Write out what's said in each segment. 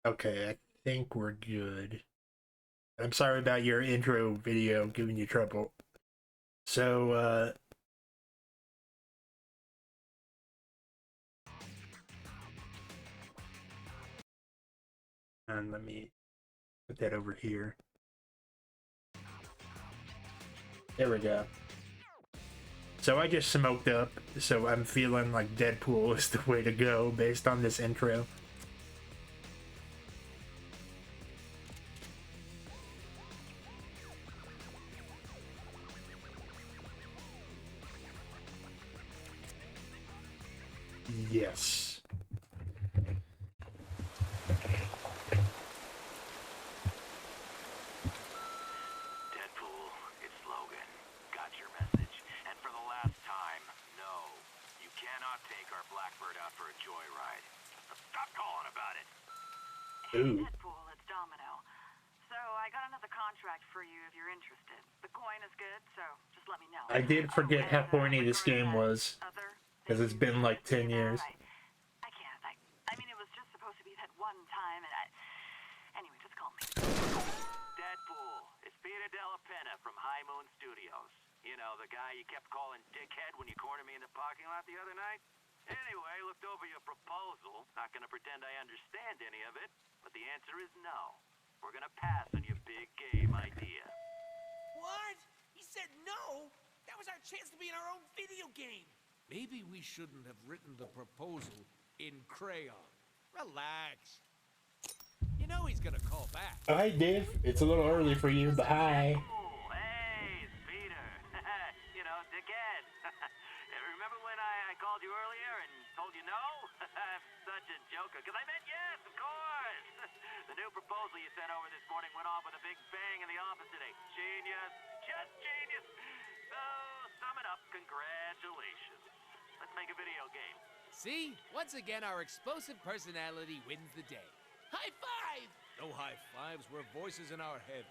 Okay, I think we're good. I'm sorry about your intro video giving you trouble. So, and let me put that over here. There we go. So I just smoked up, so I'm feeling like Deadpool is the way to go based on this intro. Yes. Deadpool, it's Logan. Got your message. And for the last time, no. You cannot take our Blackbird out for a joyride. Stop calling about it. Ooh. Hey, Deadpool, it's Domino. So I got another contract for you if you're interested. The coin is good, so just let me know. I did forget how corny this game was, because it's been like 10 years. I can't. I mean, it was just supposed to be that one time, and anyway, just call me. Deadpool, it's Peter Della Penna from High Moon Studios. You know, the guy you kept calling dickhead when you cornered me in the parking lot the other night? Anyway, looked over your proposal. Not gonna pretend I understand any of it, but the answer is no. We're gonna pass on your big game idea. What? He said no? That was our chance to be in our own video game. Maybe we shouldn't have written the proposal in crayon. Relax. You know he's gonna call back. Oh, hi, Dave. It's a little early for you, but hi. Deadpool, hey, it's Peter. You know, dickhead. Remember when I called you earlier and told you no? I'm such a joker, because I meant yes, of course. The new proposal you sent over this morning went off with a big bang in the office today. Genius, just genius. So, sum it up, congratulations. Let's make a video game. See? Once again, our explosive personality wins the day. High five! No high fives, we're voices in our head.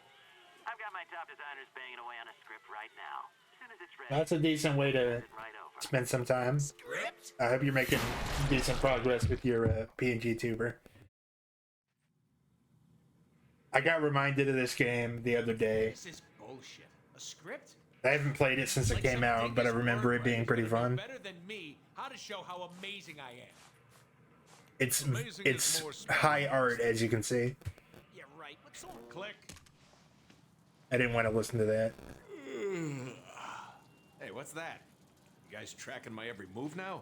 I've got my top designers banging away on a script right now. As soon as it's ready, That's a decent way to send it right over. spend some time. Script? I hope you're making decent progress with your PNG tuber. I got reminded of this game the other day. This is bullshit. A script? I haven't played it since it Like came some out, but I dingus remember word it being writer's pretty gonna know fun. better than me how to show how amazing I am. It's Amazing it's is more spelled. high art, as you can see. Yeah, right. What's so click? I didn't want to listen to that. Hey, what's that? You guys tracking my every move now?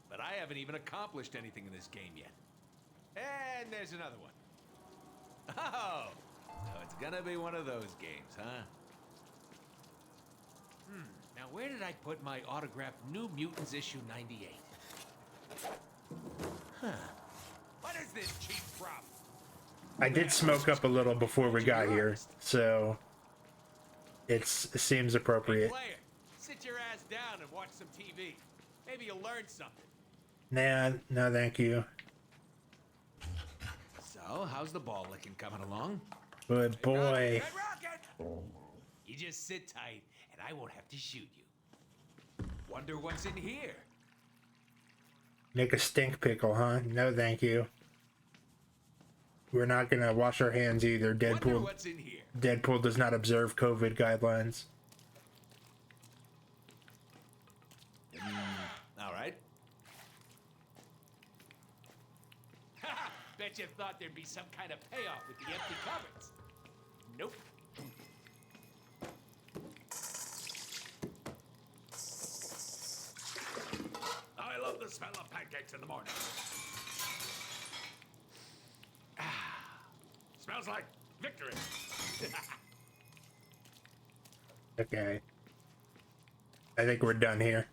But I haven't even accomplished anything in this game yet. And there's another one. Oh, so it's gonna be one of those games, huh? Now where did I put my autographed New Mutants issue 98? Huh. What is this cheap prop? I did smoke up a little before we got here, so it seems appropriate. Player, sit your ass down and watch some TV. Maybe you'll learn something. Nah, no, thank you. So, how's the ball licking coming along? Good boy. Red Rocket! You just sit tight, and I won't have to shoot you. Wonder what's in here. Make a stink pickle, huh? No, thank you. We're not gonna wash our hands either. Wonder Deadpool. what's in here. Deadpool does not observe COVID guidelines. All right. Bet you thought there'd be some kind of payoff with the empty cupboards. Nope. I love the smell of pancakes in the morning. Smells like victory. Okay. I think we're done here.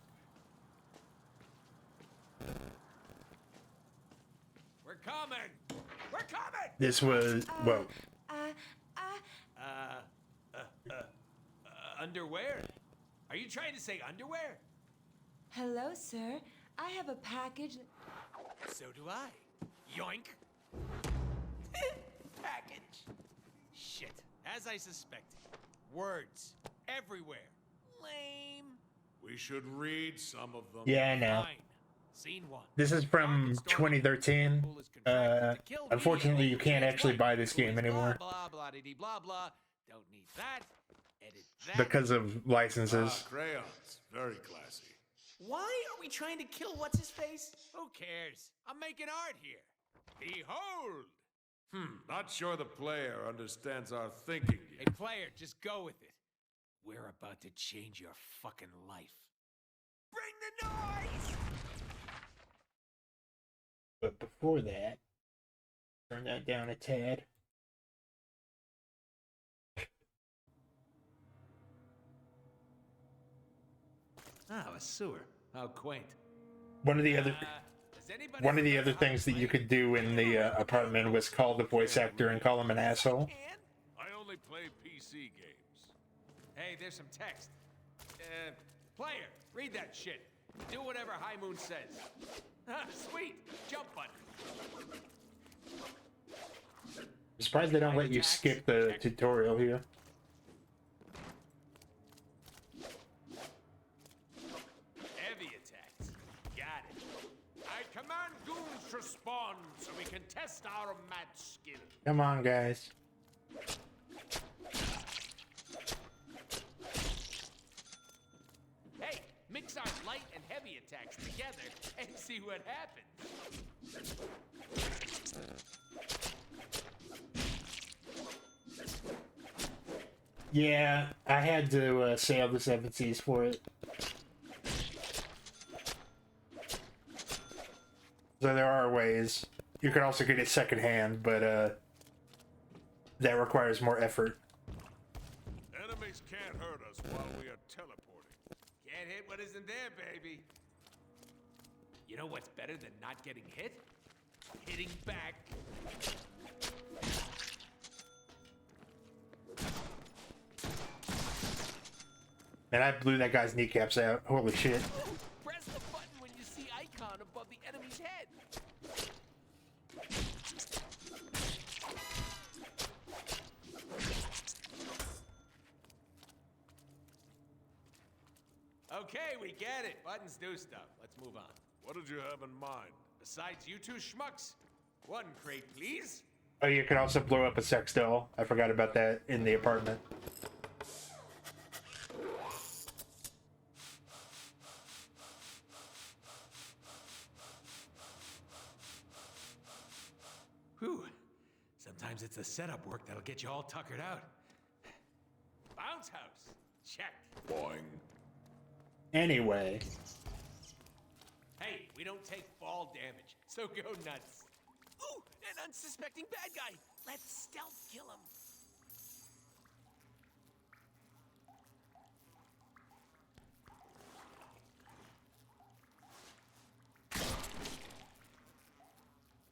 We're coming. We're coming. This was, well, Underwear? Are you trying to say underwear? Hello, sir. I have a package. So do I. Yoink. Package. Shit. As I suspected. Words. Everywhere. Lame. We should read some of them. Yeah, I know. Fine. Scene 1. This is from 2013. Unfortunately, you can't actually buy this game anymore Blah, blah, blah, blah, blah. Don't need that. Edit that. because of licenses. Crayons. Very classy. Why are we trying to kill what's-his-face? Who cares? I'm making art here. Behold! Not sure the player understands our thinking Hey, yet. player, just go with it. We're about to change your fucking life. Bring the noise! But before that, turn that down a tad. Ah, a sewer. How quaint. One of the other Does anybody one of the remember other how to things that you play? could do in the apartment was call the voice actor and call him an asshole. Can? I only play PC games. Hey, there's some text. Player, read that shit. Do whatever High Moon says. Ah, sweet. Jump button. I'm surprised they don't let you skip the tutorial here. Heavy attacks. Got it. I command goons to spawn so we can test our mad skill. Come on, guys. Hey, mix our light and heavy attacks together and see what happens. Yeah, I had to sail the seven seas for it. So there are ways. You can also get it secondhand, but that requires more effort. Enemies can't hurt us while we are teleporting. Can't hit what isn't there, baby. You know what's better than not getting hit? Hitting back. And I blew that guy's kneecaps out. Holy shit. Press the button when you see icon above the enemy's head. Okay, we get it. Buttons do stuff. Let's move on. What did you have in mind? Besides you two schmucks, one crate, please. Oh, you can also blow up a sex doll. I forgot about that in the apartment. Whew. Sometimes it's the setup work that'll get you all tuckered out. Bounce house. Check. Boing. Anyway. Hey, we don't take fall damage, so go nuts. Ooh, an unsuspecting bad guy. Let's stealth kill him.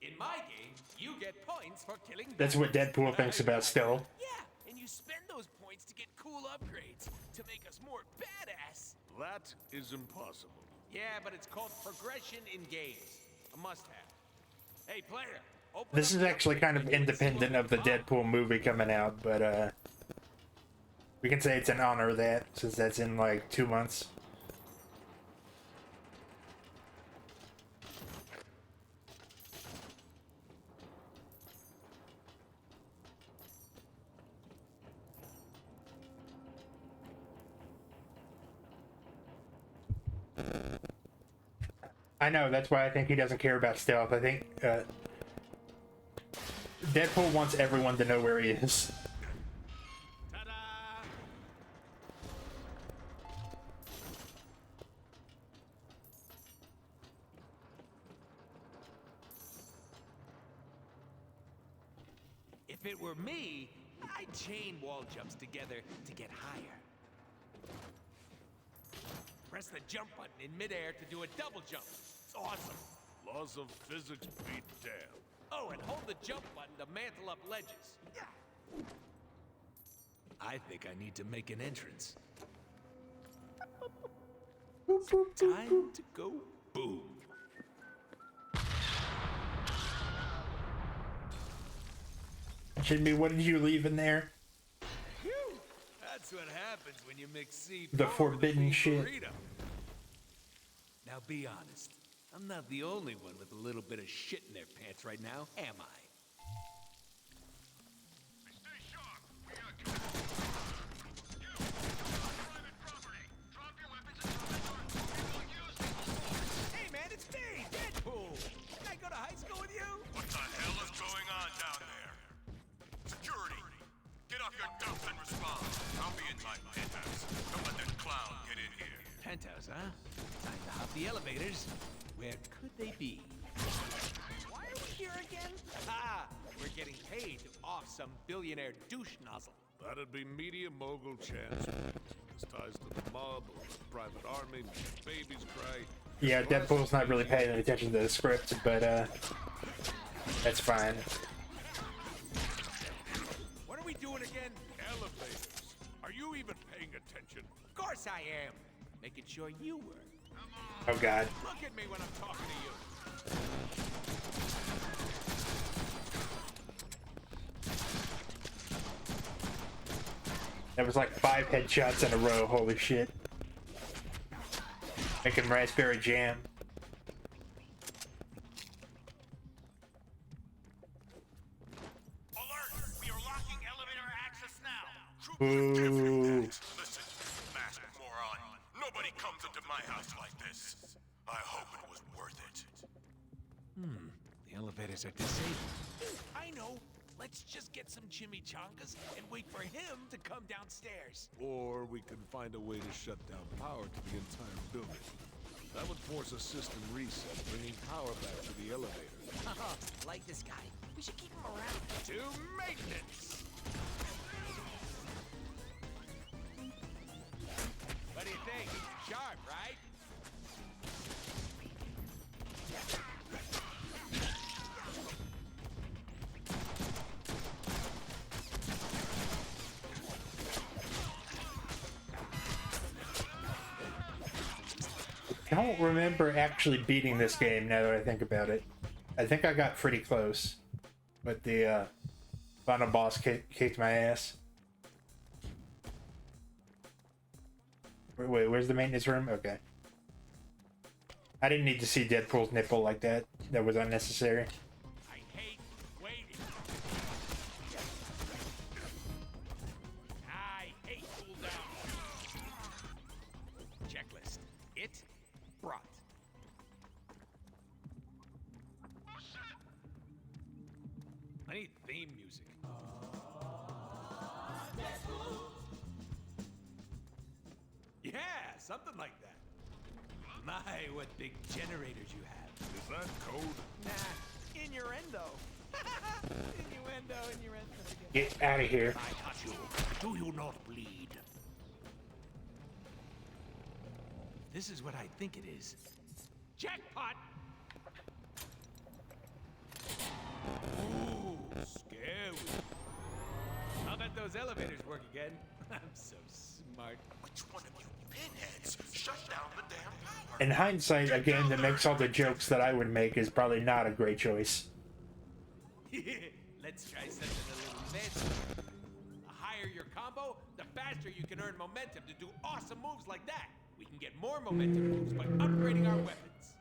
In my game, you get points for killing That's what Deadpool thinks about stealth. Yeah, and you spend those points to get cool upgrades to make us more badass. That is impossible. Yeah, but it's called progression in games. A must-have. Hey, player, open This up is the actually kind of upgrade independent of the Deadpool movie coming out, but we can say it's in honor of that, since that's in like 2 months. I know, that's why I think he doesn't care about stealth. I think Deadpool wants everyone to know where he is. Ta-da! If it were me, I'd chain wall jumps together to get higher. Press the jump button in midair to do a double jump. It's awesome. Laws of physics be damned. Oh, and hold the jump button to mantle up ledges. I think I need to make an entrance. Time to go boom. Jimmy, what did you leave in there? Phew, that's what happens when you mix C4 The with a forbidden bean shit. burrito. Now be honest. I'm not the only one with a little bit of shit in their pants right now, am I? Stay sharp. We got company. You, private property. Drop your weapons and tell the guard we will use these. Hey man, it's me, Deadpool! Did I go to high school with you? What the hell is going on down there? Security, get off your dumps and respond. I'll be in my penthouse. Don't let that clown get in here. Penthouse, huh? Time to hop the elevators. Where could they be? Why are we here again? Ah, we're getting paid to off some billionaire douche nozzle. That'd be media mogul Chance. His ties to the mob, or the private army, babies cry. Yeah, Deadpool's not really paying any attention to the script, but that's fine. What are we doing again? Elevators. Are you even paying attention? Of course I am. Making sure you were. Oh god. Look at me when I'm talking to you. That was like 5 headshots in a row, holy shit. Making raspberry jam. Alert! We are locking elevator access now. Ooh. Listen, masked moron. Nobody comes into my house like this. I hope it was worth it. The elevators are disabled. I know. Let's just get some chimichangas and wait for him to come downstairs. Or we can find a way to shut down power to the entire building. That would force a system reset, bringing power back to the elevator. Like this guy. We should keep him around. To maintenance. What do you think? Sharp, right? I don't remember actually beating this game now that I think about it. I think I got pretty close, but the final boss kicked my ass. Wait, where's the maintenance room? Okay. I didn't need to see Deadpool's nipple like that. That was unnecessary. I hate waiting. I hate cooldown. Checklist. It brought. I need theme music. Yeah, something like that. My, what big generators you have. Is that code? Nah, innuendo. Innuendo. Get out of here. I touch you. Do you not bleed? This is what I think it is. Jackpot! Ooh, scary. I'll bet those elevators work again. I'm so smart. Which one of you pinheads shut down the damn power? In hindsight, a game that makes all the jokes that I would make is probably not a great choice. Let's try something a little fancy. The higher your combo, the faster you can earn momentum to do awesome moves like that. We can get more momentum moves by upgrading our weapons.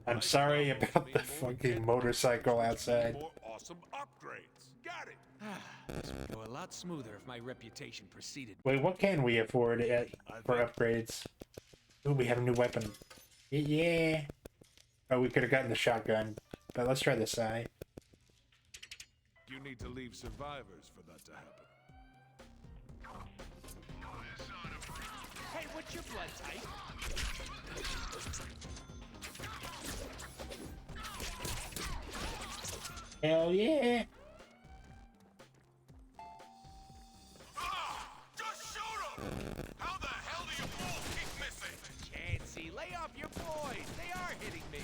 I'm sorry about the fucking motorcycle outside. More awesome upgrades. Got it. This would go a lot smoother if my reputation preceded. Wait, what can we afford for upgrades? Ooh, we have a new weapon. Yeah. Oh, we could have gotten the shotgun, but let's try the Sai. You need to leave survivors for that to happen. Hey, what's your blood type? Hell yeah! Just shoot him! How the hell do you both keep missing? Chansey, lay off your boys. They are hitting me.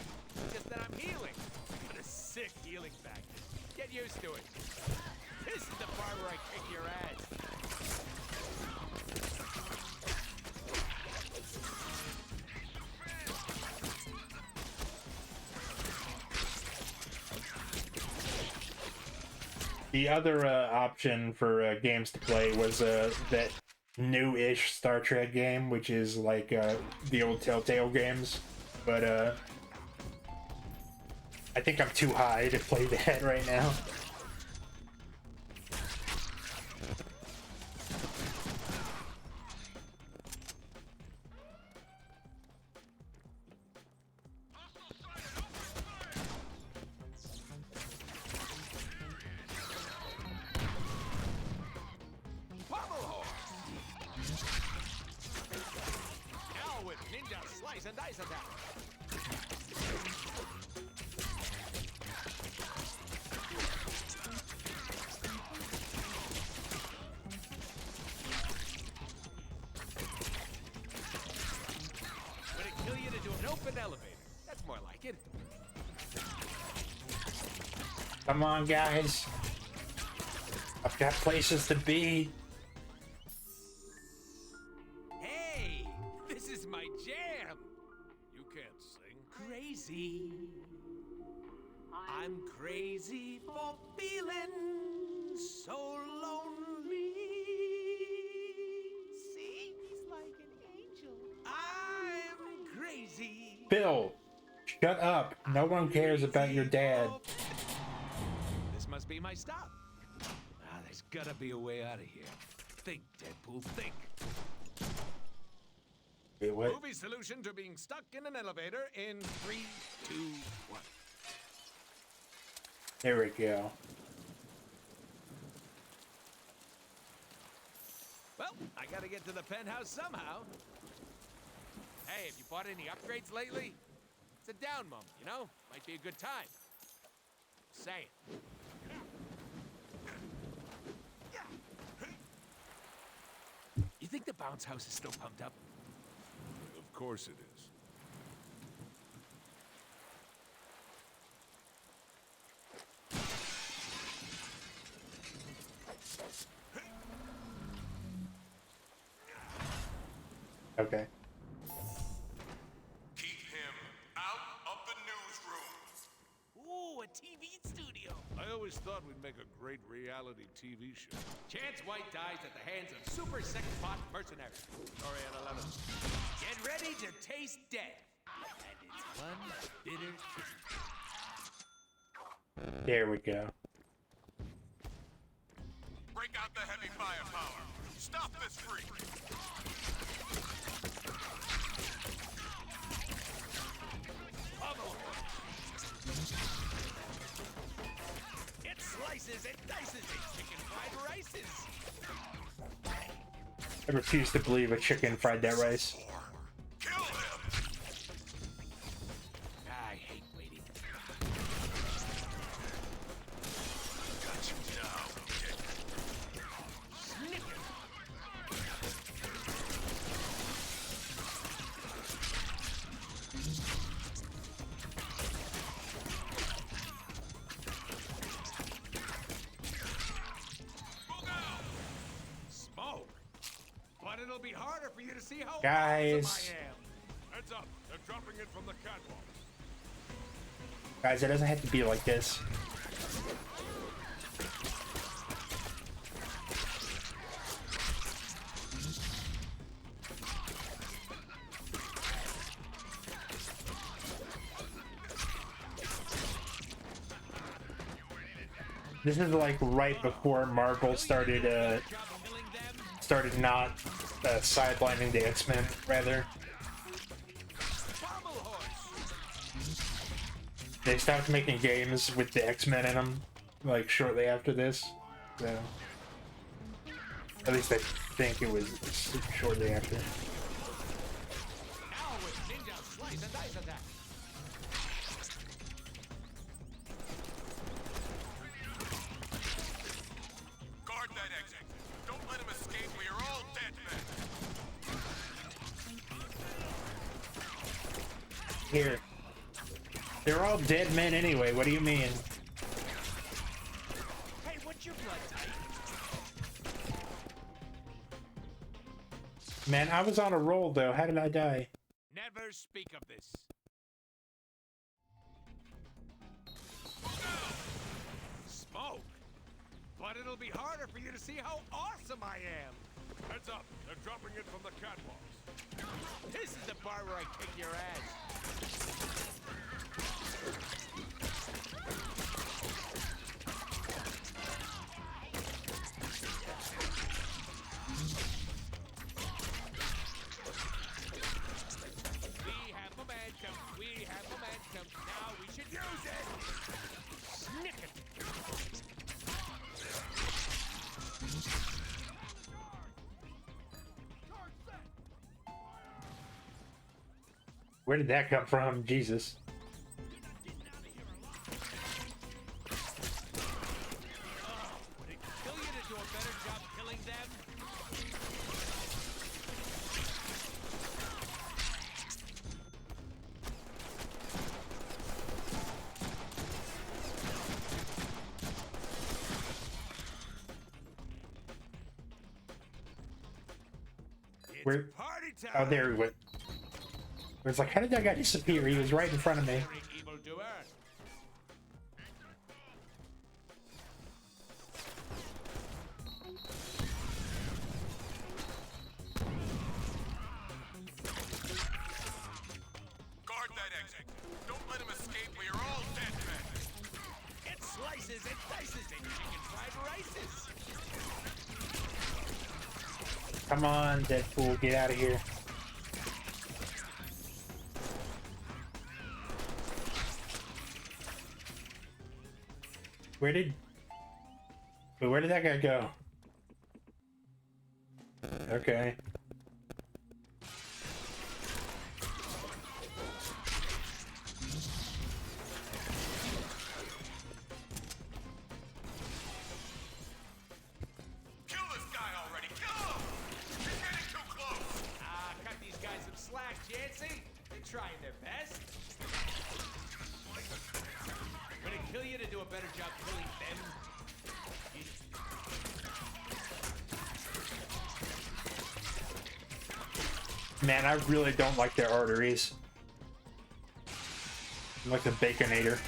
Just that I'm healing. Got a sick healing factor. Get used to it. This is the part where I kick your ass. The other option for games to play was that new-ish Star Trek game, which is like the old Telltale games, but I think I'm too high to play that right now. Now with ninja slice and dice attack. Would it kill you to do an open elevator? That's more like it. Come on, guys. I've got places to be. Hey, this is my jam. You can't sing. Crazy. I'm crazy for feeling so lonely. See, he's like an angel. I'm crazy. Bill, shut up. No one cares about your dad. This must be my stop. Ah, there's gotta be a way out of here. Think, Deadpool, think. Wait, what? Movie solution to being stuck in an elevator in 3, 2, 1. There we go. Well, I gotta get to the penthouse somehow. Hey, have you bought any upgrades lately? It's a down moment, you know? Might be a good time. Say it. You think the bounce house is still pumped up? Of course it is. Okay. Keep him out of the newsroom. Ooh, a TV studio. I always thought we'd make a great reality TV show. Chance White dies at the hands of super sex pot mercenaries. Sorry, on 11. Get ready to taste death. And it's one bitter kiss. There we go. Break out the heavy firepower. Stop this freak. It slices and dices and chicken fried rices. I refuse to believe a chicken fried that rice. Kill him. I hate waiting. Got you now, kid. Snicker. Smoke. But it'll be harder for you to see how Guys. awesome I am. Heads up. They're dropping it from the catwalk. Guys, it doesn't have to be like this. This is like right before Marvel started not sidelining the X-Men, rather. Pommel horse. They stopped making games with the X-Men in them, like shortly after this. So, at least I think it was shortly after. Now with ninja slice and dice attack. Guard that exit. Don't let him escape or you're all dead men. Here. They're all dead men anyway, what do you mean? Hey, what's your blood type? Man, I was on a roll though, how did I die? Never speak of this. Smoke. But it'll be harder for you to see how awesome I am. Heads up. They're dropping it from the catwalks. This is the part where I kick your ass. Where did that come from? Jesus. Would it kill you to do a better job killing them? It's Where? party time. Oh, there he went. It's like, how did that guy disappear? He was right in front of me. Evildoer. Guard that exit. Don't let him escape or you're all dead men. It slices and dices and chicken fried rices. Come on, Deadpool, get out of here. Where did that guy go? Okay. Kill this guy already. Kill him. He's getting too close. Cut these guys some slack, Jancy. They're trying their best. Would it kill you to do a better job killing them? Man, I really don't like their arteries. I'm like the Baconator.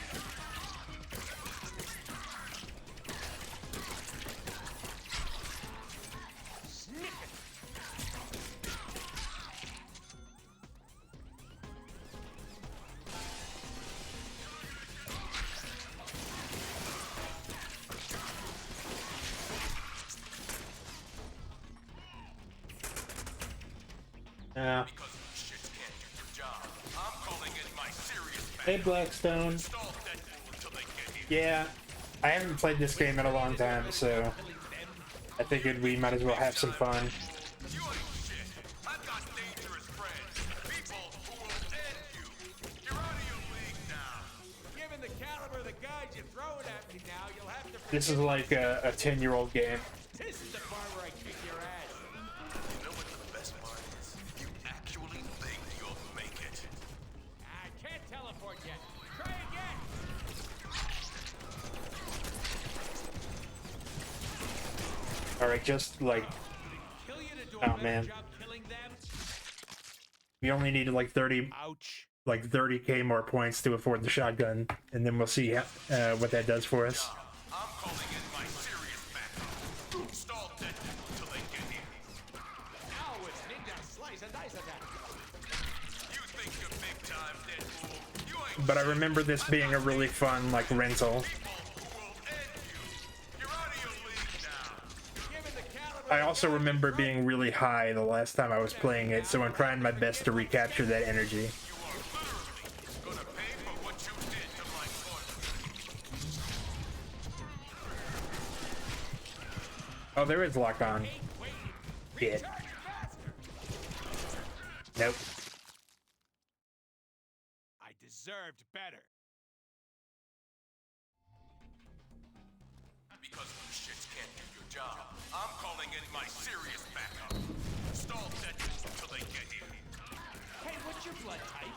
Yeah. Because you shits can't do your job. I'm calling in my serious Hey, backup. Blackstone. Install Deadpool until they get here. Yeah, I haven't played this game in a long time, so I figured we might as well have some fun. You ain't shit. I've got dangerous friends. People who will end you. You're out of your league now. Given the caliber of the guys you're throwing at me now, you'll have to. This is like a 10-year-old game. This is the part where I kick your ass. You know what the best part is? You actually think you'll make it. I can't teleport yet. Try again. Alright, just like, Kill you to do Oh, a better man. job killing them. we only needed like 30, Ouch. like 30k more points to afford the shotgun, and then we'll see what that does for us. I'm calling in my serious backup. Install Deadpool until they get here. Now it's ninja slice and dice attack. You think you're big time, Deadpool? You ain't But I remember this being a really fun like rental. people who will end you. You're out of your league now. Given the caliber. I also remember being really high the last time I was playing it, so I'm trying my best to recapture that energy. You are literally gonna pay for what you did to my toilet. Oh, there is lock on. Shit. Nope. I deserved better. Because you shits can't do your job. I'm calling in my serious backup. Install Deadpool until they get here. Hey, what's your blood type?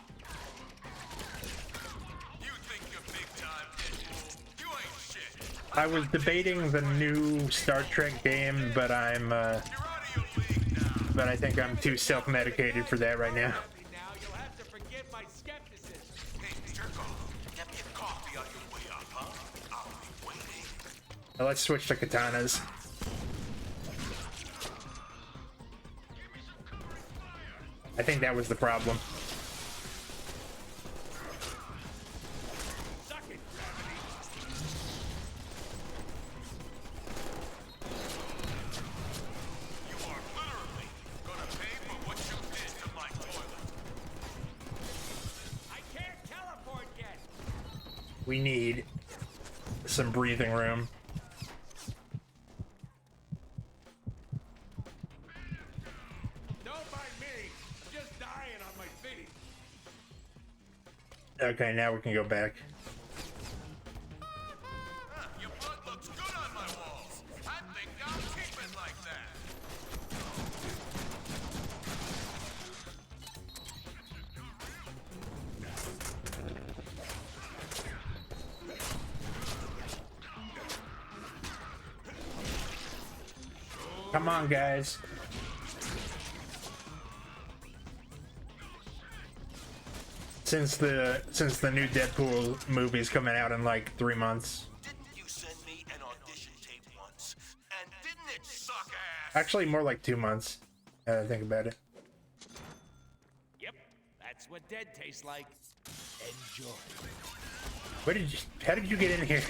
You think you're big time, Deadpool? You ain't shit. I was debating the new Star Trek game, but You're out of your league now. but I think I'm too self-medicated for that right now. Now you'll have to forgive my skepticism. Hey, jerk off. Get me a coffee on your way up, huh? I'll be waiting. Now let's switch to katanas. I think that was the problem. Suck it, gravity. You are literally gonna pay for what you did to my toilet. I can't teleport yet. We need some breathing room. Don't mind me. I'm just dying on my feet. Okay, now we can go back. Your blood looks good on my walls. I think I'll keep it like that. Come on, guys. Since the new Deadpool movie's coming out in like 3 months. Didn't you send me an audition tape once? And didn't it suck ass? Actually, more like 2 months. Now that I think about it. Yep, that's what dead tastes like. Enjoy. Where did you? How did you get in here?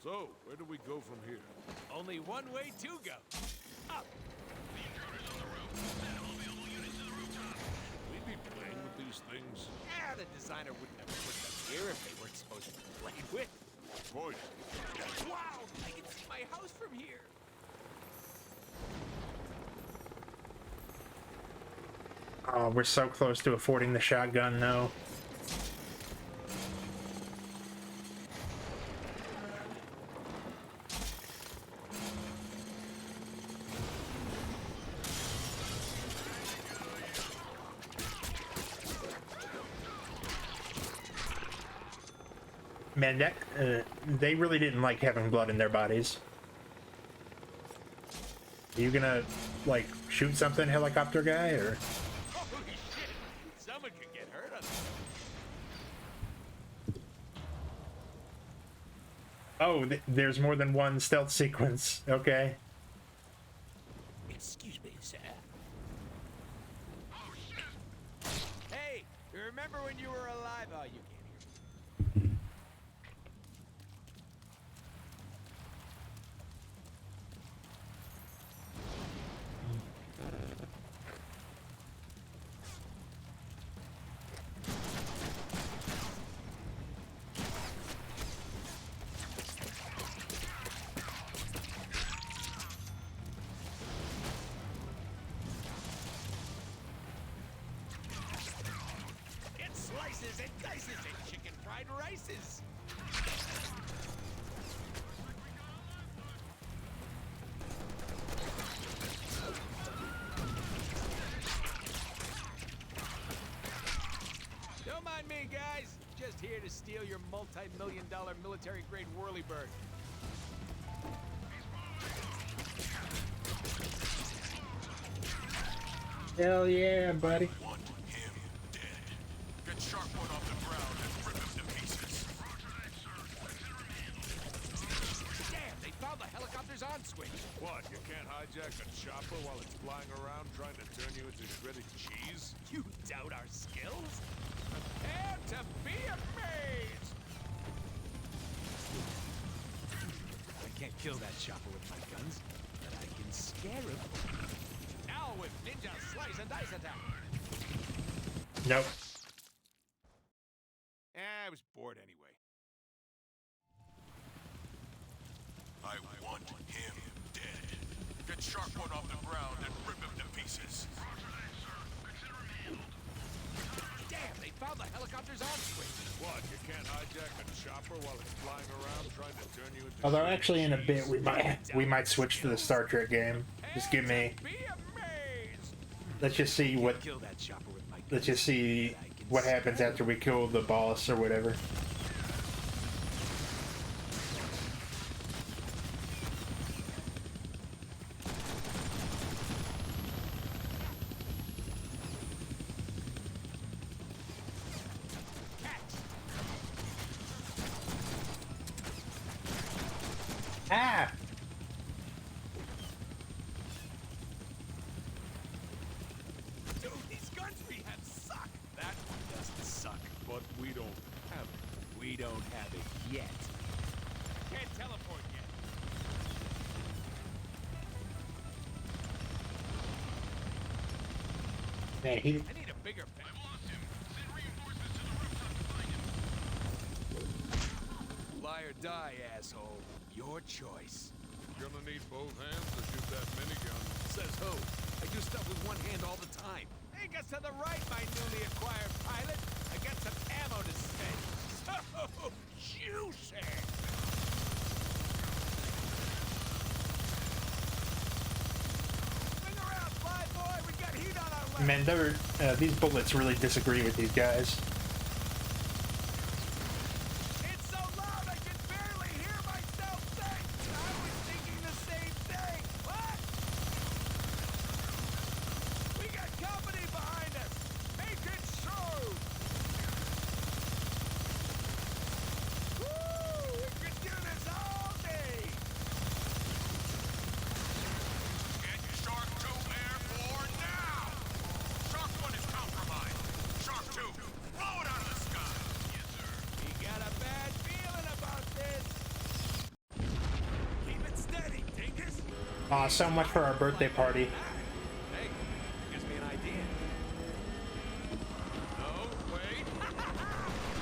So, where do we go from here? Only one way to go. Up. We'd be playing with these things. Yeah, the designer wouldn't have put them here if they weren't supposed to be played with. Boy, Wow, I can see my house from here. Oh, we're so close to affording the shotgun now. Man, that they really didn't like having blood in their bodies. Are you gonna like shoot something, helicopter guy, or? Holy shit! Someone could get hurt on this. Oh, there's more than one stealth sequence. Okay. Excuse me, sir. Hey, you remember when you were alive? Oh, you can't hear me. It slices and dices and chicken fried rices. Don't mind me, guys. Just here to steal your multi-million-dollar military-grade whirlybird. Hell yeah, buddy. Want him dead. Get Sharkwood off the ground and rip him to pieces. Damn, they found the helicopter's on switch. what? You can't hijack a chopper while it's flying around trying to turn you into shredded cheese? You doubt our skills? Prepare to be amazed! I can't kill that chopper with my guns, but I can scare him. Now with ninja slice and dice attack. Nope. I was bored anyway. I want him dead. Get Sharkwood off the ground and rip him to pieces. Damn, they found the helicopter's on switch. What? You can't hijack a chopper while it's flying around trying to turn you into Although shredded actually in a bit cheese? we might switch to the Star Trek game. Just give me. Be amazed! Let's just see what. Kill that chopper with my guns. Let's just see what happens after we kill the boss or whatever. Ah! Dude, these guns we have suck. That one doesn't suck. But we don't have it. We don't have it yet. Can't teleport yet. Man, he. I need a bigger pen. Fly or die, asshole. Your choice. Gonna need both hands to shoot that minigun. Says who? I do stuff with one hand all the time. Take us to the right, my newly acquired pilot. I got some ammo to spend. So juicy! Swing around, fly boy. We got heat on our left. Man, these bullets really disagree with these guys. It's so loud I can barely hear myself think. I was thinking the same thing. What? We got company behind us. Make it so. Woo! We could do this all day. Get Shark 2 airborne now! Shark 1 is compromised. Shark 2, blow it out of the sky! Yes, sir. We got a bad feeling about this. Keep it steady, dingus. Aw, so much for our birthday party. Hey, gives me an idea. No, wait.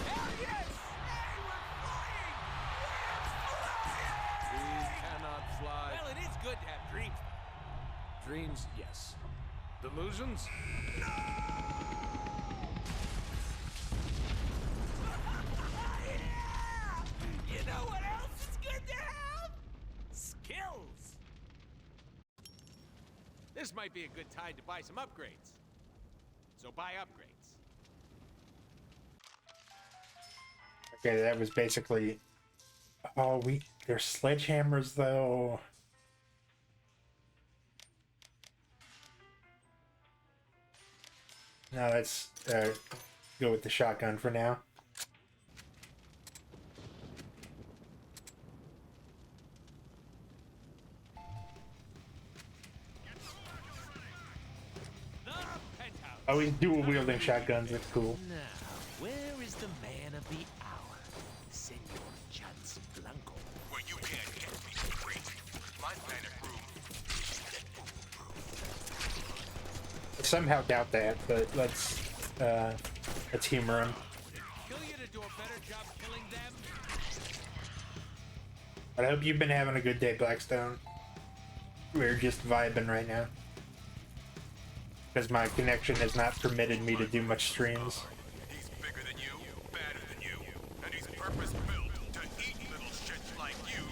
Hell yes! Hey, we're flying! We're We cannot fly. Well, it is good to have dreams. Dreams, yes. Delusions? Yeah! You know what else is good to have? Skills. This might be a good time to buy some upgrades. So buy upgrades. Okay, that was basically... Oh, they're sledgehammers, though. No, let's go with the shotgun for now. The penthouse. Always dual-wielding shotguns, that's cool. Now, where is the man of the hour? Senor Chance Blanco. Well, you can't get me, freak. My panic room is Deadpool-proof. I somehow doubt that, but let's humor him. Kill you to do a better job killing them? But I hope you've been having a good day, Blackstone. We're just vibing right now. Because my connection has not permitted me to do much streams. He's bigger than you, badder than you, and he's purpose-built to eat little shits like you.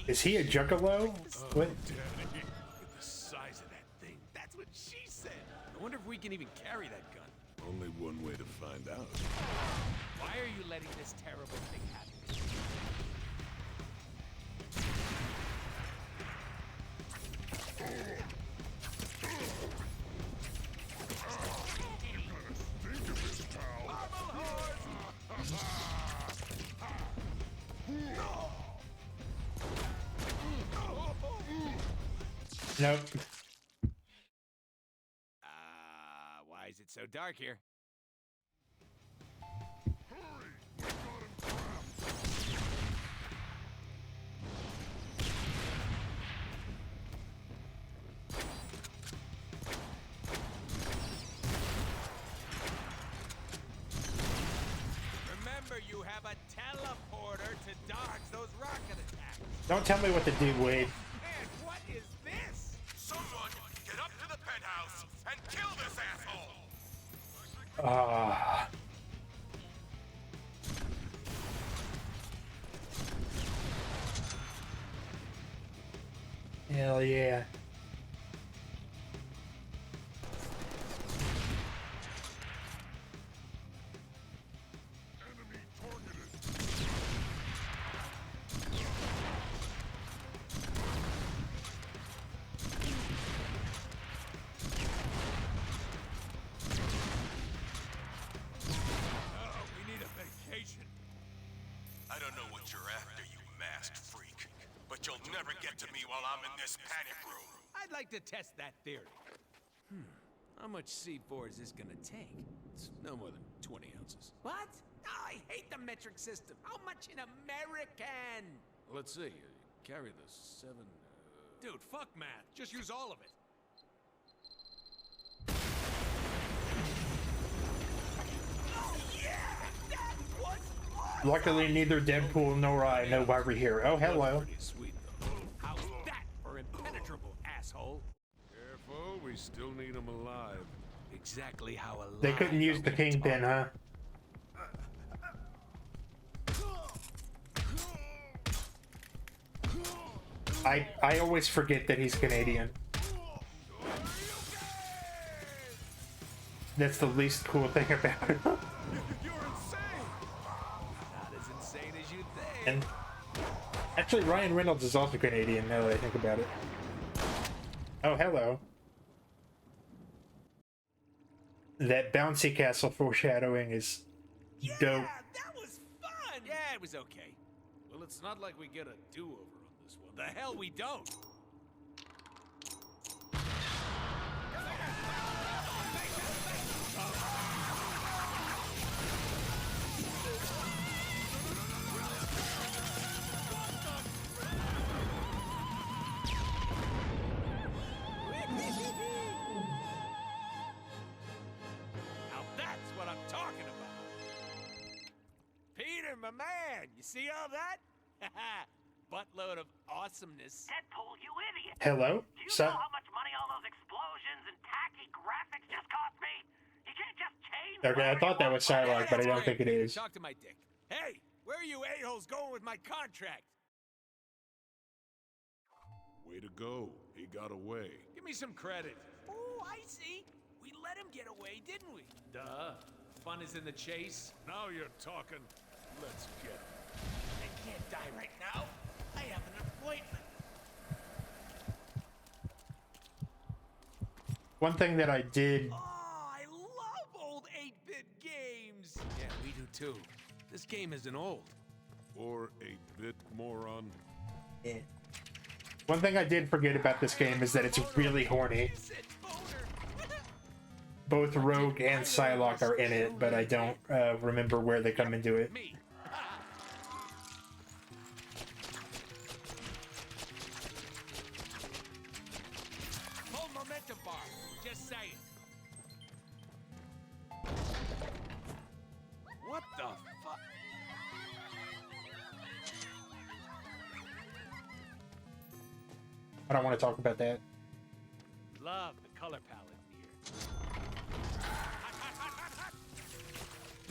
Is he a juggalo? What? Daddy, with the size of that thing. That's what she said. I wonder if we can even carry that gun. Only one way to find out. Why are you letting this terrible thing happen? Nope. Why is it so dark here? Remember, you have a teleporter to dodge those rocket attacks. Don't tell me what to do, Wade. Man, what is this? Someone get up to the penthouse and kill this asshole! Ah. Hell yeah. Enemy targeted. Oh, we need a vacation. I don't know what you're after, you masked freak, but you'll never get to me while I'm in this panic room. I'd like to test that theory. How much C4 is this gonna take? It's no more than 20 ounces. What? Oh, I hate the metric system. How much in American? Let's see. Carry the 7. Dude, fuck math. Just use all of it. Oh, yeah! That was fun! Luckily, neither Deadpool nor I know why we're here. Oh, hello. Pretty sweet, though. Still need him alive. Exactly how alive. They couldn't use the kingpin, huh? I always forget that he's Canadian. That's the least cool thing about him. You're insane! Not as insane as you think. And actually, Ryan Reynolds is also Canadian, now that I think about it. Oh, hello. That bouncy castle foreshadowing is dope. That was fun! Yeah, it was okay. Well, it's not like we get a do-over on this one. The hell we don't! Now that's what I'm talking about! Peter, my man! You see all that? Buttload of awesomeness. Deadpool, you idiot! Hello? Do you So, know how much money all those explosions and tacky graphics just cost me? You can't just change. okay, I thought that was Psylocke, but I don't think it is. Talk to my dick. Hey, where are you a-holes going with my contract? Way to go. He got away. Give me some credit. Oh, I see. We let him get away, didn't we? Duh. Fun is in the chase. Now you're talking. Let's get him. I can't die right now. I have an appointment. One thing that I did... Oh, I love old 8-bit games. Yeah, we do too. This game isn't old. Or a bit moron. One thing I did forget about this game is that it's really horny. Both Rogue and Psylocke are in it, but I don't remember where they come into it. Me. Full momentum bar. Just saying. What the fuck? I don't want to talk about that. Love the color palette here.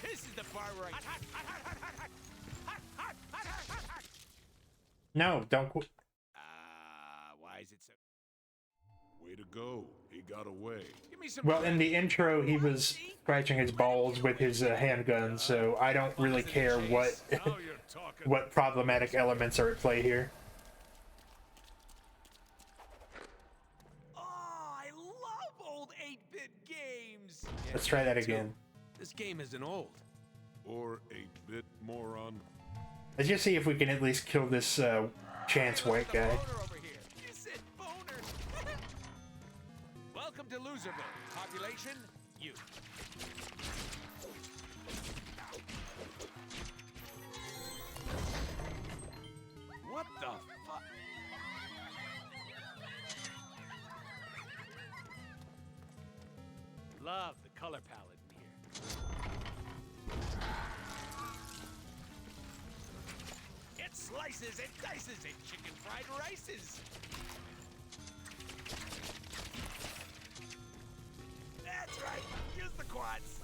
This is the part where I... No, don't quit. Why is it so... Way to go. He got away. Give me some... Well, in the intro, he was scratching his balls with his handgun, so I don't really care what Now you're talking. what problematic elements are at play here. Oh, I love old 8-bit games. Yeah, Let's try that me too. again. This game isn't old. Or a bit moron. Let's just see if we can at least kill this Chance White guy. Boner over here. You said boner. Welcome to Loserville. Population, you. What the fuck? Love the color palette in here. It slices, it dices, it chicken fried rices. That's right. Use the quads.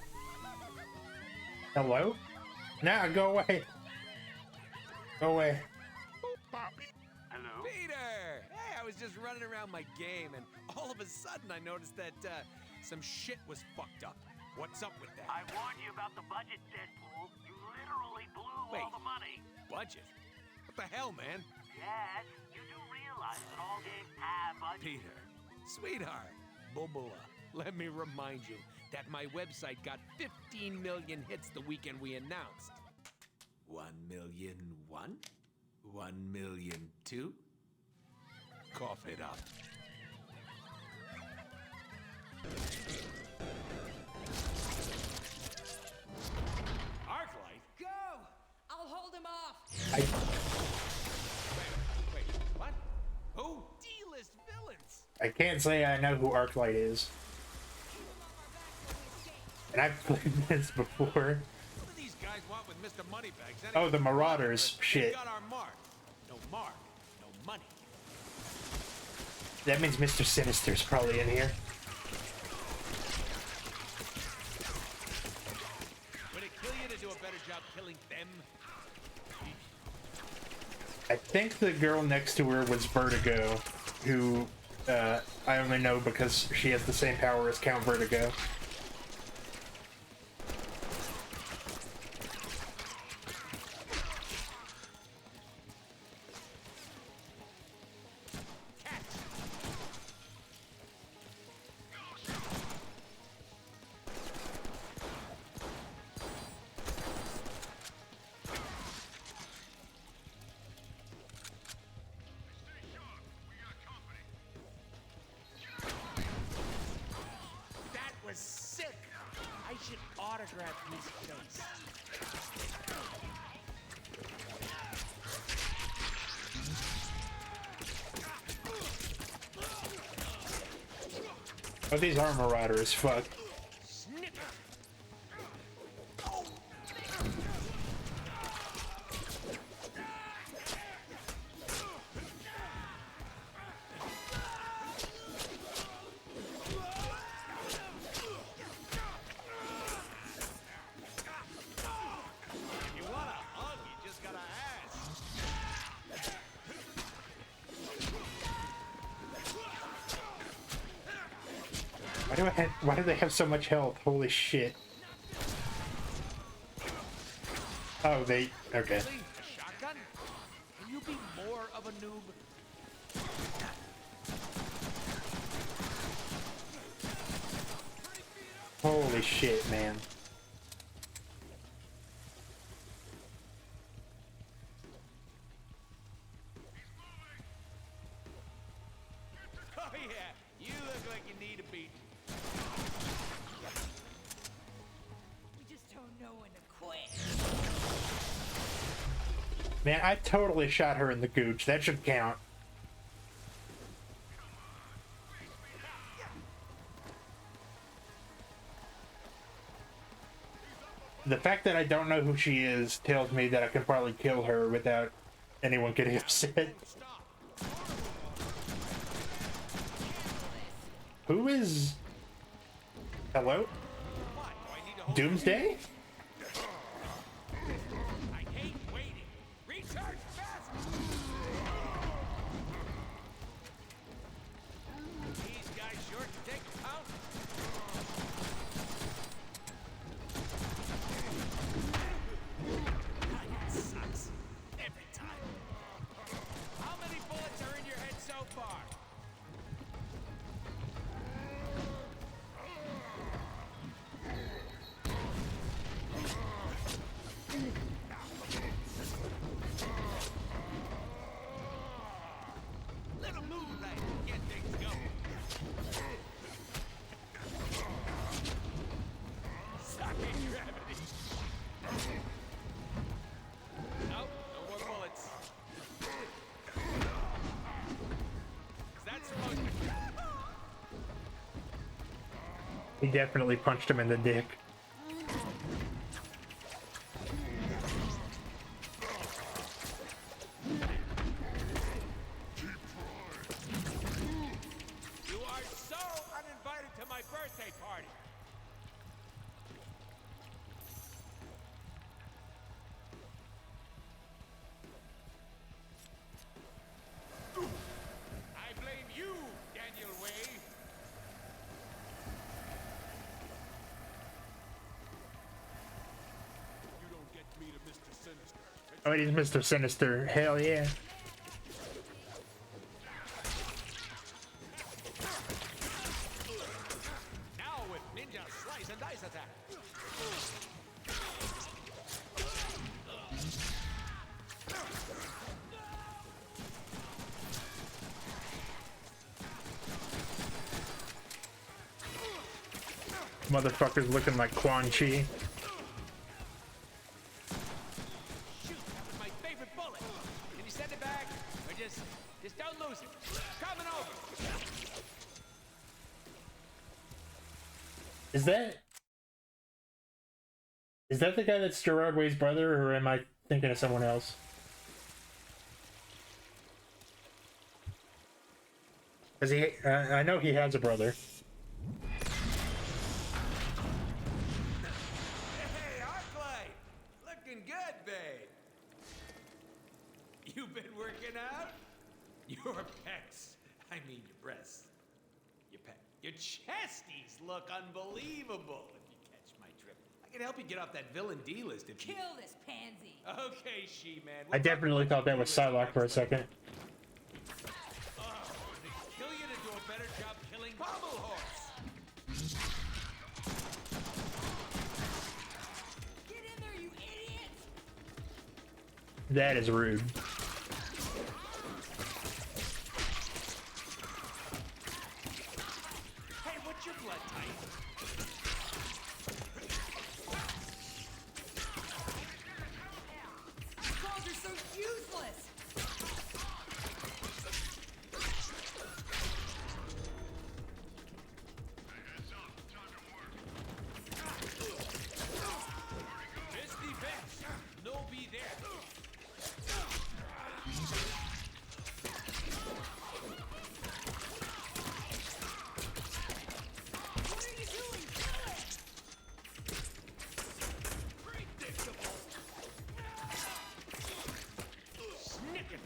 Hello? Nah, go away. Go away. Hello? Peter! Hey, I was just running around my game, and all of a sudden I noticed that some shit was fucked up. What's up with that? I warned you about the budget, Deadpool. You literally blew all the money. Budget? What the hell, man? Yes, you do realize that all games have budgets. Peter, sweetheart, Bubula, let me remind you that my website got 15 million hits the weekend we announced. 1,000,001? 1,000,002? Cough it up. Arclight? Go! I'll hold him off. Wait, what? Who? D-list villains. I can't say I know who Arclight is. And I've played this before. What do these guys want with Mr. Moneybags anyway? Oh, the Marauders. We Shit. got our mark. No mark, no money. That means Mr. Sinister's probably in here. job killing them. I think the girl next to her was Vertigo, who I only know because she has the same power as Count Vertigo. Sick! I should autograph his face. Oh, these are Marauders, fuck. Why do they have so much health? Holy shit. Oh, they... okay. A shotgun? Can you be more of a noob? Holy shit, man. Oh yeah, you look like you need a beat. We just don't know when to quit. Man, I totally shot her in the gooch. That should count. The fact that I don't know who she is tells me that I can probably kill her without anyone getting upset. Who is... Hello? Doomsday? I hate waiting. Recharge fast. These guys sure to take a pound. That sucks. Every time. How many bullets are in your head so far? Little moonlight will get things going. Sucking gravity. Nope, no more bullets. Is that supposed to... He definitely punched him in the dick. You are so uninvited to my birthday party. I blame you, Daniel Way. You don't get me to Mr. Sinister. Oh, he's Mr. Sinister. Hell yeah. Now with ninja slice and dice attack. Motherfucker's looking like Quan Chi. Shoot, that was my favorite bullet. Can you send it back? Or just don't lose it. Coming over. Is that the guy that's Gerard Way's brother, or am I thinking of someone else? Cause I know he has a brother. Hey, Arclight! Look babe. You've been working out? Your pecs, I mean your breasts. Your chesties look unbelievable, if you catch my drift. I can help you get off that villain D-list if you... Kill this pansy. Okay, She-Man. I definitely thought that was Psylocke for a second. Oh, they kill you to do a better job killing Pommel Horse. Get in there, you idiot! That is rude. Hey, what's your blood type? Calls are so useless! Misty Bets. No be there. What are you doing? Kill it! Predictable. Snicket.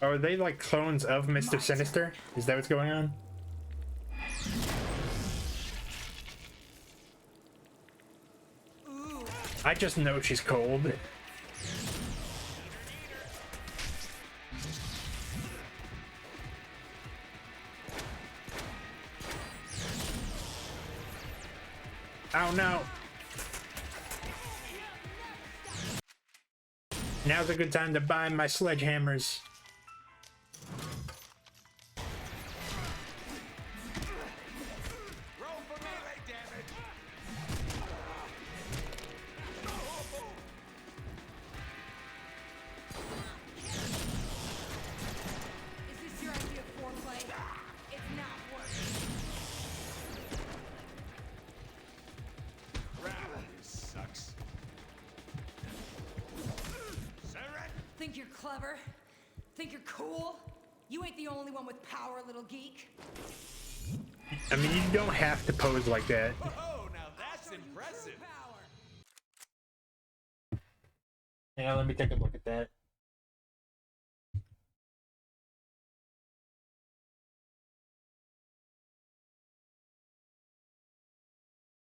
Are they like clones of Mr. Sinister? Is that what's going on? I just know she's cold. Oh no. Now's a good time to buy my sledgehammers. Roll for melee damage. Is this your idea of foreplay? It's not working. Wow, this sucks. Surrender. Think you're clever? Think you're cool? You ain't the only one with power, little geek. I mean, you don't have to pose like that. Oh, now that's impressive. Power. Hang on, let me take a look at that.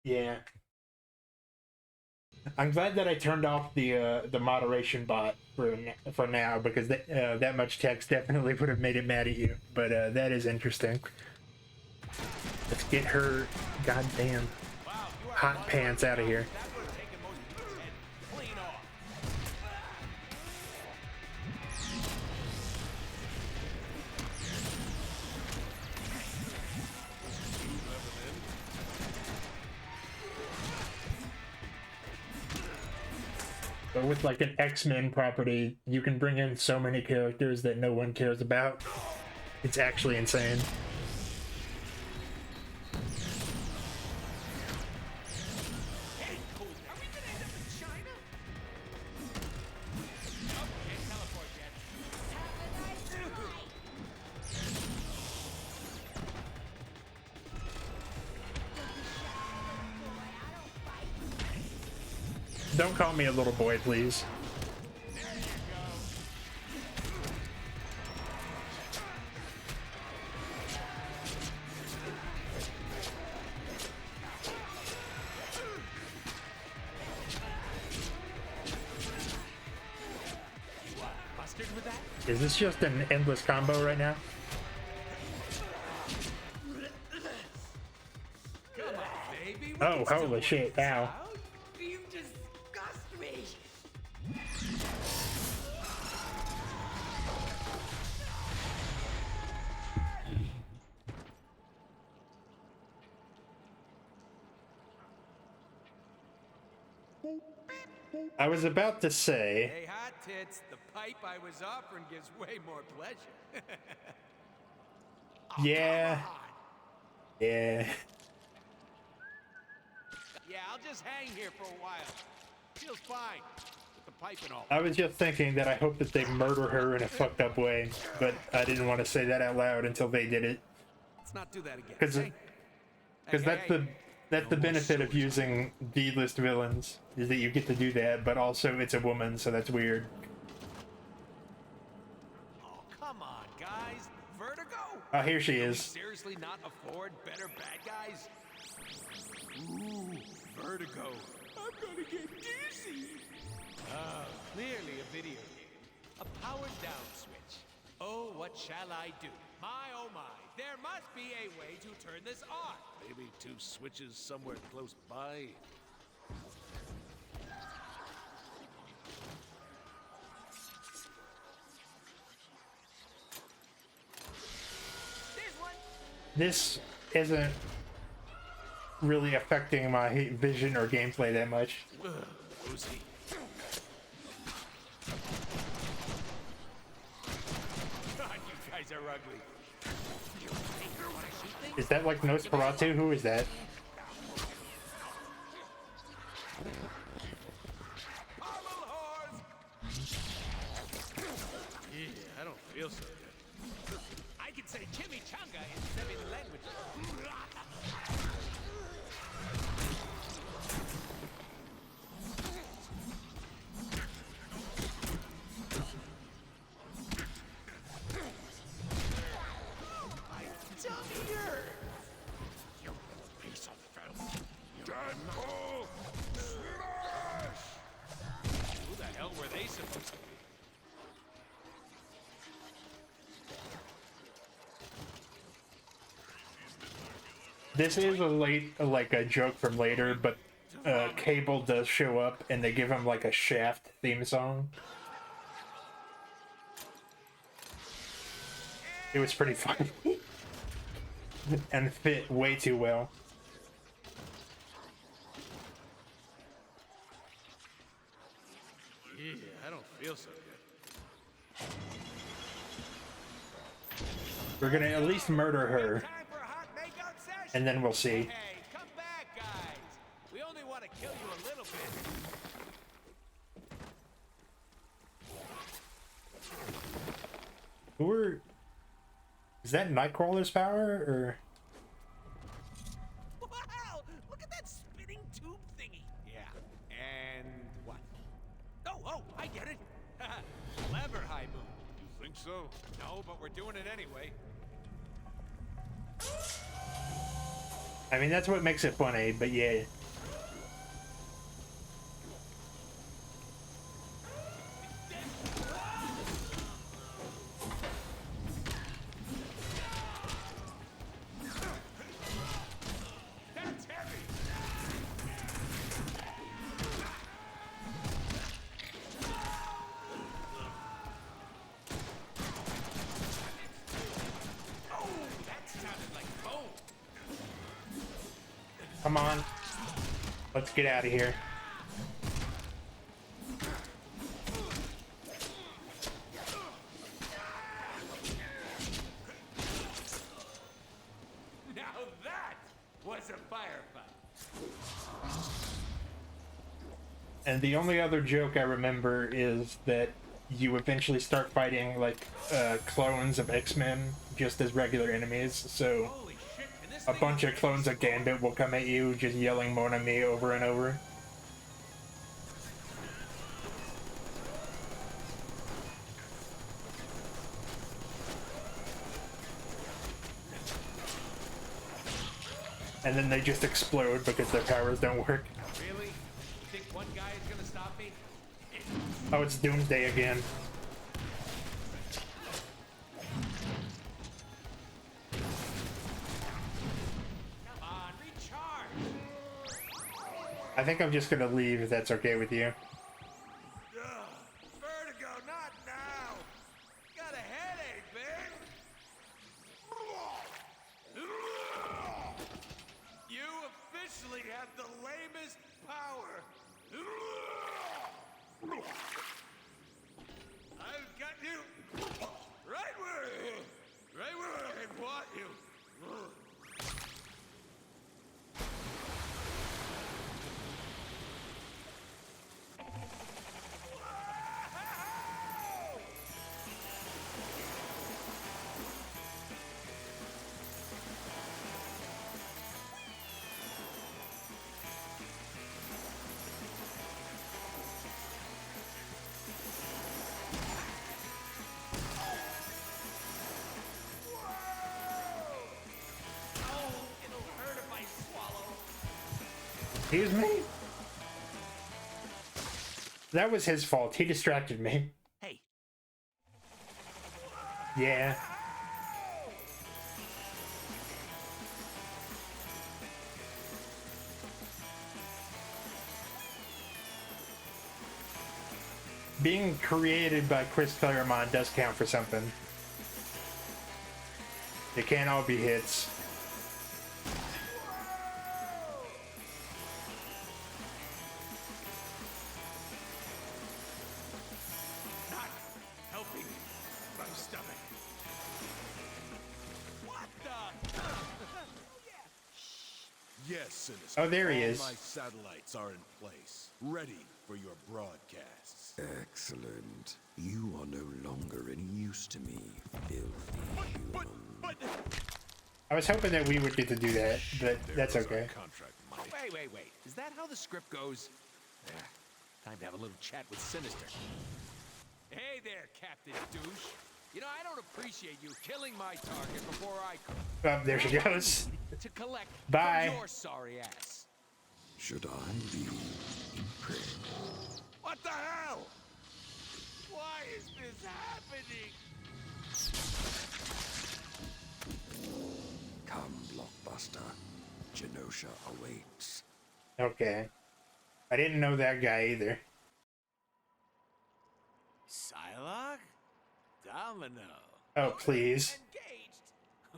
Yeah. I'm glad that I turned off the moderation bot for now, because that much text definitely would have made it mad at you. But that is interesting. Let's get her goddamn Wow, you are hot pants out of here. That would have taken most of his head clean off. But with like an X-Men property, you can bring in so many characters that no one cares about. It's actually insane. Hey, cool. Are we gonna end up in China? Nope, can't teleport yet. Don't call me a little boy, please. There you go. You want mustard with that? Is this just an endless combo right now? Come on, baby. We Oh, can still holy work shit, this ow. out. You disgust me. I was about to say, Hey, hot tits, the pipe I was offering gives way more pleasure. yeah, Come on. yeah. Yeah, I'll just hang here for a while. Feels fine. With the pipe and all. I was just thinking that I hope that they murder her in a fucked up way, but I didn't want to say that out loud until they did it. Let's not do that again. Because okay? that's That's the benefit of using D-list villains, is that you get to do that, but also it's a woman, so that's weird. Oh, come on, guys. Vertigo? Oh, here she Can we is. seriously not afford better bad guys? Ooh, Vertigo. I'm gonna get dizzy. Oh, clearly a video game. A powered down switch. Oh, what shall I do? My, oh my. There must be a way to turn this on. Maybe 2 switches somewhere close by. There's one. This isn't really affecting my vision or gameplay that much. Ugh, who's he? God, you guys are ugly. You finger when I shoot things? Is that like Nosferatu? Who is that? Pummel horse. Yeah, I don't feel so good. I can say chimichanga in 7 languages. You piece of filth. Deadpool! Smash! Who the hell were they supposed to be? This is a joke from later, but Cable does show up, and they give him like a Shaft theme song. It was pretty funny. And fit way too well. Yeah, I don't feel so good. We're gonna at least murder her, Time for a hot makeout session. and then we'll see. Hey, come back, guys. We only want to kill you a little bit. Who are... Is that Nightcrawler's power, or... Wow! Look at that spinning tube thingy. Yeah. And what? Oh, I get it. Clever, High Moon. You think so? No, but we're doing it anyway. I mean, that's what makes it funny, but yeah. That's heavy. Oh, that sounded like bone. Come on. Let's get out of here. Now that was a firefight. And the only other joke I remember is that you eventually start fighting, like, clones of X-Men just as regular enemies, so Holy shit, can this a thing bunch of clones of Gambit will come at you just yelling Mon Ami over and over. And then they just explode because their powers don't work. Really? You think one guy is gonna stop me? Oh, it's Doomsday again. Come on, recharge! I think I'm just gonna leave if that's okay with you. Ugh, vertigo, not now! Got a headache, man! You officially have the lamest power! I've got you right where I want you! Excuse me? That was his fault. He distracted me. Hey. Yeah. Being created by Chris Claremont does count for something. They can't all be hits. Not helping my stomach. What the? Yes, Sinister. Oh, there he All is. my satellites are in place, ready for your broadcasts. Excellent. You are no longer any use to me, filthy human. But I was hoping that we would get to do that, but that's goes our okay. contract money. Wait. Is that how the script goes? Time to have a little chat with Sinister. Hey there, Captain Douche. You know, I don't appreciate you killing my target before I could. Oh, there she goes. To collect Bye. from your sorry ass. Should I be impressed? What the hell? Why is this happening? Come, Blockbuster. Genosha awaits. Okay. I didn't know that guy either. Psylocke? Domino. Oh, please. Engaged.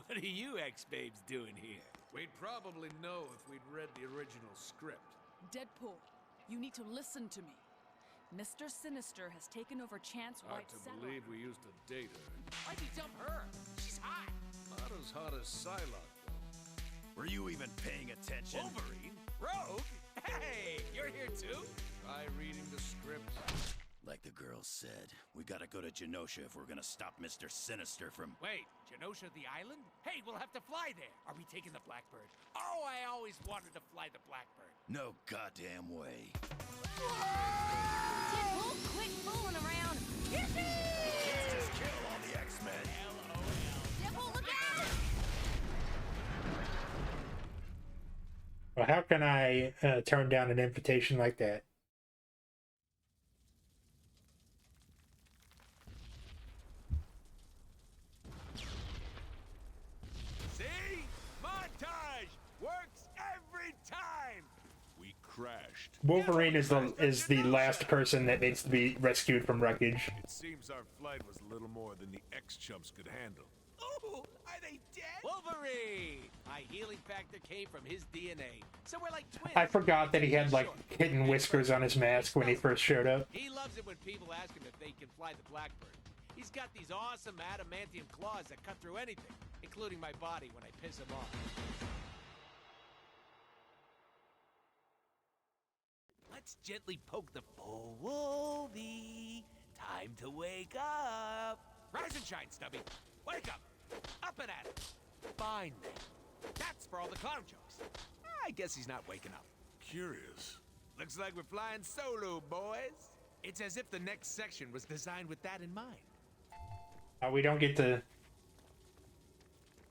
What are you ex-babes doing here? We'd probably know if we'd read the original script. Deadpool, you need to listen to me. Mr. Sinister has taken over Chance Hard White's to satellite. believe we used to date her. Why'd you dump her? She's hot. Not as hot as Psylocke, though. Were you even paying attention? Wolverine? Rogue? Hey, you're here too? Try reading the script. Like the girl said, we gotta go to Genosha if we're gonna stop Mr. Sinister from... Wait, Genosha the island? Hey, we'll have to fly there. Are we taking the Blackbird? Oh, I always wanted to fly the Blackbird. No goddamn way. Deadpool, quit fooling around. Let's just kill all the X-Men. Deadpool, look out! Well, how can I turn down an invitation like that? See? Montage! Works every time! We crashed. Wolverine is the last person that needs to be rescued from wreckage. It seems our flight was a little more than the X-chumps could handle. Ooh, are they dead? Wolverine! My healing factor came from his DNA. So we're like twins. I forgot that he had like hidden whiskers on his mask when he first showed up. He loves it when people ask him if they can fly the Blackbird. He's got these awesome adamantium claws that cut through anything, including my body when I piss him off. Let's gently poke the... Oh, Wolvie, time to wake up. Rise and shine, Stubby. Wake up. Up and at it. Fine, then. That's for all the clown jokes. I guess he's not waking up. Curious. Looks like we're flying solo, boys. It's as if the next section was designed with that in mind. We don't get to...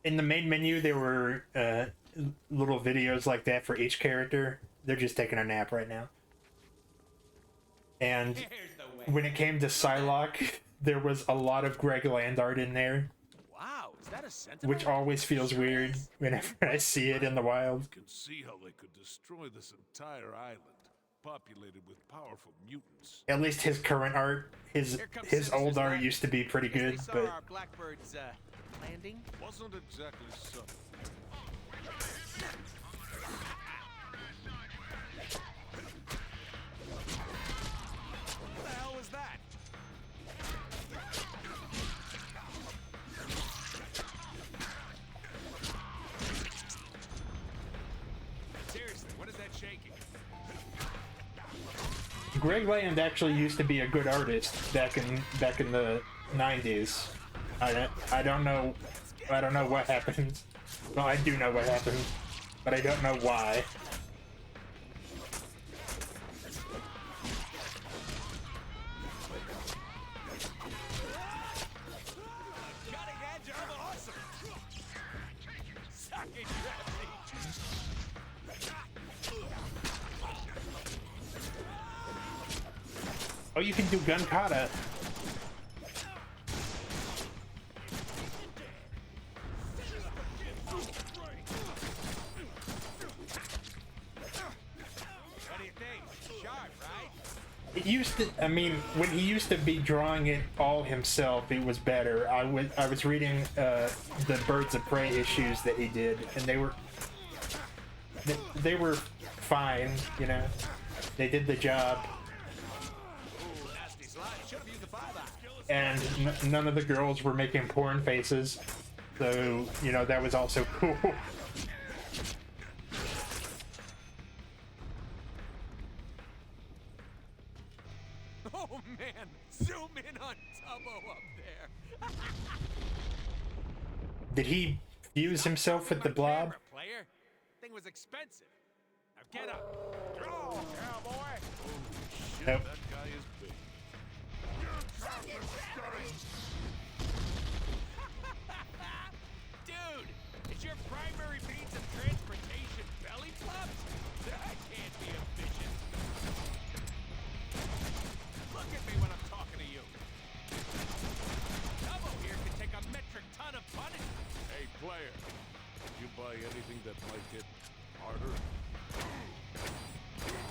In the main menu, there were little videos like that for each character. They're just taking a nap right now. And Here's the way. when it came to Psylocke, there was a lot of Greg Land art in there, Wow, is that a sentiment? which always feels weird whenever I see it in the wild. You can see how they could destroy this entire island, populated with powerful mutants. At least his current art, his old art used to be pretty Guess they good, saw but our Blackbird's landing. Wasn't exactly so. What the hell was that? Seriously, what is that shaking? Greg Land actually used to be a good artist back in the 90s. I don't know what happened. Well, I do know what happened, but I don't know why. Cutting edge of awesome. Suck it, gravity. Oh, you can do gun kata. What do you think? Sharp, right? It used to, I mean, when he used to be drawing it all himself, it was better. I was reading the Birds of Prey issues that he did, and they were fine, you know. They did the job. Ooh, nasty slide. Should have used the 5-eye. And none of the girls were making porn faces, so you know that was also cool. Oh man, zoom in on Tubbo up there. Did he fuse himself with the blob? Camera, player. Thing was expensive. Now get up. Draw, cowboy. Shit, Nope. that guy is big. Dude, is your primary means of transportation belly flops? That can't be efficient. Look at me when I'm talking to you. Tubbo here can take a metric ton of punishment. Hey, player. Did you buy anything that might hit harder?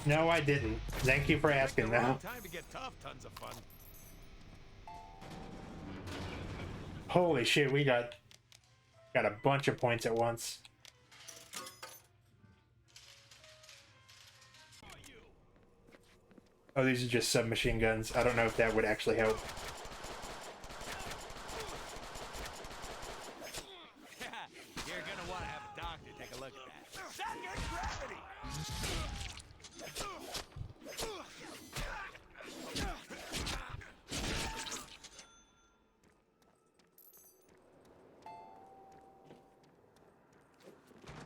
No, I didn't. Thank you for asking The wrong that. time to get tough. Tons of fun. Holy shit, we got a bunch of points at once. Oh, these are just submachine guns. I don't know if that would actually help. You're gonna want to have a doctor take a look at that. Second gravity!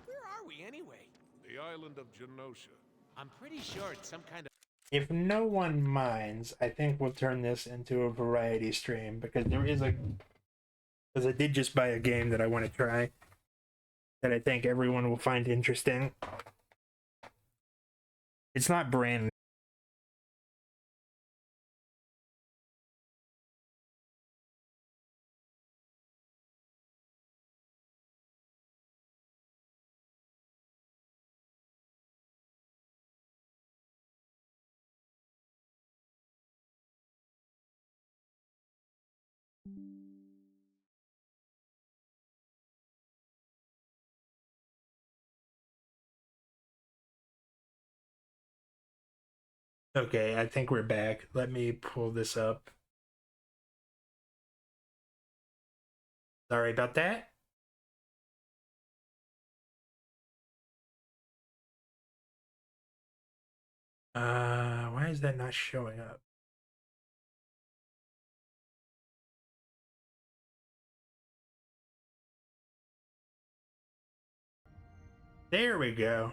Where are we anyway? The island of Genosha. I'm pretty sure it's some kind of... If no one minds, I think we'll turn this into a variety stream because because I did just buy a game that I want to try that I think everyone will find interesting. It's not brand Okay, I think we're back. Let me pull this up. Sorry about that. Why is that not showing up? There we go.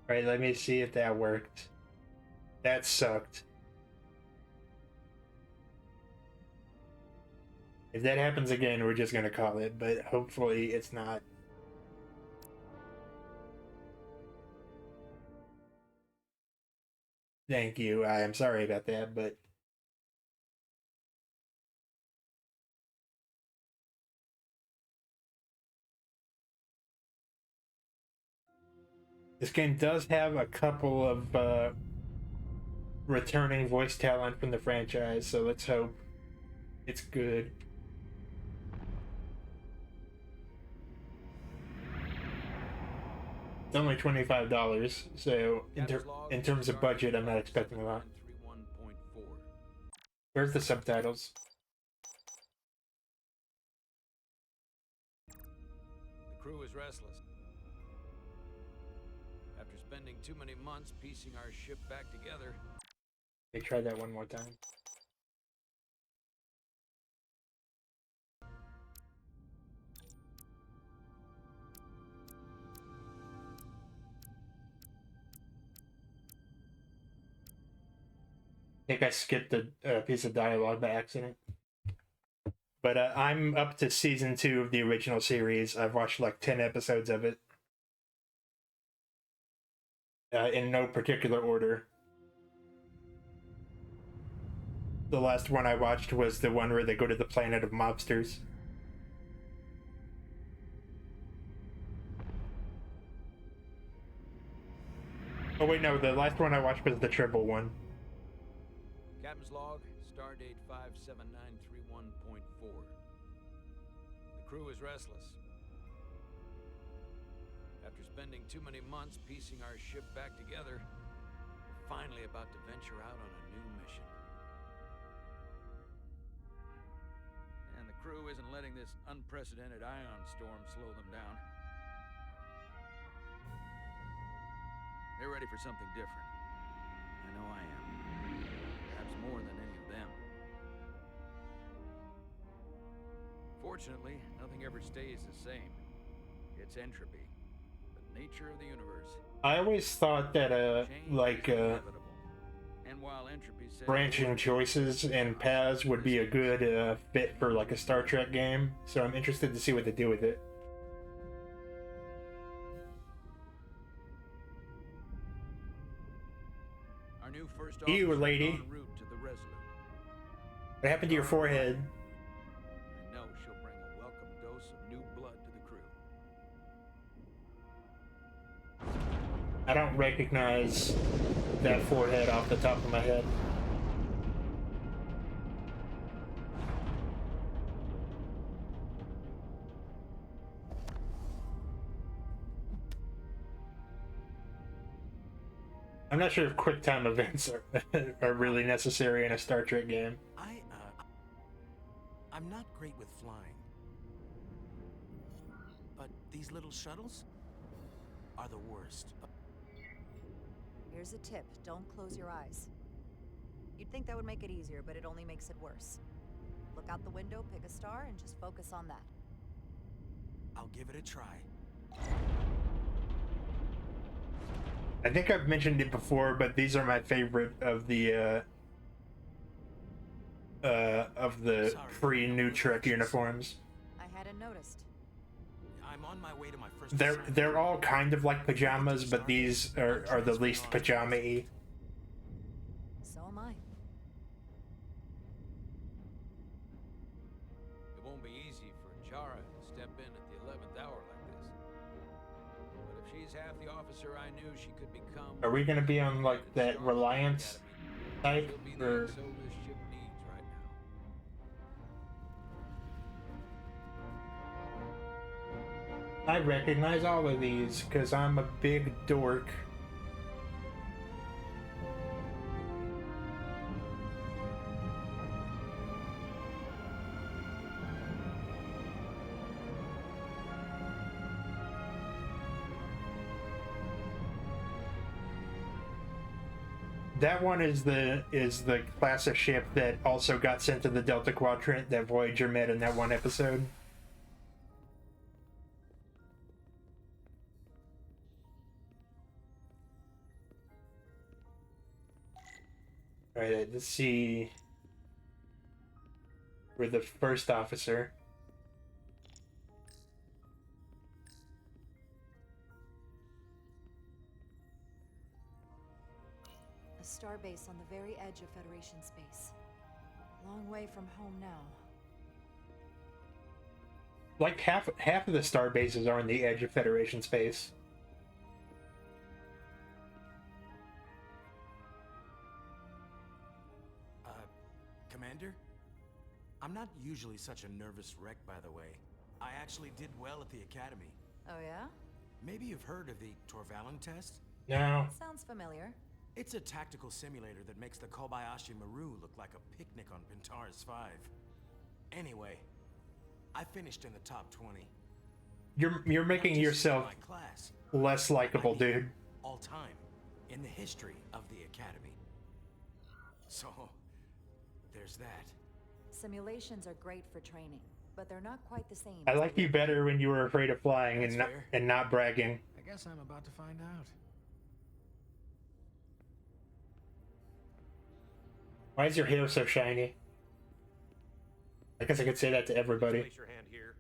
Right, let me see if that worked. That sucked. If that happens again, we're just gonna call it, but hopefully it's not. Thank you. I am sorry about that, but this game does have a couple of returning voice talent from the franchise, so let's hope it's good. It's only $25, so in terms of budget, I'm not expecting a lot. Where's the subtitles? The crew is restless. After spending too many months piecing our ship back together. They try that one more time. I think I skipped a piece of dialogue by accident. But I'm up to season 2 of the original series. I've watched like 10 episodes of it. In no particular order. The last one I watched was the one where they go to the planet of mobsters. Oh wait, no, the last one I watched was the Tribble one. Captain's log, stardate 57931.4. The crew is restless. After spending too many months piecing our ship back together, we're finally about to venture out on a new mission. And the crew isn't letting this unprecedented ion storm slow them down. They're ready for something different. I know I am. Perhaps more than any of them. Fortunately, nothing ever stays the same. It's entropy, the nature of the universe. I always thought that And while entropy says branching choices and paths would be a good fit for like a Star Trek game, so I'm interested to see what they do with it. our new first You, officer lady. en route to the Resolute. What happened to your forehead? I know she'll bring a welcome dose of new blood to the crew. I don't recognize that forehead off the top of my head. I'm not sure if quick time events are really necessary in a Star Trek game. I'm not great with flying. But these little shuttles are the worst. Here's a tip. Don't close your eyes. You'd think that would make it easier, but it only makes it worse. Look out the window, pick a star, and just focus on that. I'll give it a try. I think I've mentioned it before, but these are my favorite of the free new Trek uniforms. I hadn't noticed. I'm on my way to my first They're all kind of like pajamas, but these are the least pajama-y. So am I. It won't be easy for Chara to step in at the 11th hour like this. But if she's half the officer I knew she could become... Are we gonna be on like that Reliance type, She'll be the or? XO this ship needs right now. I recognize all of these because I'm a big dork. That one is the class of ship that also got sent to the Delta Quadrant that Voyager met in that one episode. Alright, let's see. We're the first officer. A star base on the very edge of Federation space. Long way from home now. Like half of the star bases are on the edge of Federation space. Commander? I'm not usually such a nervous wreck, by the way. I actually did well at the Academy. Oh yeah? Maybe you've heard of the Torvalin test? No. Sounds familiar. It's a tactical simulator that makes the Kobayashi Maru look like a picnic on Pintaris 5. Anyway, I finished in the top 20. You're making yourself My class, less likable, dude. all time, in the history of the Academy. So, there's that. Simulations are great for training, but they're not quite the same. I like you better when you were afraid of flying and not bragging. I guess I'm about to find out. Why is your hair so shiny? I guess I could say that to everybody. Place your hand here.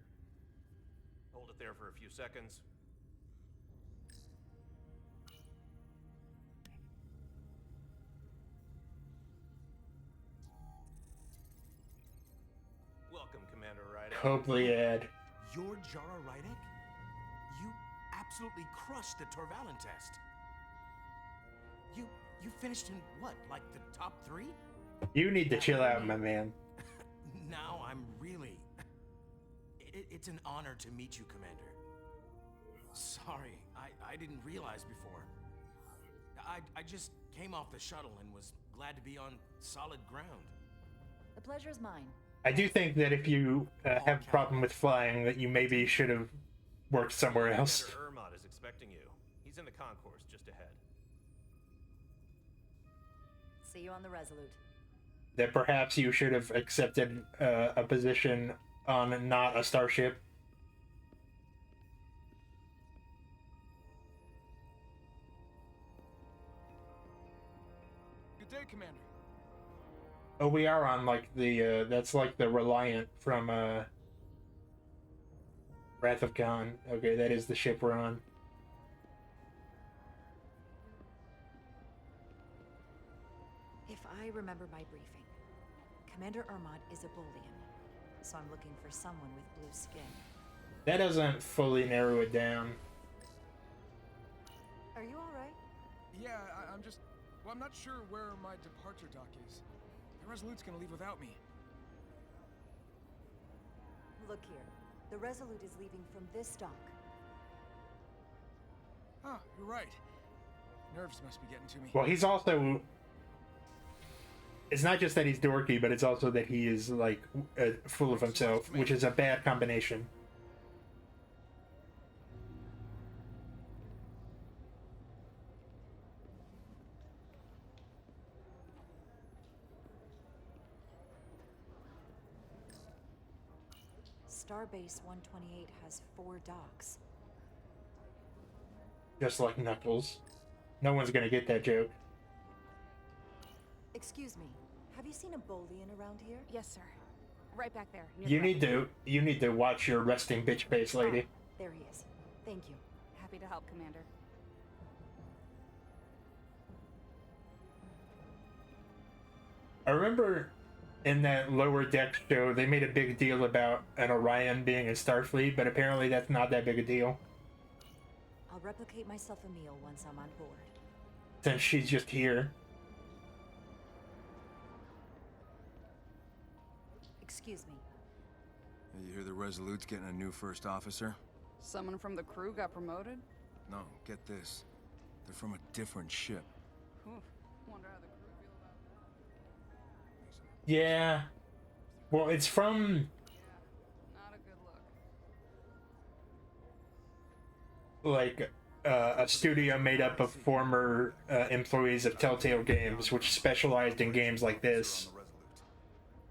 Hold it there for a few seconds. Welcome, Commander Rydek. Cobliad. You're Jara Rydek? You absolutely crushed the Torvalin test. You finished in what, like the top 3? You need to chill out, my man. Now I'm really... It's an honor to meet you, Commander. Sorry, I didn't realize before. I just came off the shuttle and was glad to be on solid ground. The pleasure is mine. I do think that if you have a problem with flying, that you maybe should have worked somewhere else. Commander Ermot is expecting you. He's in the concourse just ahead. See you on the Resolute. That perhaps you should have accepted a position on not a starship. Good day, Commander. Oh, we are on like the that's like the Reliant from Wrath of Khan. Okay, that is the ship we're on. If I remember my briefing, Commander Ermot is a Bolian, so I'm looking for someone with blue skin. That doesn't fully narrow it down. Are you alright? Yeah, I'm just... Well, I'm not sure where my departure dock is. The Resolute's gonna leave without me. Look here. The Resolute is leaving from this dock. Ah, you're right. Nerves must be getting to me. Well, he's also... It's not just that he's dorky, but it's also that he is, like, full of himself, which is a bad combination. Starbase 128 has 4 docks. Just like Knuckles. No one's gonna get that joke. Excuse me, have you seen a Bolian around here? Yes, sir. Right back there. You need to watch your resting bitch face, lady. There he is. Thank you. Happy to help, Commander. I remember in that lower deck show, they made a big deal about an Orion being in Starfleet, but apparently that's not that big a deal. I'll replicate myself a meal once I'm on board. Since she's just here. Excuse me. You hear the Resolute's getting a new first officer? Someone from the crew got promoted? No, get this. They're from a different ship. Oof. Wonder how the crew feel about that. Yeah. Well, it's from... Not a good look. like a studio made up of former employees of Telltale Games, which specialized in games like this,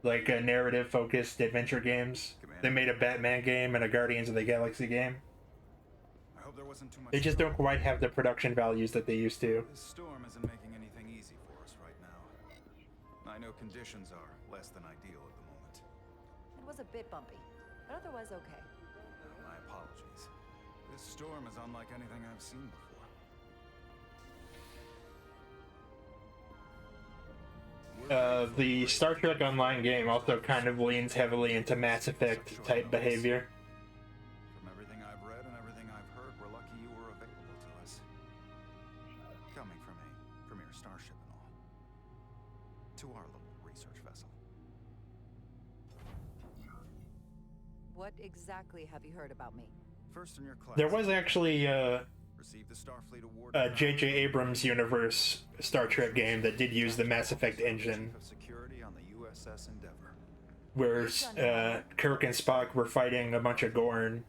like narrative-focused adventure games. They made a Batman game and a Guardians of the Galaxy game. I hope there wasn't too much. They just don't quite have the production values that they used to. This storm isn't making anything easy for us right now. I know conditions are less than ideal at the moment. It was a bit bumpy, but otherwise okay. My apologies. This storm is unlike anything I've seen before. The Star Trek Online game also kind of leans heavily into Mass Effect type behavior. From everything I've read and everything I've heard, we're lucky you were available to us. Coming from a premier starship and all. To our little research vessel. What exactly have you heard about me? First in your class. There was actually Received the Starfleet Award. J.J. Abrams universe Star Trek game that did use the Mass Effect engine, Of security on the USS Endeavor. where Kirk and Spock were fighting a bunch of Gorn.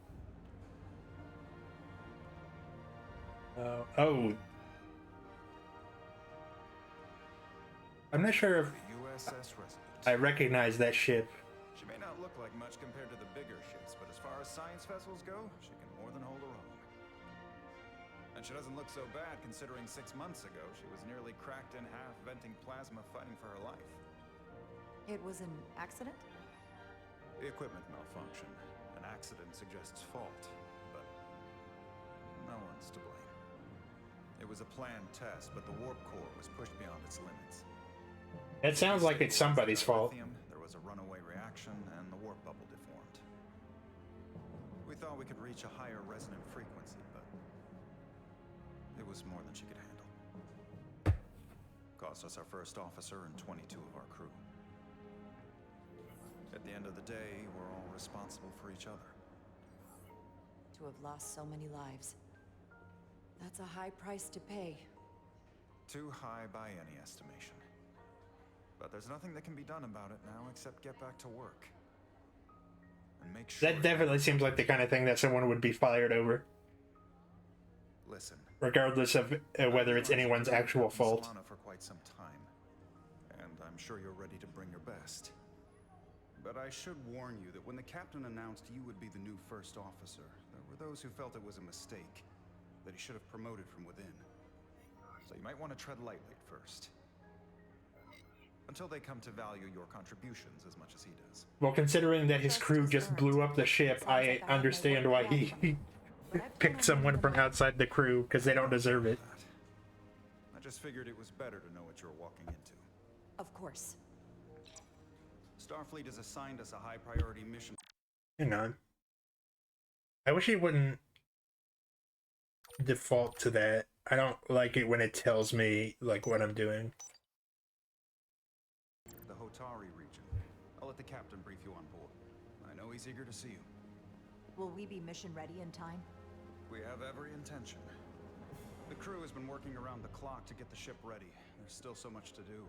Oh. I'm not sure if USS Resurgence. I recognize that ship. She may not look like much compared to the bigger ships, but as far as science vessels go, she can more than hold her own. And she doesn't look so bad considering 6 months ago she was nearly cracked in half, venting plasma, fighting for her life. It was an accident? The equipment malfunction. An accident suggests fault, but no one's to blame. It was a planned test, but the warp core was pushed beyond its limits. It sounds like it's somebody's fault. There was a runaway reaction, and the warp bubble deformed. We thought we could reach a higher resonant frequency, but it was more than she could handle. Cost us our first officer and 22 of our crew. At the end of the day, we're all responsible for each other. To have lost so many lives. That's a high price to pay. Too high by any estimation. But there's nothing that can be done about it now except get back to work. And make sure... That definitely seems like the kind of thing that someone would be fired over. Listen. Regardless of whether it's anyone's actual fault. For quite some time, and I'm sure you're ready to bring your best. But I should warn you that when the captain announced you would be the new first officer, there were those who felt it was a mistake, that he should have promoted from within. So you might want to tread lightly at first. Until they come to value your contributions as much as he does. Well, considering that his crew just blew up the ship, I understand why he picked someone from outside the crew, because they don't deserve it. I just figured it was better to know what you're walking into. Of course. Starfleet has assigned us a high priority mission. Hang on. I wish he wouldn't default to that. I don't like it when it tells me, like, what I'm doing. The Hotari region. I'll let the captain brief you on board. I know he's eager to see you. Will we be mission ready in time? We have every intention. The crew has been working around the clock to get the ship ready. There's still so much to do.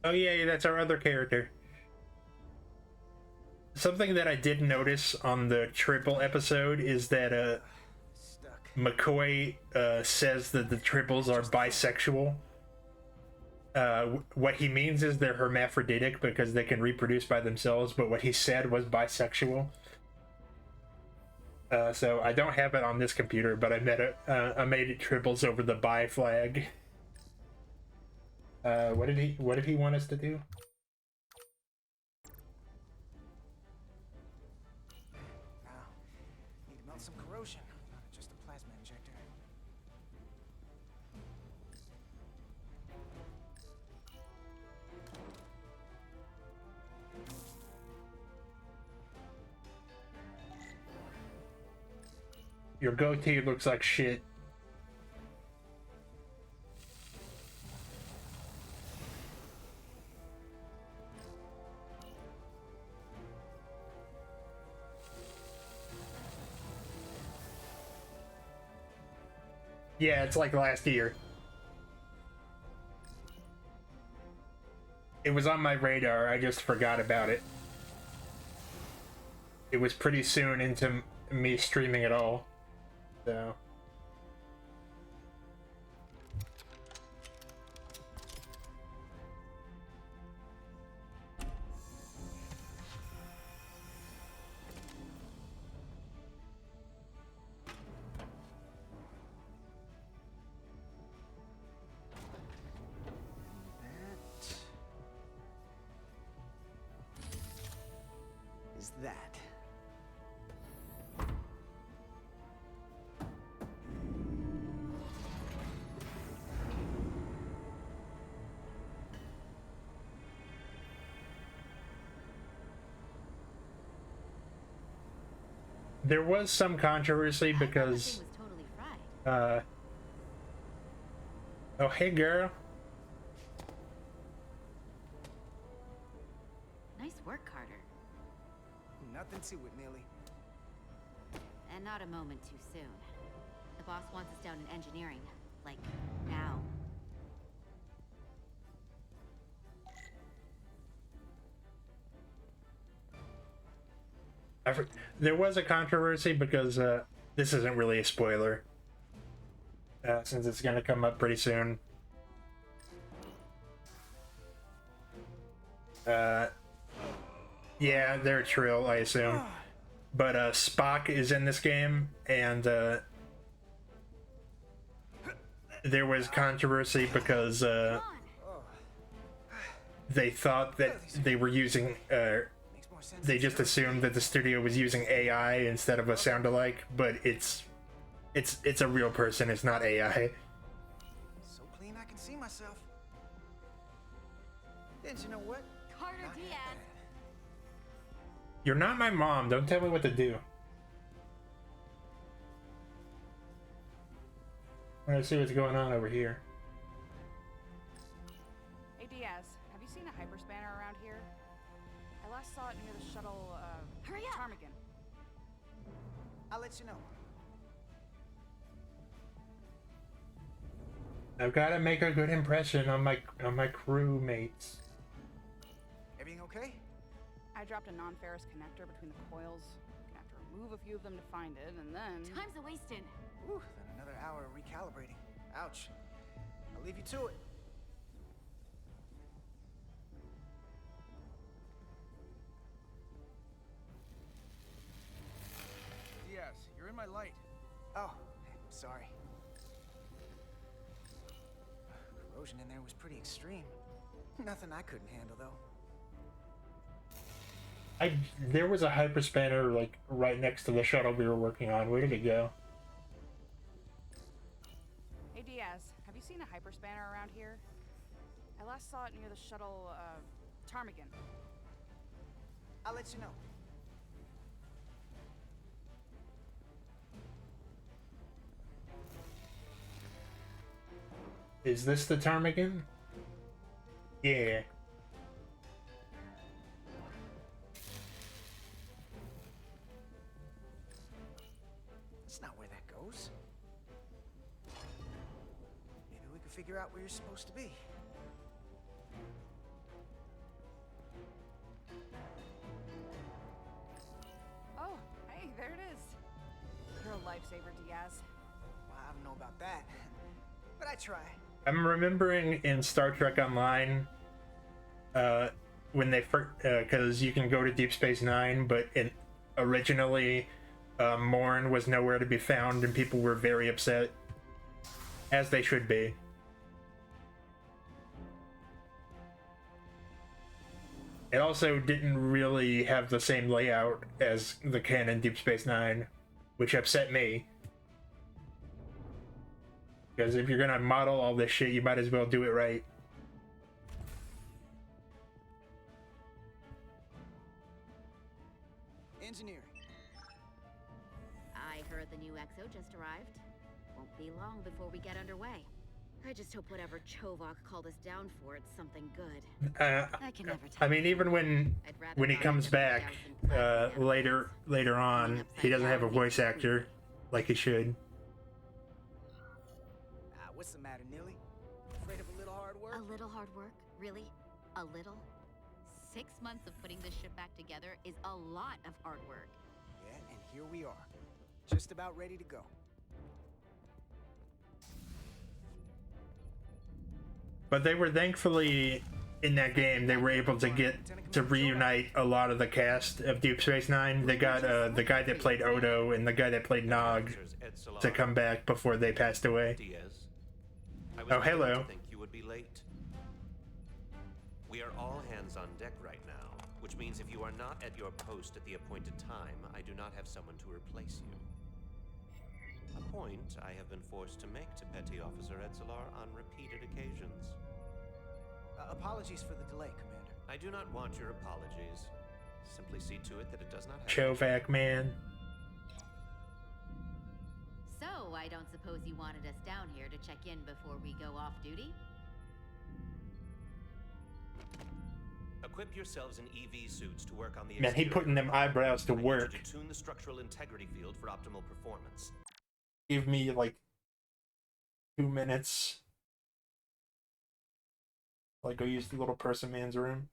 Oh yeah, that's our other character. Something that I did notice on the triple episode is that McCoy says that the triples are bisexual. What he means is they're hermaphroditic because they can reproduce by themselves, but what he said was bisexual. So I don't have it on this computer, but I made it triples over the bi flag. What did he want us to do? Need to melt some corrosion, not just a plasma injector. Your goatee looks like shit. Yeah, it's like last year. It was on my radar, I just forgot about it. It was pretty soon into me streaming it all, so... that. There was some controversy because oh hey girl. Nice work, Carter. Nothing to it, Millie. And not a moment too soon. The boss wants us down in engineering. Like, now. There was a controversy because this isn't really a spoiler since it's going to come up pretty soon. Yeah, they're a Trill, I assume. But Spock is in this game, and there was controversy because they thought that they were using they just assumed that the studio was using AI instead of a sound-alike, but it's a real person, it's not AI. So clean I can see myself. And you know what? Carter Diaz. You're not my mom, don't tell me what to do. Let's see what's going on over here. Hey Diaz, have you seen a hyperspanner around here? I last saw it near the shuttle, Hurry up! Ptarmigan. I'll let you know. I've got to make a good impression on my crewmates. Everything okay? I dropped a non-ferrous connector between the coils. Gonna have to remove a few of them to find it, and then... Time's a-wasting. Whew, then another hour of recalibrating. Ouch. I'll leave you to it. Diaz, you're in my light. Oh, sorry. Corrosion in there was pretty extreme. Nothing I couldn't handle, though. There was a hyperspanner like right next to the shuttle we were working on. Where did it go? Hey Diaz, have you seen a hyperspanner around here? I last saw it near the shuttle, Ptarmigan. I'll let you know. Is this the Ptarmigan? Yeah. That's not where that goes. Maybe we can figure out where you're supposed to be. Oh, hey, there it is. You're a lifesaver, Diaz. Well, I don't know about that, but I try. I'm remembering in Star Trek Online, when they first, because you can go to Deep Space Nine, but originally, Morn was nowhere to be found, and people were very upset, as they should be. It also didn't really have the same layout as the canon Deep Space Nine, which upset me. Because if you're gonna model all this shit, you might as well do it right. Engineering. I heard the new XO just arrived. Won't be long before we get underway. I just hope whatever Chovok called us down for, it's something good. I can never tell. I mean, even when he comes back later on, he doesn't have a voice actor like he should. What's the matter, Nilly? Afraid of a little hard work? A little hard work? Really? A little? 6 months of putting this ship back together is a lot of hard work. Yeah, and here we are. Just about ready to go. But they were thankfully in that game. They were able to reunite a lot of the cast of Deep Space Nine. They got the guy that played Odo and the guy that played Nog to come back before they passed away. Oh, hello. Think you would be late. We are all hands on deck right now, which which means if you are not at your post at the appointed time, I do not have someone to replace you. A point I have been forced to make to Petty Officer Etzelar on repeated occasions. Apologies for the delay, Commander. I do not want your apologies. Simply see to it that it does not happen. Chovac, man. So, I don't suppose you wanted us down here to check in before we go off duty? Equip yourselves in EV suits to work on the Man, he exterior. putting them eyebrows to I need work. you to tune the structural integrity field for optimal performance. Give me like 2 minutes. Like, go use the little person man's room.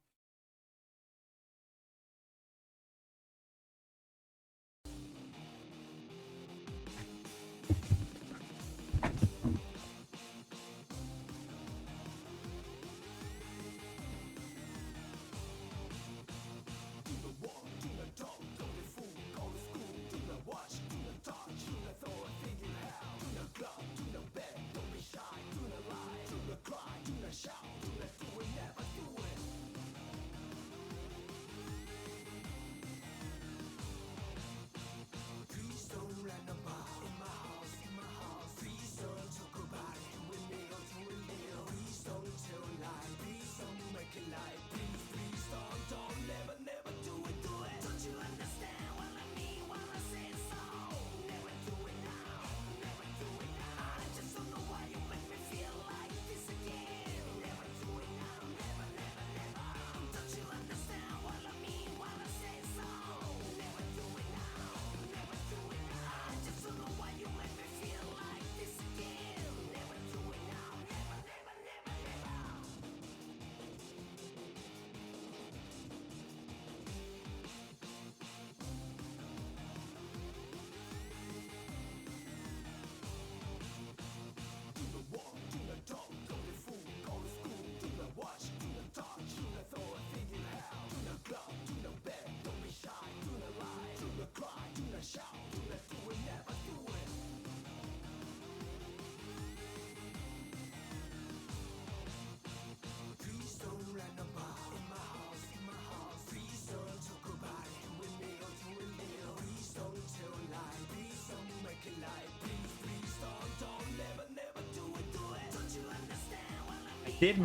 Did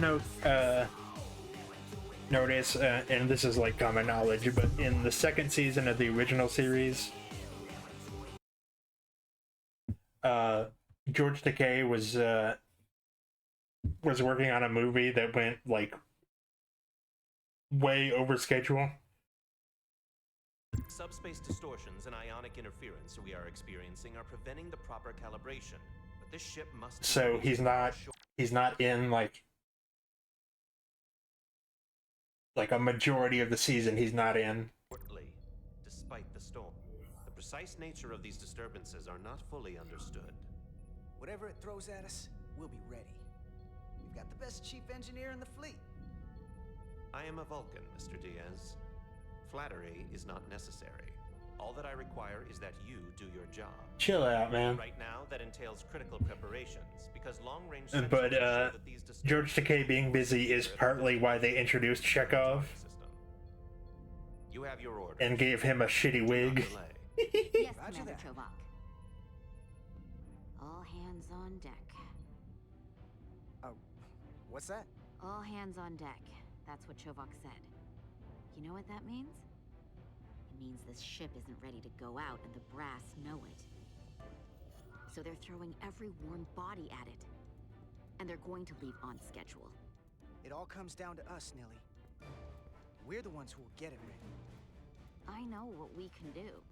notice, and this is like common knowledge, but in the second season of the original series, George Takei was working on a movie that went like way over schedule. Subspace distortions and ionic interference we are experiencing are preventing the proper calibration. But this ship must. So he's not in like a majority of the season. He's not in. Despite the storm, the precise nature of these disturbances are not fully understood. Whatever it throws at us, we'll be ready. We've got the best chief engineer in the fleet. I am a Vulcan, Mr. Diaz. Flattery is not necessary. All that I require is that you do your job. Chill out, man. Right now, that entails critical preparations, because long-range. But George Takei being busy is partly why they introduced Chekhov. You have your order. And gave him a shitty wig. Yes, Commander Chovak. All hands on deck. What's that? All hands on deck. That's what Chovak said. You know what that means? It means this ship isn't ready to go out and the brass know it. So they're throwing every warm body at it. And they're going to leave on schedule. It all comes down to us, Nilly. We're the ones who will get it ready. I know what we can do.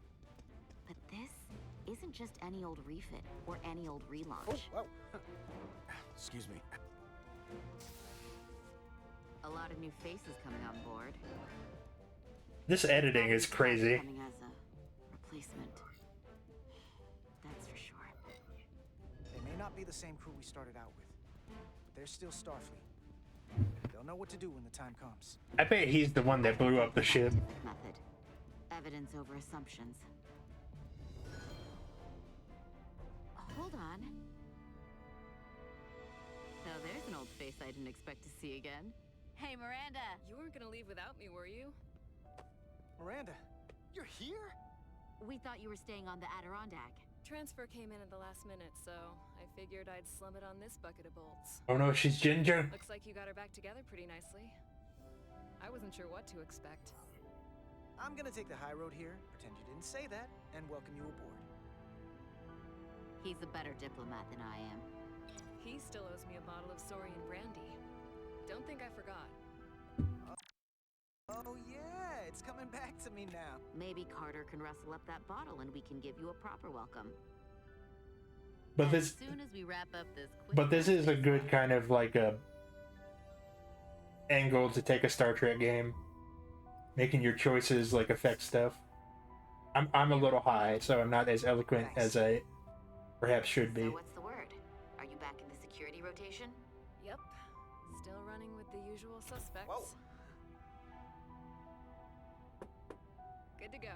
But this isn't just any old refit or any old relaunch. Oh, excuse me. A lot of new faces coming on board. This editing is crazy. Coming as a replacement. That's for sure. They may not be the same crew we started out with, but they're still Starfleet. They'll know what to do when the time comes. I bet he's the one that blew up the ship. Method. Evidence over assumptions. Hold on. Now there's an old face I didn't expect to see again. Hey, Miranda! You weren't gonna leave without me, were you? Miranda, you're here? We thought you were staying on the Adirondack. Transfer came in at the last minute, so I figured I'd slum it on this bucket of bolts. Oh no, she's Ginger. Looks like you got her back together pretty nicely. I wasn't sure what to expect. I'm gonna take the high road here, pretend you didn't say that, and welcome you aboard. He's a better diplomat than I am. He still owes me a bottle of Saurian brandy. Don't think I forgot. Oh yeah, it's coming back to me now. Maybe Carter can rustle up that bottle and we can give you a proper welcome. But as soon as we wrap up this quick. But this is a good kind of like a angle to take a Star Trek game. Making your choices like affect stuff. I'm a little high, so I'm not as eloquent as I perhaps should be. So what's the word? Are you back in the security rotation? Yep. Still running with the usual suspects. Whoa. Good to go.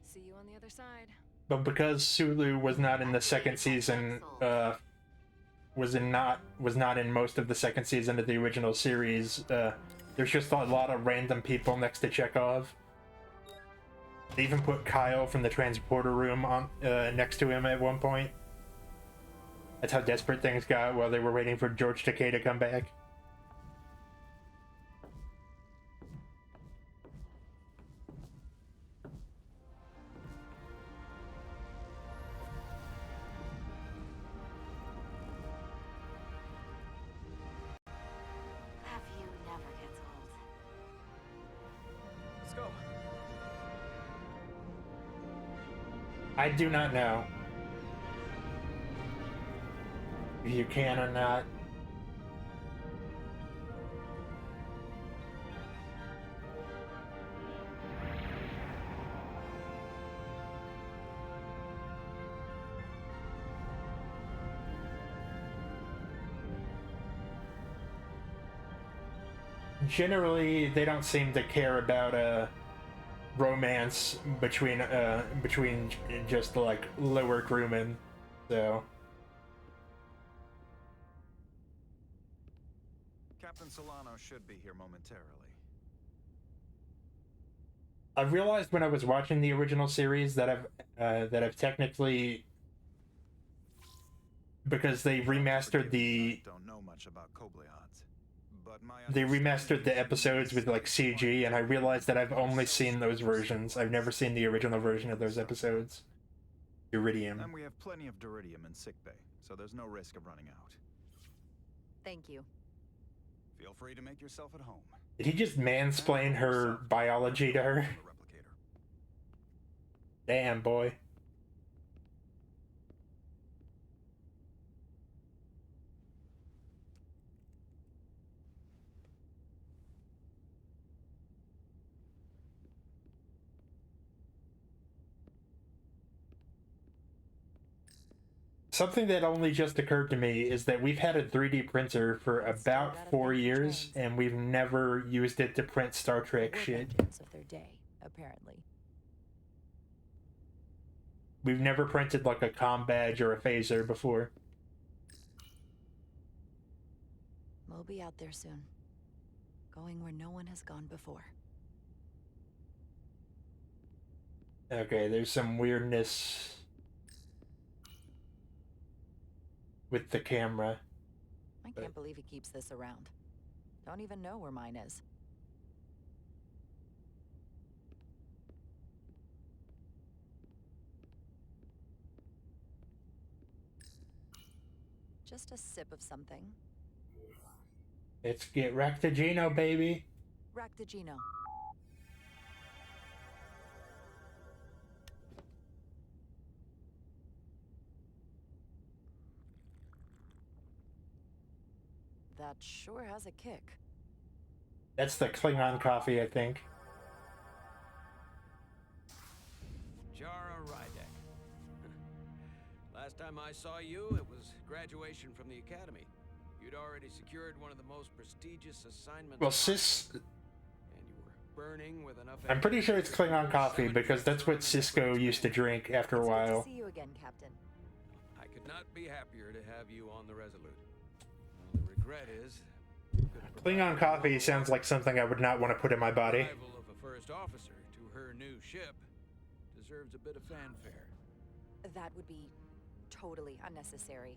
See you on the other side. But because Sulu was not in the second season, was not in most of the second season of the original series, there's just a lot of random people next to Chekhov. They even put Kyle from the transporter room on next to him at one point. That's how desperate things got while they were waiting for George Takei to come back. Have you never gets old. Let's go. I do not know if you can or not. Generally, they don't seem to care about romance between just like lower crewmen, so. Captain Solano should be here momentarily. I realized when I was watching the original series that I've technically, because they remastered Don't know much about Kobleons, but they remastered the episodes with like CG, and I realized that I've only seen those versions. I've never seen the original version of those episodes. Iridium. And we have plenty of Duridium in sickbay, so there's no risk of running out. Thank you. Feel free to make yourself at home. Did he just mansplain her biology to her? Damn, boy. Something that only just occurred to me is that we've had a 3D printer for about 4 years, and we've never used it to print Star Trek shit. Of their day, apparently. We've never printed like a comm badge or a phaser before. We'll be out there soon. Going where no one has gone before. Okay, there's some weirdness with the camera. I can't believe he keeps this around. Don't even know where mine is. Just a sip of something. Let's get Ractagino, baby. Ractagino. That sure has a kick. That's the Klingon coffee, I think. Jara Rydek. Last time I saw you, it was graduation from the academy. You'd already secured one of the most prestigious assignments. Well, Sis... And you were burning with enough... I'm pretty sure it's Klingon coffee because that's what Cisco used to drink after a while. See you again, Captain. I could not be happier to have you on the Resolute. The regret is, Klingon coffee sounds like something I would not want to put in my body. the arrival of a first officer to her new ship deserves a bit of fanfare. That would be totally unnecessary.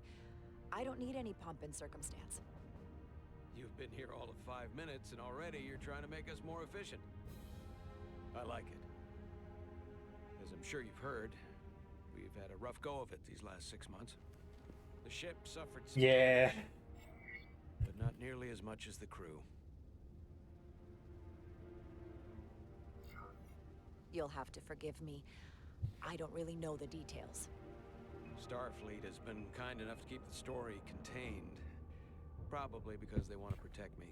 I don't need any pomp and circumstance. You've been here all of 5 minutes, and already you're trying to make us more efficient. I like it. As I'm sure you've heard, we've had a rough go of it these last 6 months. The ship suffered some Yeah. damage, but not nearly as much as the crew. You'll have to forgive me. I don't really know the details. Starfleet has been kind enough to keep the story contained. Probably because they want to protect me.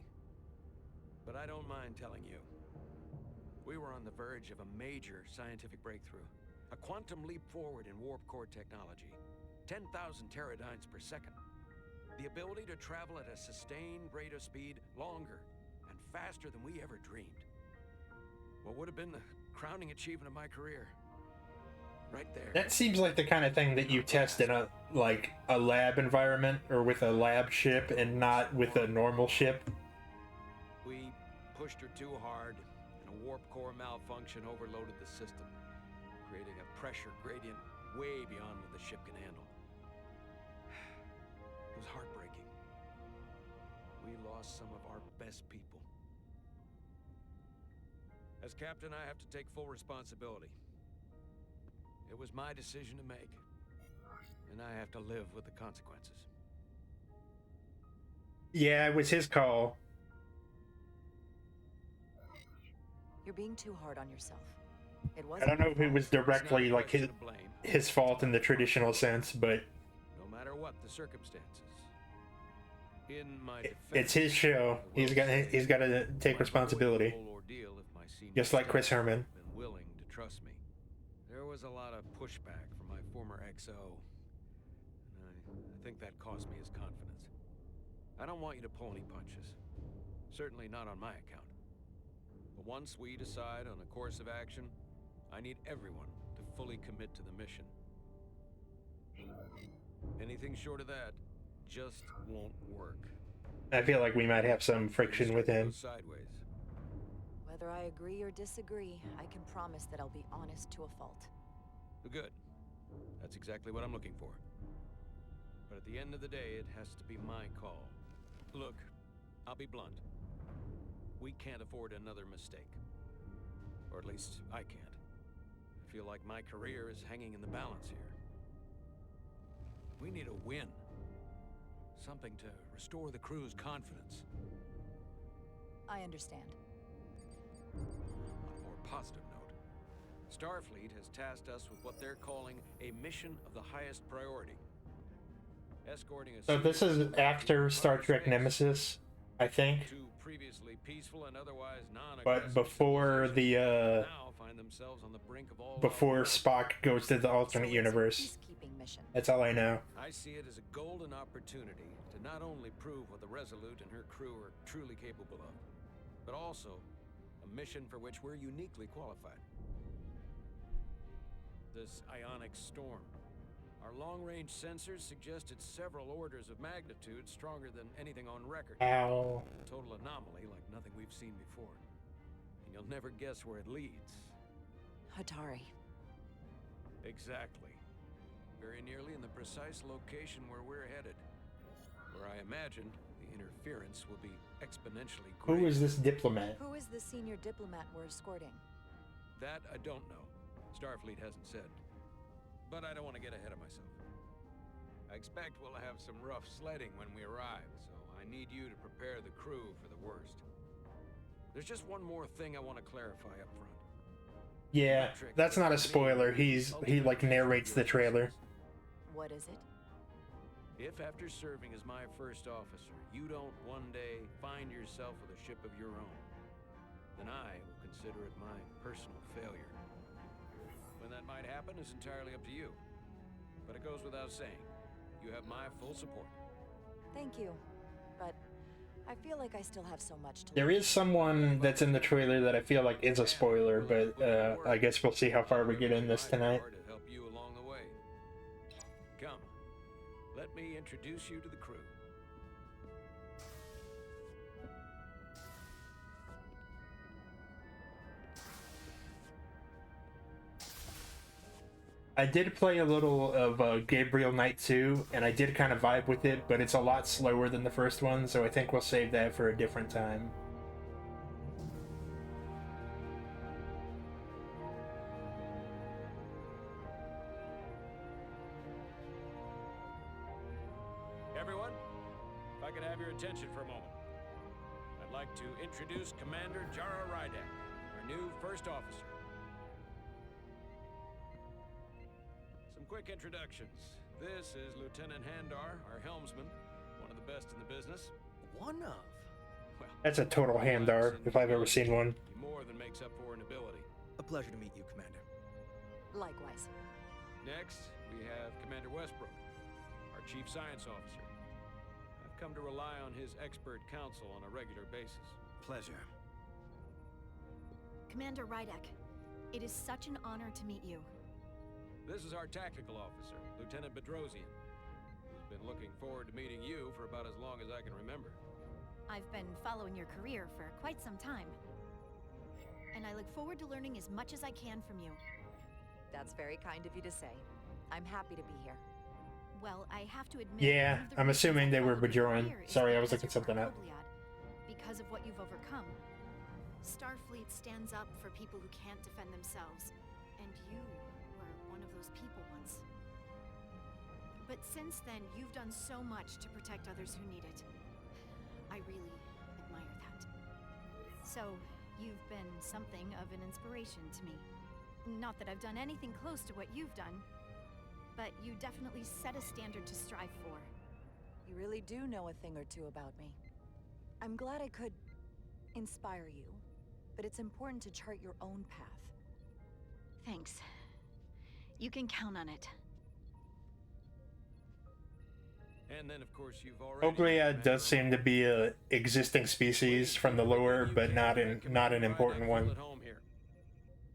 But I don't mind telling you. We were on the verge of a major scientific breakthrough. A quantum leap forward in warp core technology. 10,000 teradynes per second. The ability to travel at a sustained rate of speed longer and faster than we ever dreamed. What would have been the crowning achievement of my career? Right there. That seems like the kind of thing that you test in a lab environment or with a lab ship and not with a normal ship. We pushed her too hard, and a warp core malfunction overloaded the system, creating a pressure gradient way beyond what the ship can handle. It was heartbreaking. We lost some of our best people. As captain, I have to take full responsibility. It was my decision to make, and I have to live with the consequences. Yeah, it was his call. You're being too hard on yourself. It I wasn't. don't know if it was directly like his fault in the traditional sense, but No matter what the circumstances. In my it's his show. He's got to take responsibility. Just like Chris Herman. Been willing to trust me. There was a lot of pushback from my former XO, and I think that cost me his confidence. I don't want you to pull any punches. Certainly not on my account. But once we decide on a course of action, I need everyone to fully commit to the mission. Anything short of that just won't work. I feel like we might have some friction with him. Sideways. Whether I agree or disagree, I can promise that I'll be honest to a fault. Good. That's exactly what I'm looking for. But at the end of the day, it has to be my call. Look, I'll be blunt. We can't afford another mistake. Or at least I can't. I feel like my career is hanging in the balance here. We need a win. Something to restore the crew's confidence. I understand. On a more positive note, Starfleet has tasked us with what they're calling a mission of the highest priority. Escorting a So this is after Star Trek Nemesis, I think. to previously peaceful and otherwise But before the now find themselves on the brink of all before Spock goes to the alternate universe. That's all I know. I see it as a golden opportunity to not only prove what the Resolute and her crew are truly capable of, but also a mission for which we're uniquely qualified. This ionic storm. Our long-range sensors suggest it's several orders of magnitude stronger than anything on record. Ow. A total anomaly like nothing we've seen before. And you'll never guess where it leads. Hatari. Exactly. Very nearly in the precise location where we're headed. Where I imagine the interference will be exponentially greater. Who is this diplomat? Who is the senior diplomat we're escorting? That I don't know. Starfleet hasn't said. But I don't want to get ahead of myself. I expect we'll have some rough sledding when we arrive, so I need you to prepare the crew for the worst. There's just one more thing I want to clarify up front. Yeah, that's not a spoiler. He like narrates the trailer. What is it? If after serving as my first officer, you don't one day find yourself with a ship of your own, then I will consider it my personal failure. When that might happen is entirely up to you. But it goes without saying, you have my full support. Thank you. But I feel like I still have so much to There is someone that's in the trailer that I feel like is a spoiler, but I guess we'll see how far we get in this tonight. To help you along the way. Come, introduce you to the crew. I did play a little of Gabriel Knight 2, and I did kind of vibe with it, but it's a lot slower than the first one, so I think we'll save that for a different time. Everyone, if I could have your attention for a moment. I'd like to introduce Commander Jara Rydek, our new first officer. Some quick introductions. This is Lieutenant Handar, our helmsman, one of the best in the business. One of? Well, That's a total Handar, if I've ever seen one. he more than makes up for in ability. A pleasure to meet you, Commander. Likewise. Next, we have Commander Westbrook, our Chief Science Officer. I've come to rely on his expert counsel on a regular basis. Pleasure. Commander Rydek, it is such an honor to meet you. This is our tactical officer, Lieutenant Bedrosian, who's been looking forward to meeting you for about as long as I can remember. I've been following your career for quite some time, and I look forward to learning as much as I can from you. That's very kind of you to say. I'm happy to be here. Well, I have to admit... Yeah, one of the I'm reasons assuming I they were followed your Bajoran. career is Sorry, I was because looking you're something up. Obliad, because of what you've overcome. Starfleet stands up for people who can't defend themselves, and you were one of those people once. But since then, you've done so much to protect others who need it. I really admire that. So, you've been something of an inspiration to me. Not that I've done anything close to what you've done, but you definitely set a standard to strive for. You really do know a thing or two about me. I'm glad I could inspire you, but it's important to chart your own path. Thanks. You can count on it. And then, of course, you've already... Obliad does seem to be a existing species from the lore, but not an important one. At home here.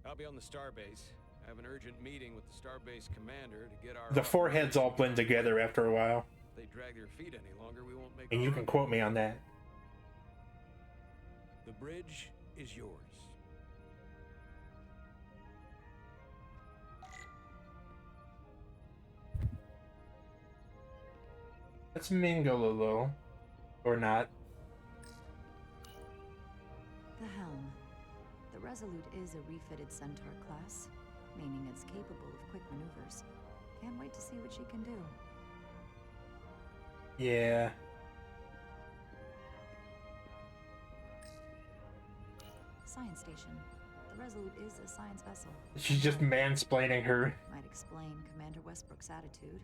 I'll be on the starbase. I have an urgent meeting with the starbase commander to get our... The foreheads all blend together after a while, If they drag their feet any longer, we won't make... and you can quote me on that. The bridge is yours. Let's mingle a little, or not. The helm. The Resolute is a refitted Centaur class, meaning it's capable of quick maneuvers. Can't wait to see what she can do. Yeah. Science station. The Resolute is a science vessel. She's just mansplaining her, Might explain Commander Westbrook's attitude.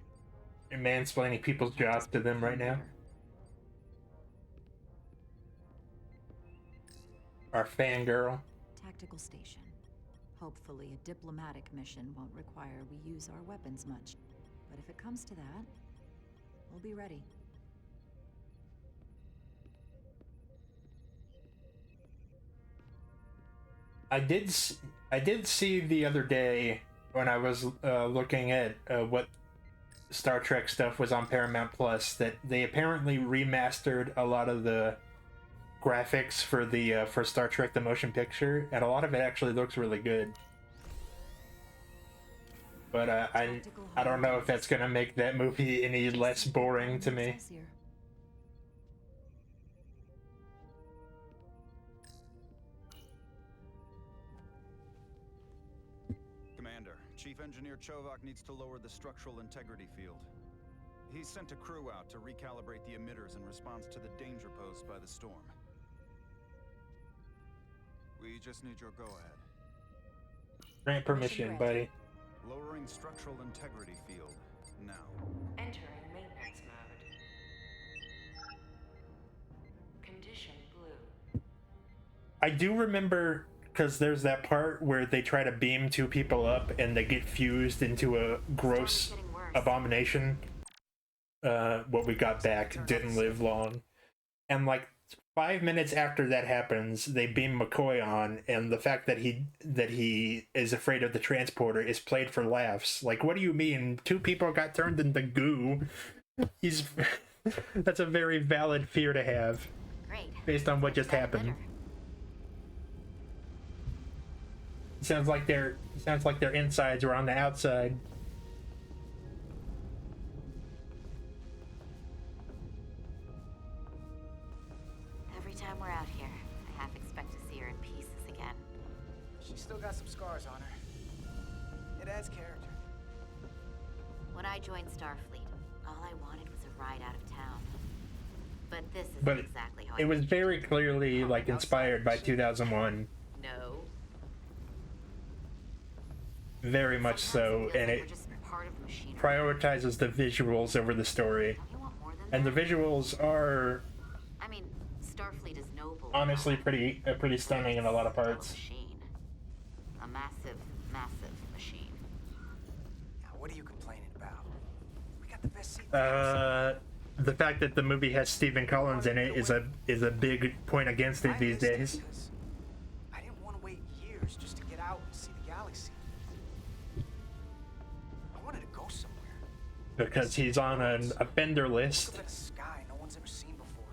mansplaining people's jobs to them right now. Our fangirl. Tactical station. Hopefully a diplomatic mission won't require we use our weapons much. But if it comes to that, we'll be ready. I did see the other day when I was looking at what Star Trek stuff was on Paramount Plus that they apparently remastered a lot of the graphics for Star Trek the motion picture, and a lot of it actually looks really good. But I don't know if that's gonna make that movie any less boring to me. Commander, Chief Engineer Chovak needs to lower the structural integrity field. He's sent a crew out to recalibrate the emitters in response to the danger posed by the storm. We just need your go-ahead. Grant permission, buddy. Lowering structural integrity field, now. Entering maintenance mode. Condition blue. I do remember, because there's that part where they try to beam two people up and they get fused into a gross abomination. What we got back didn't live long. And like 5 minutes after that happens, they beam McCoy on, and the fact that he is afraid of the transporter is played for laughs. Like, what do you mean? Two people got turned into goo He's that's a very valid fear to have. Great. Based on what just happened. Sounds like their insides were on the outside. Every time we're out here, I half expect to see her in pieces again. She's still got some scars on her. It adds character. When I joined Starfleet, all I wanted was a ride out of town. But this isn't But exactly how it was very clearly like inspired by 2001. No. Very much so, and it prioritizes the visuals over the story. And the visuals are, I mean, Starfleet is noble. honestly pretty stunning in a lot of parts. A massive, massive machine. Now, what are you complaining about? We got the best seat. The fact that the movie has Stephen Collins in it is a big point against it these days. I didn't want to wait years just to get out and see the galaxy. I wanted to go somewhere. Because he's on a Fender list. Look at a sky no one's ever seen before.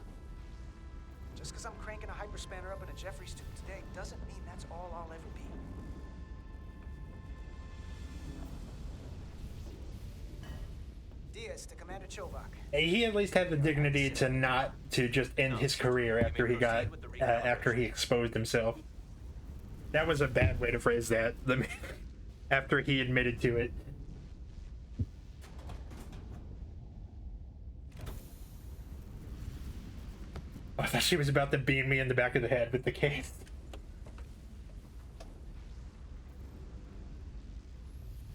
Just because I'm cranking a hyperspanner up in a Jeffries tube today doesn't mean that's all I'll ever be. Diaz to Commander Chovak. He at least had the dignity to just end his career after he exposed himself. That was a bad way to phrase that. After he admitted to it. I thought she was about to beam me in the back of the head with the case.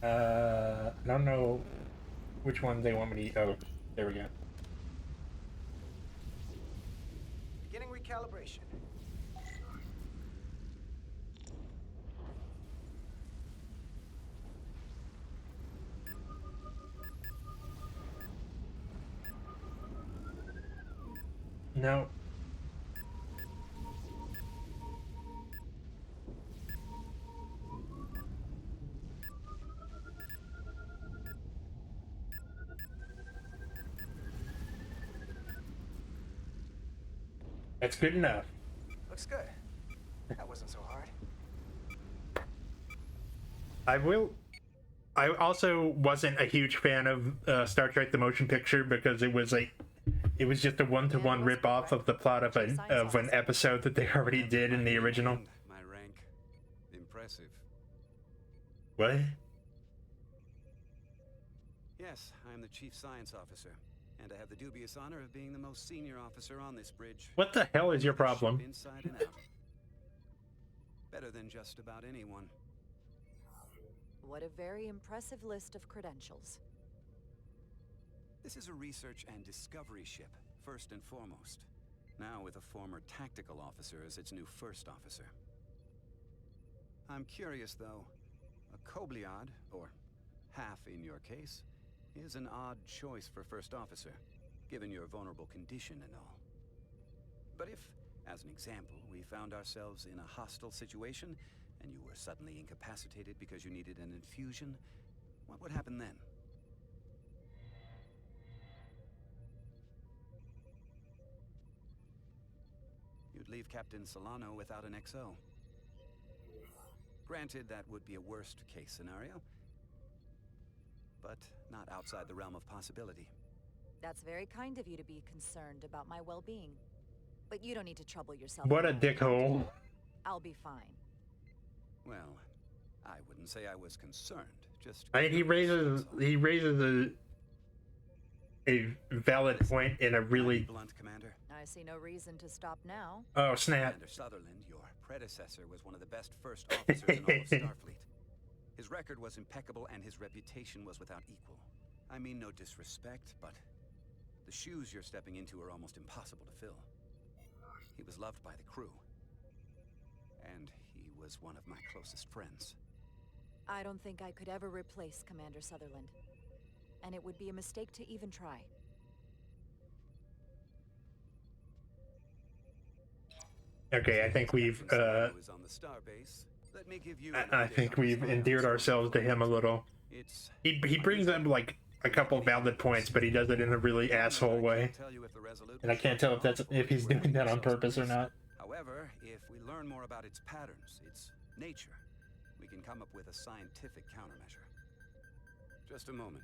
I don't know which one they want me to... Oh, there we go. Beginning recalibration. No. That's good enough. Looks good. That wasn't so hard. I also wasn't a huge fan of Star Trek: The Motion Picture because it was just a one-to-one rip-off of the plot of an episode that they already did in the original. My rank. Impressive. What? Yes, I am the chief science officer, and I have the dubious honor of being the most senior officer on this bridge. What the hell is your problem? Inside and out. Better than just about anyone. What a very impressive list of credentials. This is a research and discovery ship, first and foremost. Now with a former tactical officer as its new first officer. I'm curious, though. A Kobliad, or half in your case, is an odd choice for first officer, given your vulnerable condition and all. But if, as an example, we found ourselves in a hostile situation, and you were suddenly incapacitated because you needed an infusion, what would happen then? You'd leave Captain Solano without an XO. Granted, that would be a worst-case scenario, but not outside the realm of possibility. That's very kind of you to be concerned about my well-being. But you don't need to trouble yourself. What a dickhole. I'll be fine. Well, I wouldn't say I was concerned, just... He raises a valid point in a really... Blunt, Commander. I see no reason to stop now. Oh, snap. Commander Sutherland, your predecessor, was one of the best first officers in all of Starfleet. His record was impeccable and his reputation was without equal. I mean no disrespect, but the shoes you're stepping into are almost impossible to fill. He was loved by the crew. And he was one of my closest friends. I don't think I could ever replace Commander Sutherland. And it would be a mistake to even try. Okay, I think we've I think we've endeared ourselves to him a little. He brings up like a couple valid points, but he does it in a really asshole way. And I can't tell if he's doing that on purpose or not. However, if we learn more about its patterns, its nature, we can come up with a scientific countermeasure. Just a moment.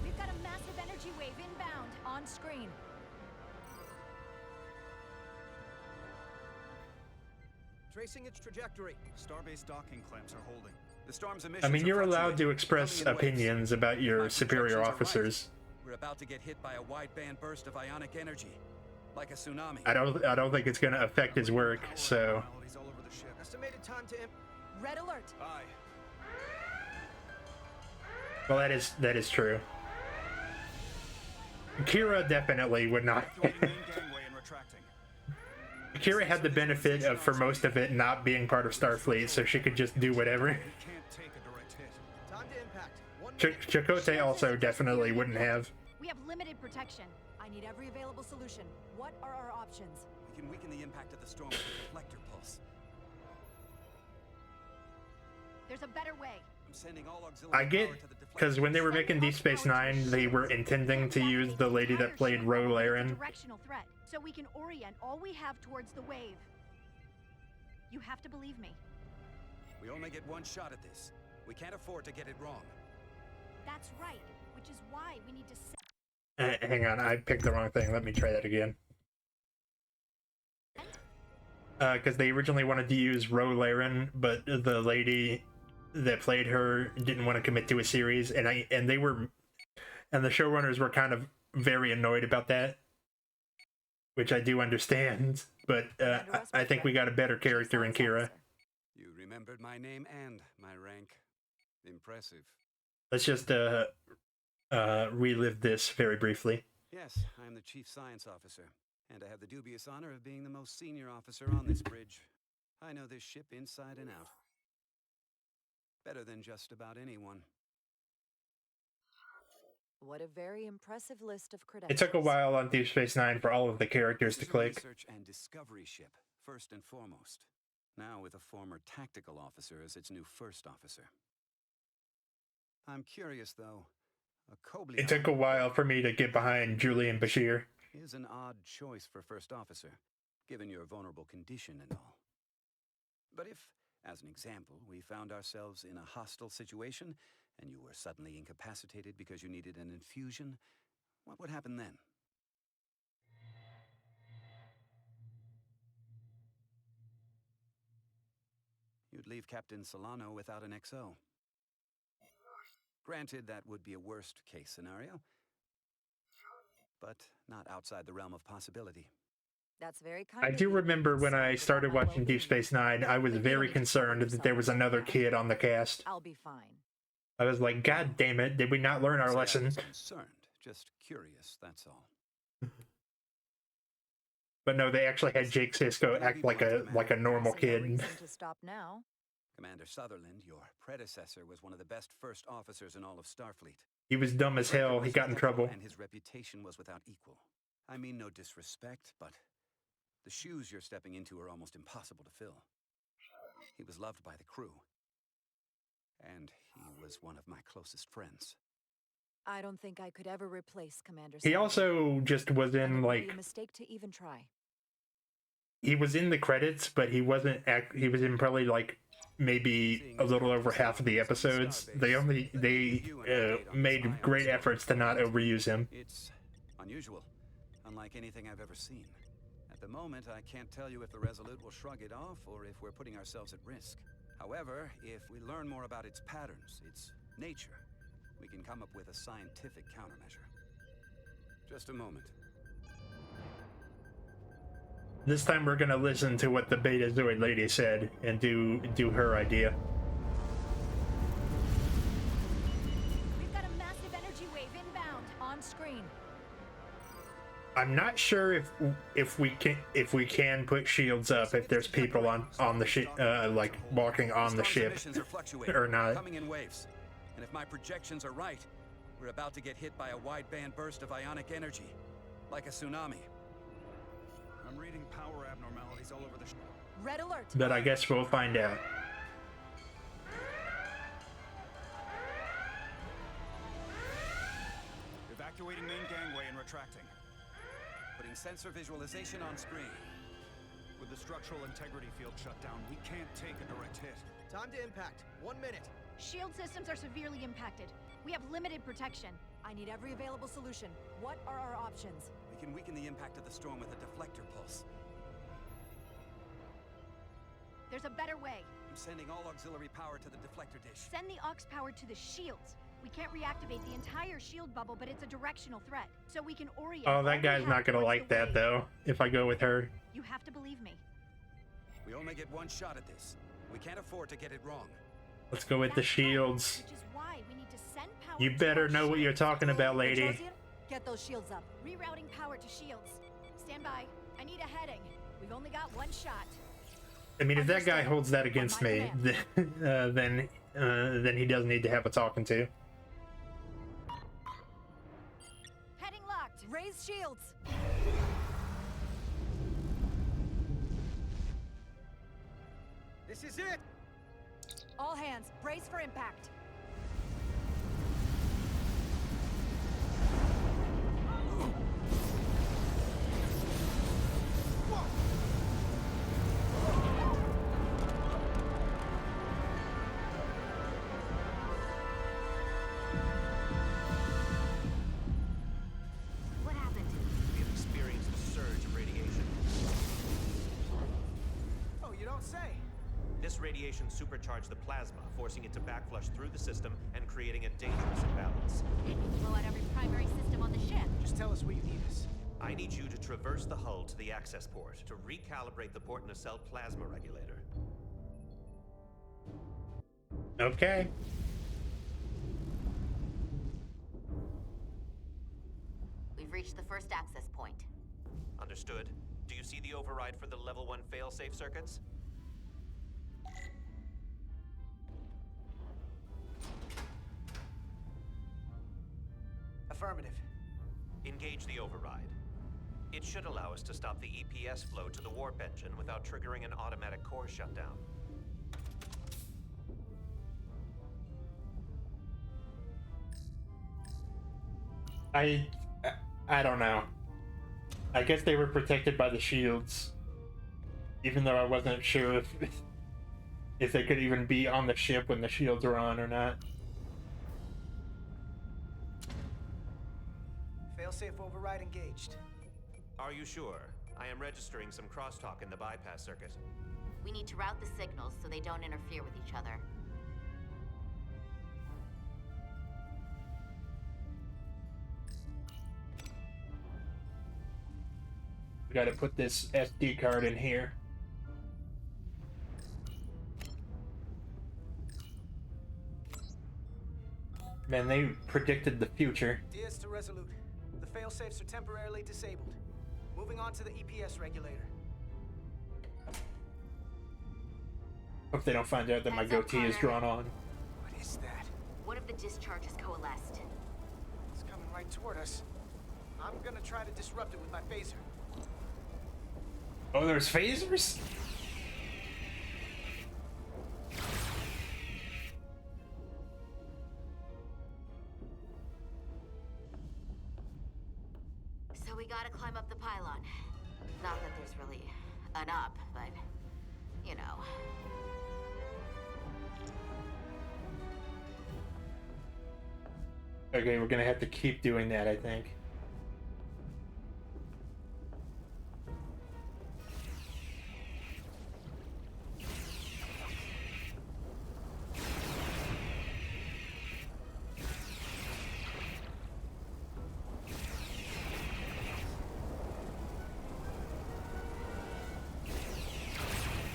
We've got a massive energy wave inbound on screen. Tracing its trajectory. Starbase docking clamps are holding. The storm's I emissions mean, you're are allowed to fluctuating, express coming in waves. opinions about your superior projections are officers. We're about to get hit by a wideband burst of ionic energy, like a tsunami. I don't think it's gonna affect his work, so. Estimated time to Red alert. Aye. Well, that is true. Kira definitely would not. Kira had the benefit of, for most of it, not being part of Starfleet, so she could just do whatever. Time to impact. Chakotay also definitely wouldn't have. We have limited protection. I need every available solution. What are our options? We can weaken the impact of the storm with a deflector pulse. There's a better way. I'm sending all auxiliary I get, power to the deflector. because when they were making Deep Space Nine, they were intending to use the lady that played Ro Laren. Directional threat, so we can orient all we have towards the wave. You have to believe me. We only get one shot at this. We can't afford to get it wrong. That's right, which is why we need to. Hang on, I picked the wrong thing. Let me try that again. Because they originally wanted to use Ro Laren, but the lady that played her didn't want to commit to a series, and the showrunners were kind of very annoyed about that, which I do understand. But I think we got a better character in Kira. You remembered my name and my rank. Impressive. Let's just relive this very briefly. Yes, I am the Chief Science Officer, and I have the dubious honor of being the most senior officer on this bridge. I know this ship inside and out. Better than just about anyone. What a very impressive list of credentials. It took a while on Deep Space Nine for all of the characters to click. Research and discovery ship, first and foremost. Now with a former tactical officer as its new first officer. I'm curious, though. A Kobli It took a while for me to get behind Julian Bashir. is an odd choice for first officer, given your vulnerable condition and all. But if, as an example, we found ourselves in a hostile situation, and you were suddenly incapacitated because you needed an infusion, what would happen then? You'd leave Captain Solano without an XO. Granted, that would be a worst-case scenario, but not outside the realm of possibility. That's very kind I of do you. remember when I started watching Deep Space Nine, I was very concerned that there was another kid on the cast. I'll be fine. I was like, God damn it, did we not learn our Say I lesson? was concerned, just curious, that's all. But no, they actually had Jake Sisko act like a normal No kid. reason to stop now. Commander Sutherland, your predecessor, was one of the best first officers in all of Starfleet. He was dumb as hell. He got in trouble. And his reputation was without equal. I mean no disrespect, but the shoes you're stepping into are almost impossible to fill. He was loved by the crew. And he was one of my closest friends. I don't think I could ever replace Commander. He Sutherland. also just was And it in would like be a mistake to even try. he was in the credits, but he wasn't. He was in probably like maybe a little over half of the episodes. They made great efforts to not overuse him. It's unusual, unlike anything I've ever seen. At the moment, I can't tell you if the Resolute will shrug it off or if we're putting ourselves at risk. However, if we learn more about its patterns, its nature, we can come up with a scientific countermeasure. Just a moment. This time we're gonna listen to what the Betazoid lady said and do her idea. We've got a massive energy wave inbound on screen. I'm not sure if we can put shields up if there's people on the ship like walking on the ship Emissions are fluctuating, or not. coming in waves. And if my projections are right, we're about to get hit by a wideband burst of ionic energy, like a tsunami. I'm reading power abnormalities all over the Red alert. But I guess we'll find out. Evacuating main gangway and retracting. Putting sensor visualization on screen. With the structural integrity field shut down, we can't take a direct hit. Time to impact. 1 minute. Shield systems are severely impacted. We have limited protection. I need every available solution. What are our options? We can weaken the impact of the storm with a deflector pulse. There's a better way. I'm sending all auxiliary power to the deflector dish. Send the aux power to the shields. We can't reactivate the entire shield bubble, but it's a directional threat. So we can orient. Oh, that guy's not gonna like that though, if I go with her. You have to believe me. We only get one shot at this. We can't afford to get it wrong. Let's go with the shields. Which is why we need to send power. You better know what you're talking about, lady. Get those shields up. Rerouting power to shields. Stand by. I need a heading. We've only got one shot. I mean, if that guy holds that against me, then he doesn't need to have a talking to. Heading locked. Raise shields. This is it. All hands, brace for impact. What happened? We have experienced a surge of radiation. Oh, you don't say. This radiation supercharged the plasma, forcing it to backflush through the system and creating a dangerous imbalance. Blow out every primary system on the ship. Just tell us where you need us. I need you to traverse the hull to the access port to recalibrate the port nacelle plasma regulator. Okay. We've reached the first access point. Understood. Do you see the override for the level 1 failsafe circuits? Affirmative. Engage the override. It should allow us to stop the EPS flow to the warp engine without triggering an automatic core shutdown. I don't know. I guess they were protected by the shields, even though I wasn't sure if they could even be on the ship when the shields were on or not. Failsafe override engaged. Are you sure? I am registering some crosstalk in the bypass circuit. We need to route the signals so they don't interfere with each other. We gotta put this SD card in here. Man, they predicted the future. Diaz to Resolute. The failsafes are temporarily disabled. Moving on to the EPS regulator. Hope they don't find out that my goatee is drawn on. What is that? One of the discharges coalesced. It's coming right toward us. I'm gonna try to disrupt it with my phaser. Oh, there's phasers? So we gotta climb up the pylon. Not that there's really an up, but, you know. Okay, we're gonna have to keep doing that, I think.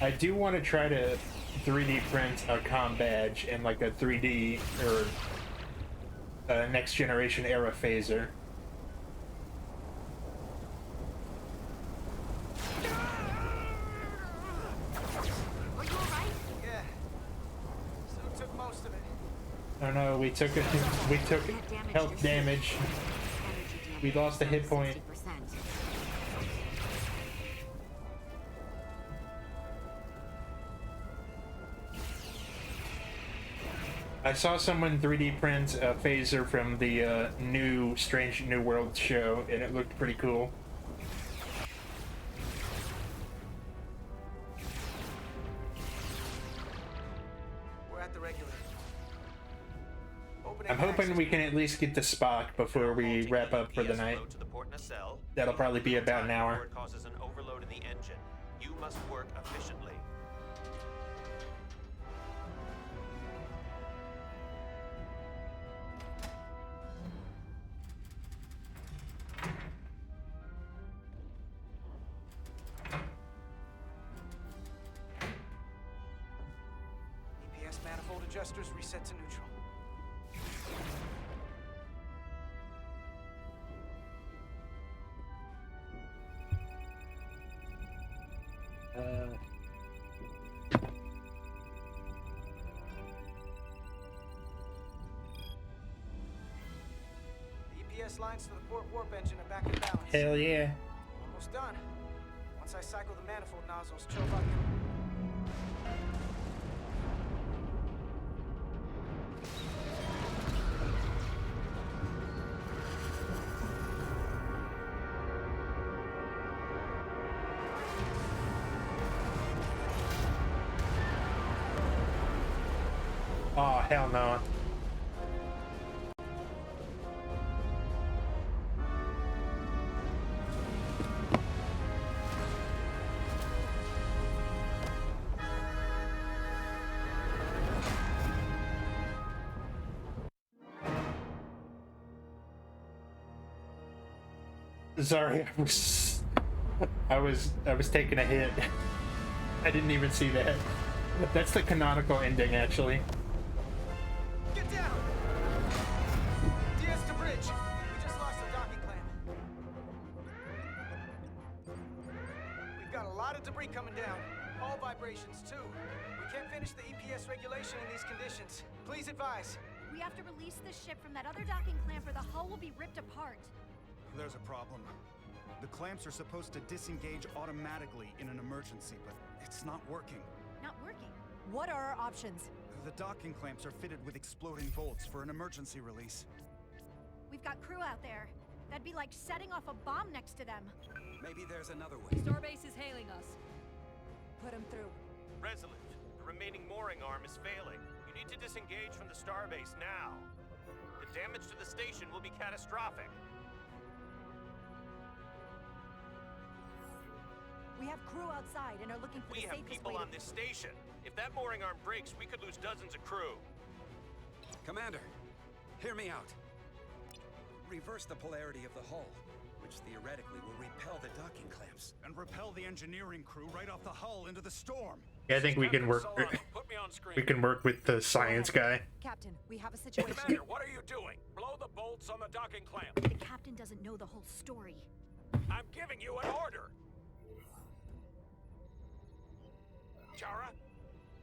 I do want to try to 3D print a comm badge and like a 3D or next generation era phaser. Are you alright? Yeah. So took most of it. I don't know, we took health damage. We lost a hit point. I saw someone 3D print a phaser from the new Strange New World show, and it looked pretty cool. We're at the regulator. I'm hoping we can at least get the Spock before we wrap up for the night. That'll probably be about an hour. It causes an overload in the engine. You must work efficiently. EPS manifold adjusters reset to neutral. The EPS lines to the port warp engine are back in balance. Hell yeah. Almost done. Once I cycle the manifold nozzles, Chovok. Oh, hell no. Sorry, I was taking a hit. I didn't even see that. That's the canonical ending, actually. Get down! Diaz to bridge. We just lost our docking clamp. We've got a lot of debris coming down. All vibrations, too. We can't finish the EPS regulation in these conditions. Please advise. We have to release the ship from that other docking clamp or the hull will be ripped apart. There's a problem. The clamps are supposed to disengage automatically in an emergency, but it's not working. Not working. What are our options? The docking clamps are fitted with exploding bolts for an emergency release. We've got crew out there. That'd be like setting off a bomb next to them. Maybe there's another way. Starbase is hailing us. Put him through. Resolute, the remaining mooring arm is failing. You need to disengage from the starbase now. The damage to the station will be catastrophic. We have crew outside and are looking for We the have safest people way on this station. If that mooring arm breaks, we could lose dozens of crew. Commander, hear me out. Reverse the polarity of the hull, which theoretically will repel the docking clamps. And repel the engineering crew right off the hull into the storm. Yeah, I think we can work. We can work with the science guy. Captain, we have a situation. Commander, what are you doing? Blow the bolts on the docking clamp. The captain doesn't know the whole story. I'm giving you an order. Jara?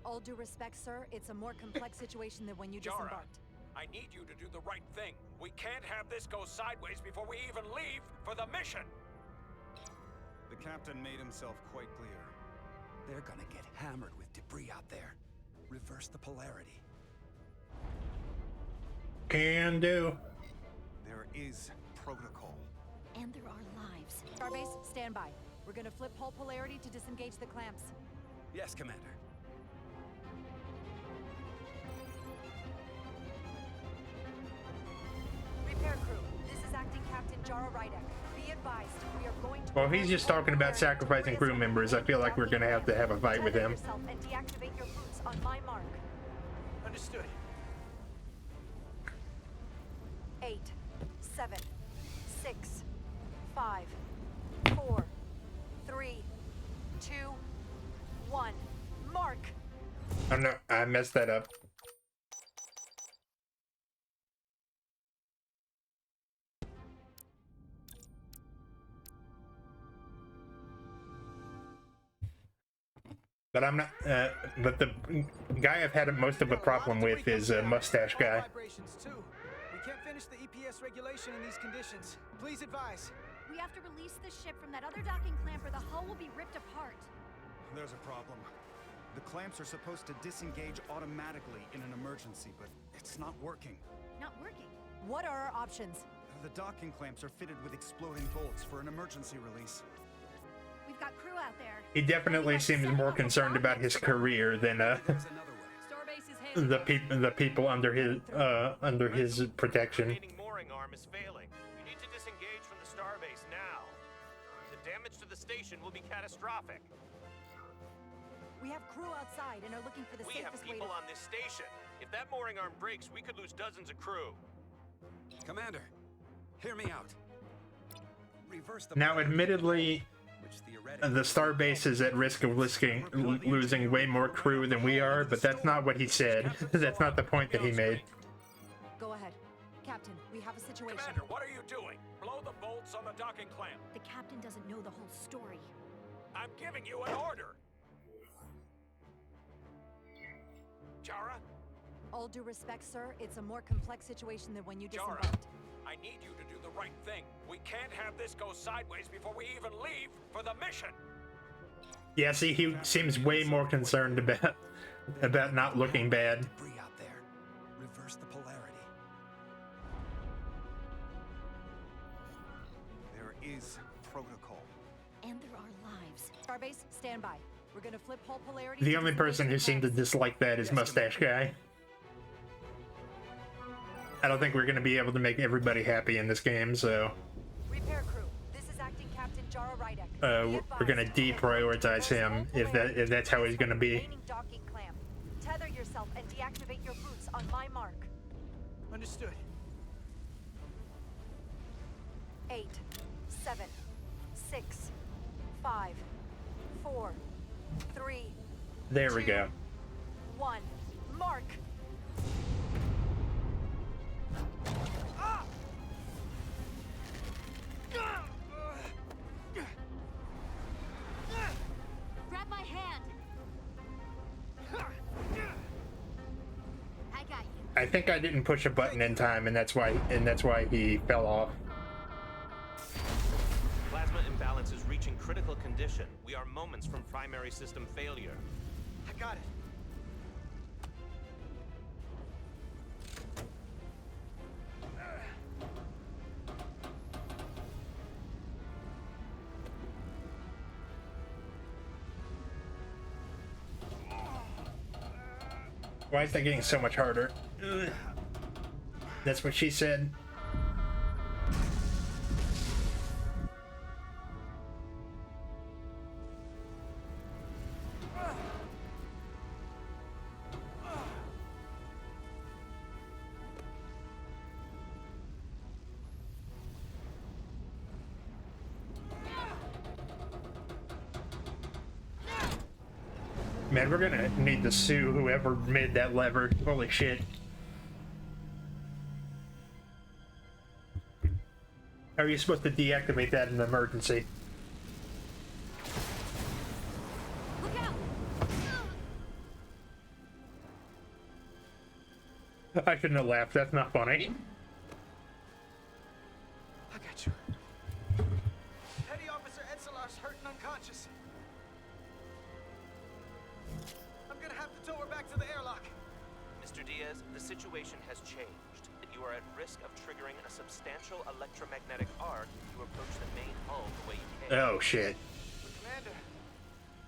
All due respect, sir, it's a more complex situation than when you Jara, disembarked. I need you to do the right thing. We can't have this go sideways before we even leave for the mission. The captain made himself quite clear. They're gonna get hammered with debris out there. Reverse the polarity. Can do. There is protocol. And there are lives. Starbase, stand by. We're gonna flip hull polarity to disengage the clamps. Yes, Commander. Repair crew, this is Acting Captain Jara Rydek. Be advised, we are going to... Well, if he's just talking about sacrificing crew members, I feel like we're gonna have to have a fight with him. Yourself and deactivate your boots on my mark. Understood. 8, 7, 6, 5, 4, 3, 2, 1. Mark! Oh no, I messed that up. But I'm not. But the guy I've had most of a problem with is a mustache guy. Vibrations too. We can't finish the EPS regulation in these conditions. Please advise. We have to release the ship from that other docking clamp or the hull will be ripped apart. There's a problem. The clamps are supposed to disengage automatically in an emergency, but it's not working. Not working. What are our options? The docking clamps are fitted with exploding bolts for an emergency release. We've got crew out there. He definitely seems more concerned about his career than the people under his protection. Remaining mooring arm is failing. You need to disengage from the starbase now. The damage to the station will be catastrophic. We have crew outside and are looking for the We have safest way people to... on this station. If that mooring arm breaks, we could lose dozens of crew. Commander, hear me out. Reverse the Now, admittedly, the starbase is at risk of losing way more crew than we are, but that's not what he said. That's not the point that he made. Go ahead. Captain, we have a situation. Commander, what are you doing? Blow the bolts on the docking clamp. The captain doesn't know the whole story. I'm giving you an order. Jara? All due respect, sir, it's a more complex situation than when you Jara, disembarked. I need you to do the right thing. We can't have this go sideways before we even leave for the mission. Yeah, see, he seems way more concerned about not looking bad. Debris out there. Reverse the polarity. There is protocol. And there are lives. Starbase, stand by. We're gonna flip whole polarity. The only person who seemed to dislike that is Mustache Guy. I don't think we're going to be able to make everybody happy in this game, so... Repair crew, this is acting Captain Jara Rydek. we're going to deprioritize him if that's how he's going to be. Docking clamp. Tether yourself and deactivate your boots on my mark. Understood. 8, 7, 6, 5, 4, 3. There we go. 1. Mark. Grab my hand. I got you. I think I didn't push a button in time, and that's why he fell off. Plasma imbalance is reaching critical condition. We are moments from primary system failure. I got it. Why is that getting so much harder? Ugh. That's what she said. Man, we're gonna need to sue whoever made that lever. Holy shit. How are you supposed to deactivate that in an emergency? Look out! I shouldn't have laughed. That's not funny. I got you. Petty Officer Etzelar's hurt and unconscious. I'm gonna have to tow her back to the airlock. Mr. Diaz, the situation has changed. You are at risk of triggering a substantial electromagnetic arc to approach the main hull the way you came. Oh, shit. Commander,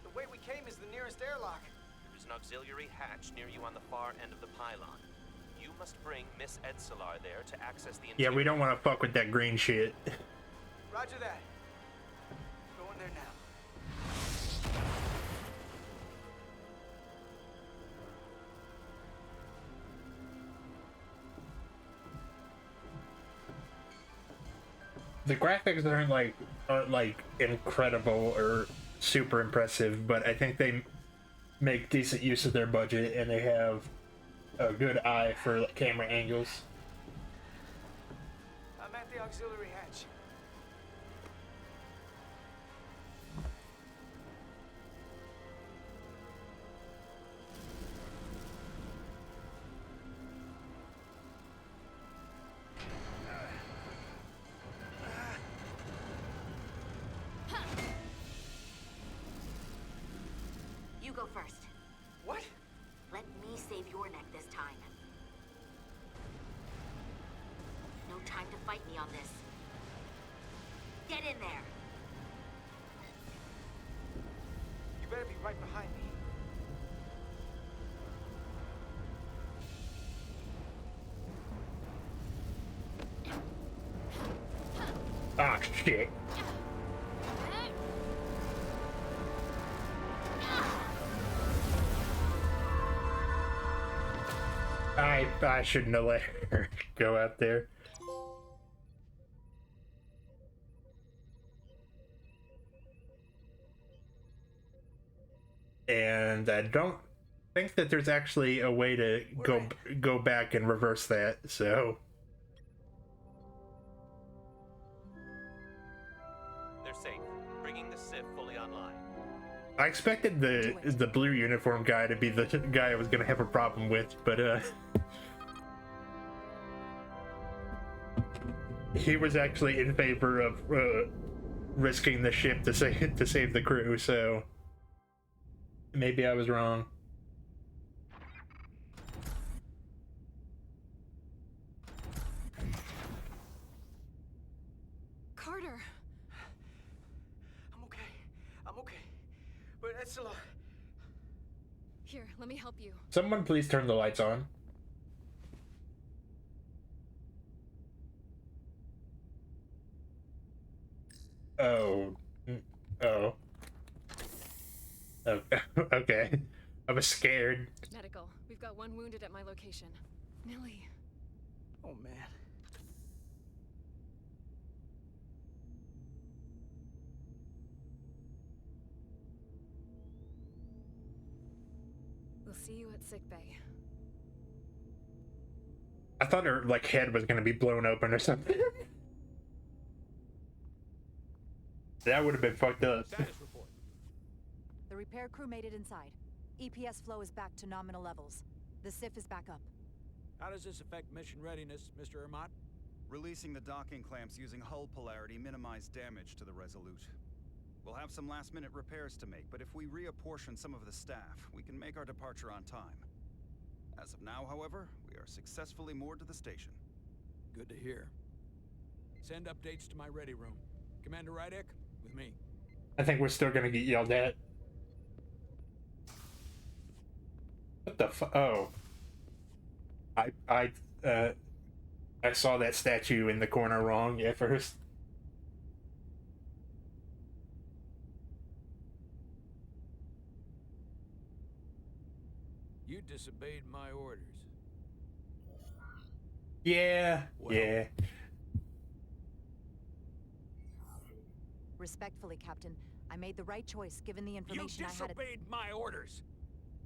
the way we came is the nearest airlock. There is an auxiliary hatch near you on the far end of the pylon. You must bring Miss Etzelar there to access the Yeah, we don't want to fuck with that green shit. Roger that. Going there now. The graphics aren't like incredible or super impressive, but I think they make decent use of their budget and they have a good eye for camera angles. I'm at the auxiliary hatch. You go first. save your neck this time. No time to fight me on this. Get in there! You better be right behind me. Ah, shit. I shouldn't have let her go out there. And I don't think that there's actually a way to go back and reverse that, so... They're safe, bringing the Sith fully online. I expected the blue uniform guy to be the guy I was gonna have a problem with, but he was actually in favor of risking the ship to save the crew, so maybe I was wrong. Carter! I'm okay. But Etzela... Here, let me help you. Someone please turn the lights on. Oh. Oh. Okay. I was scared. Medical. We've got one wounded at my location. Millie. Oh, man. We'll see you at sickbay. I thought her head was gonna be blown open or something. That would have been fucked up. The repair crew made it inside. EPS flow is back to nominal levels. The SIF is back up. How does this affect mission readiness, Mr. Ermot? Releasing the docking clamps using hull polarity minimized damage to the Resolute. We'll have some last-minute repairs to make, but if we reapportion some of the staff, we can make our departure on time. As of now, however, we are successfully moored to the station. Good to hear. Send updates to my ready room. Commander Rydek, with me. I think we're still gonna get yelled at. What the fu- Oh. I saw that statue in the corner wrong at first. You disobeyed my orders. Yeah, well. Yeah. Respectfully, Captain, I made the right choice given the information I had. You disobeyed my orders!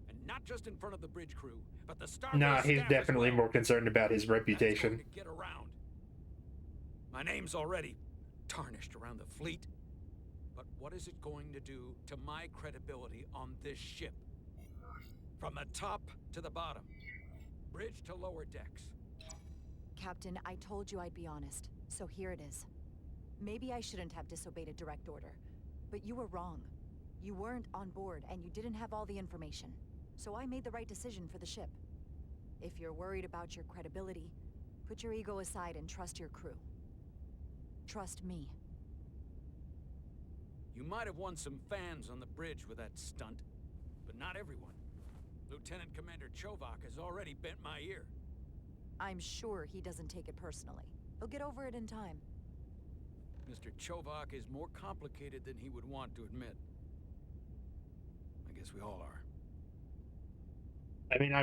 And not just in front of the bridge crew, but the Starbase Nah, he's staff definitely as well. more concerned about his reputation. That's going to get around. My name's already tarnished around the fleet. But what is it going to do to my credibility on this ship? From the top to the bottom. Bridge to lower decks. Captain, I told you I'd be honest, so here it is. Maybe I shouldn't have disobeyed a direct order, but you were wrong. You weren't on board, and you didn't have all the information. So I made the right decision for the ship. If you're worried about your credibility, put your ego aside and trust your crew. Trust me. You might have won some fans on the bridge with that stunt, but not everyone. Lieutenant Commander Chovak has already bent my ear. I'm sure he doesn't take it personally. He'll get over it in time. Mr. Chovak is more complicated than he would want to admit. I guess we all are. I mean,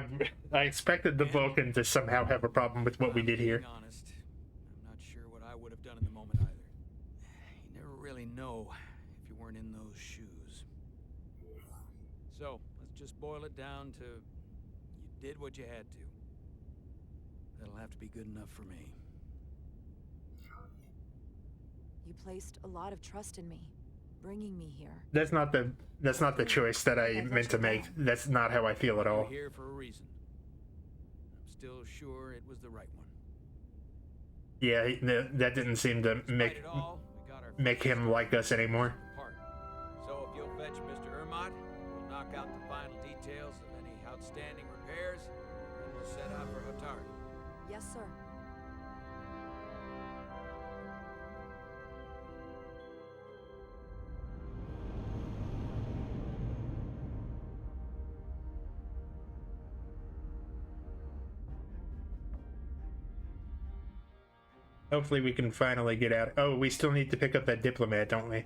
I expected the Vulcan to somehow have a problem with what we did here. Being honest, I'm not sure what I would have done in the moment either. You never really know if you weren't in those shoes. So, let's just boil it down to you did what you had to. That'll have to be good enough for me. You placed a lot of trust in me, bringing me here. That's not the choice that I meant to make. That's not how I feel at all. You're here for a reason. I'm still sure it was the right one. Yeah, that didn't seem to make him like us anymore. So if you'll fetch Mr. Ermot, we'll knock out the final details of any outstanding repairs, and we'll set out for Hatari. Yes, sir. Hopefully we can finally get out. Oh, we still need to pick up that diplomat, don't we?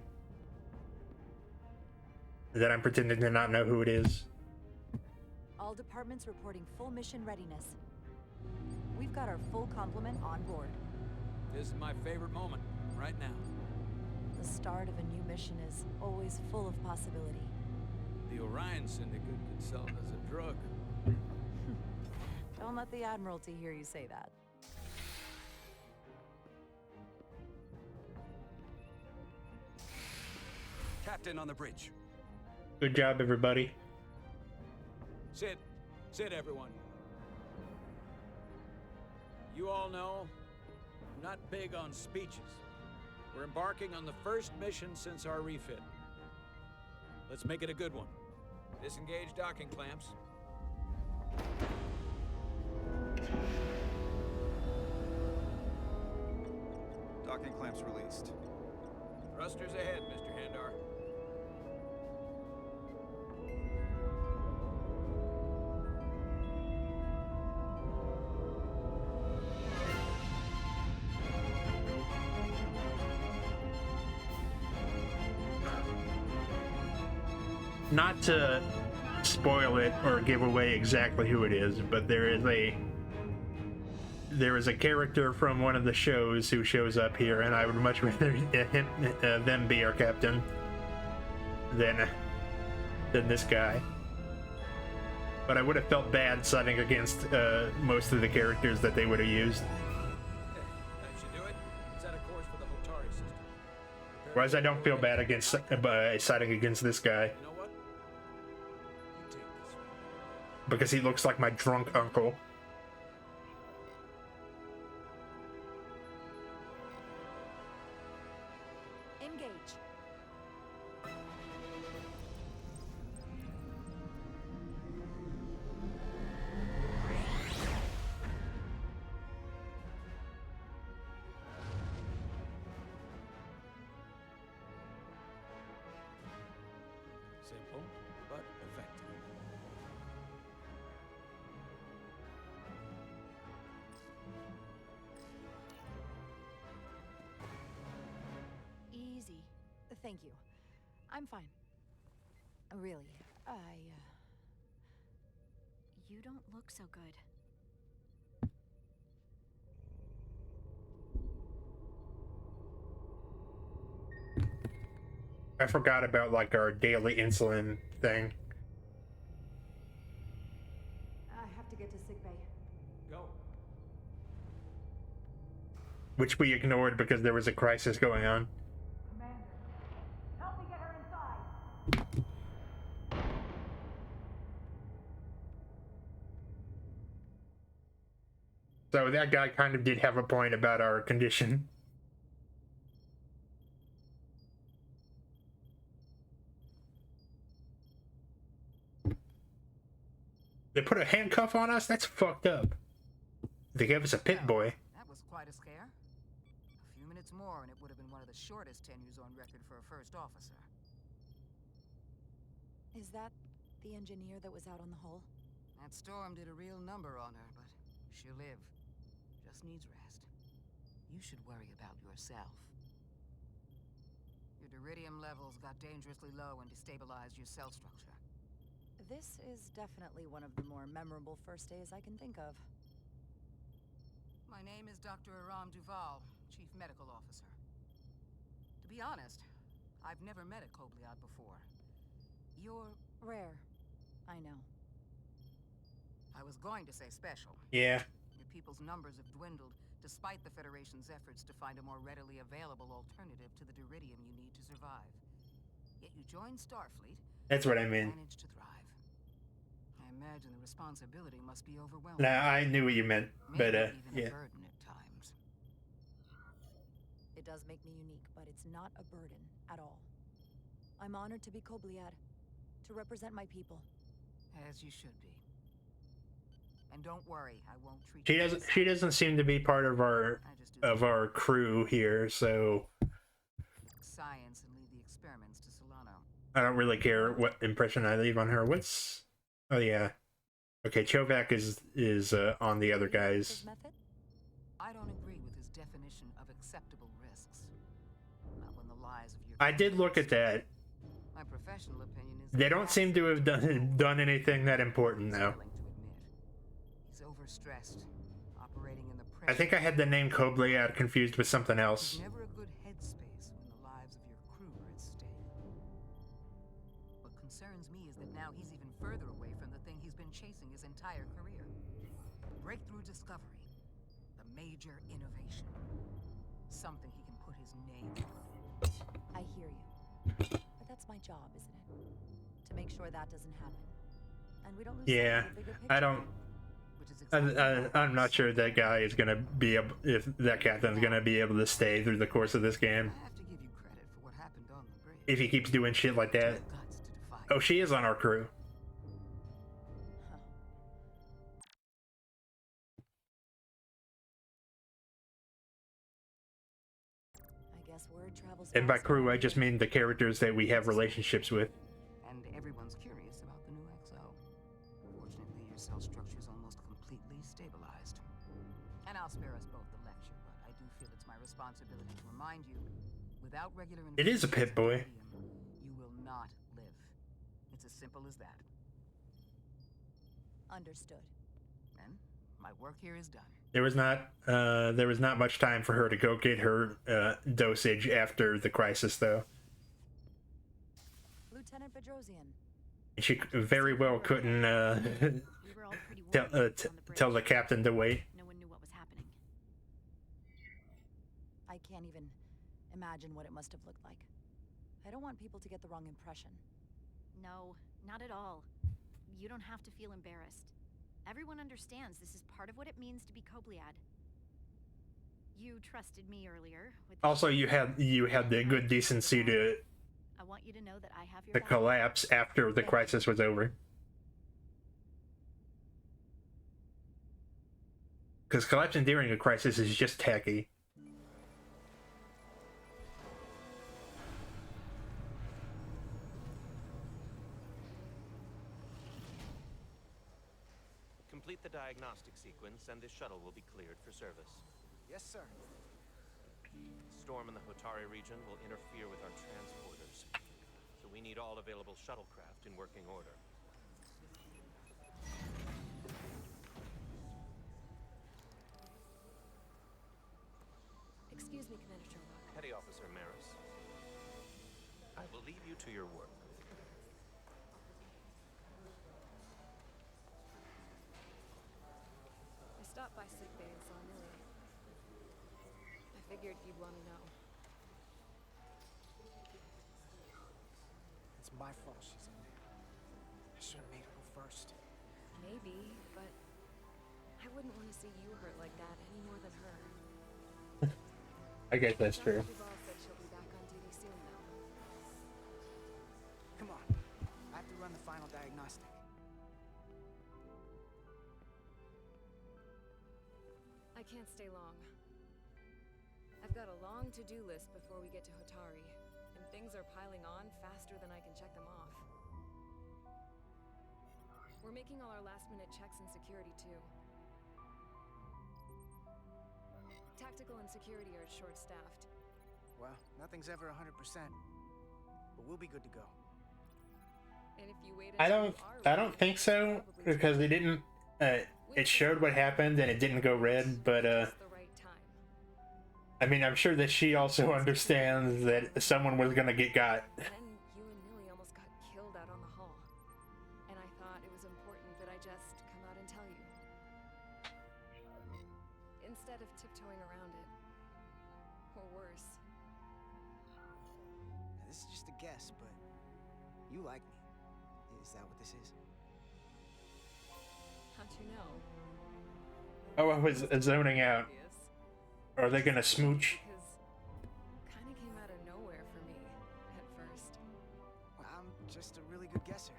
That I'm pretending to not know who it is. All departments reporting full mission readiness. We've got our full complement on board. This is my favorite moment, right now. The start of a new mission is always full of possibility. The Orion Syndicate could sell it as a drug. Don't let the Admiralty hear you say that. Captain on the bridge. Good job, everybody. Sit. Sit, everyone. You all know, I'm not big on speeches. We're embarking on the first mission since our refit. Let's make it a good one. Disengage docking clamps. Docking clamps released. Thrusters ahead, Mr. Handar. Not to spoil it or give away exactly who it is, but there is a character from one of the shows who shows up here, and I would much rather them be our captain than this guy. But I would have felt bad siding against most of the characters that they would have used. That should do it. Set a course for the Hatari system. Whereas I don't feel bad against siding against this guy. You know what? You take this one. Because he looks like my drunk uncle. Engage. Simple, but effective. Easy. Thank you. I'm fine. Really, You don't look so good. I forgot about like our daily insulin thing. I have to get to sickbay. Go. Which we ignored because there was a crisis going on. Commander, help me get her inside. So that guy kind of did have a point about our condition. They put a handcuff on us? That's fucked up. They gave us a pit boy. That was quite a scare. A few minutes more and it would have been one of the shortest tenures on record for a first officer. Is that the engineer that was out on the hull? That storm did a real number on her, but she'll live. Just needs rest. You should worry about yourself. Your deridium levels got dangerously low and destabilized your cell structure. This is definitely one of the more memorable first days I can think of. My name is Dr. Aram Duval, Chief Medical Officer. To be honest, I've never met a Kobliad before. You're rare. I know. I was going to say special. Yeah. Your people's numbers have dwindled, despite the Federation's efforts to find a more readily available alternative to the deridium you need to survive. Yet you joined Starfleet. That's what I mean. Managed to thrive. I imagine the responsibility must be overwhelming. Nah, I knew what you meant, but Maybe even yeah. a burden at times. It does make me unique, but it's not a burden at all. I'm honored to be Kobliad, to represent my people. As you should be. And don't worry, I won't treat She you doesn't. She doesn't seem to be part of our crew here, so science and leave the experiments to Solano. I don't really care what impression I leave on her. What's? Oh yeah. Okay, Chovak is on the other guys. I don't agree with his definition of acceptable risks. Not when the lives of your I did look at that. My professional opinion is They don't seem to have done anything that important though. he's overstressed, operating in the I think I had the name Kobliad confused with something else. never a good headspace when the lives of your crew are at stake. What concerns me is that now he's even further away from the thing he's been chasing his entire career. Breakthrough discovery. The major innovation. Something he can put his name on. I hear you. But that's my job, isn't it? To make sure that doesn't happen. And we don't lose Yeah, sight of the bigger I picture. don't. I'm not sure that guy is gonna be able, if that captain's gonna be able to stay through the course of this game. If he keeps doing shit like that. Oh, she is on our crew. I guess word travels And by fast crew, I enough. just mean the characters that we have relationships with. And everyone's curious about the new XO. Fortunately, your cell structure's almost completely stabilized. And I'll spare us both the lecture, but I do feel it's my responsibility to remind you, without regular It is a pit boy. you will not live. It's as simple as that. Understood. And my work here is done. There was not much time for her to go get her dosage after the crisis, though. Lieutenant Bedrosian. She very well couldn't tell the captain to wait. No one knew what was happening. I can't even imagine what it must have looked like. I don't want people to get the wrong impression. No, not at all. You don't have to feel embarrassed. Everyone understands this is part of what it means to be Kobliad. You trusted me earlier. Also, you had the good decency to I want you to know that I have your back. collapse after the crisis was over. Because collapsing during a crisis is just tacky. Complete the diagnostic sequence, and this shuttle will be cleared for service. Yes, sir. Storm in the Hotari region will interfere with our transporters, so we need all available shuttlecraft in working order. Excuse me, Commander Sherlock. Petty Officer Maris, I will leave you to your work. I stopped by sickbay and saw Millie. I figured you'd want to know. It's my fault she's in there. I should have made her go first. Maybe, but I wouldn't want to see you hurt like that any more than her. I guess that's true. Dr. Duval said she'll be back on duty soon, though. Come on. I have to run the final diagnostic. I can't stay long. I've got a long to-do list before we get to Hotari, and things are piling on faster than I can check them off. We're making all our last-minute checks and security, too. Tactical and security are short-staffed. Well, nothing's ever 100%. But we'll be good to go. And if you wait I until don't think so, because they didn't. It showed what happened and it didn't go red, but I mean, I'm sure that she also understands that someone was gonna get got. Then you and Millie almost got killed out on the hull. And I thought it was important that I just come out and tell you. Instead of tiptoeing around it. Or worse. Now, this is just a guess, but you like me. Is that what this is? How'd you know? Oh, I was zoning out. Are they gonna smooch? Kinda came out of nowhere for me, at first. Well, I'm just a really good guesser.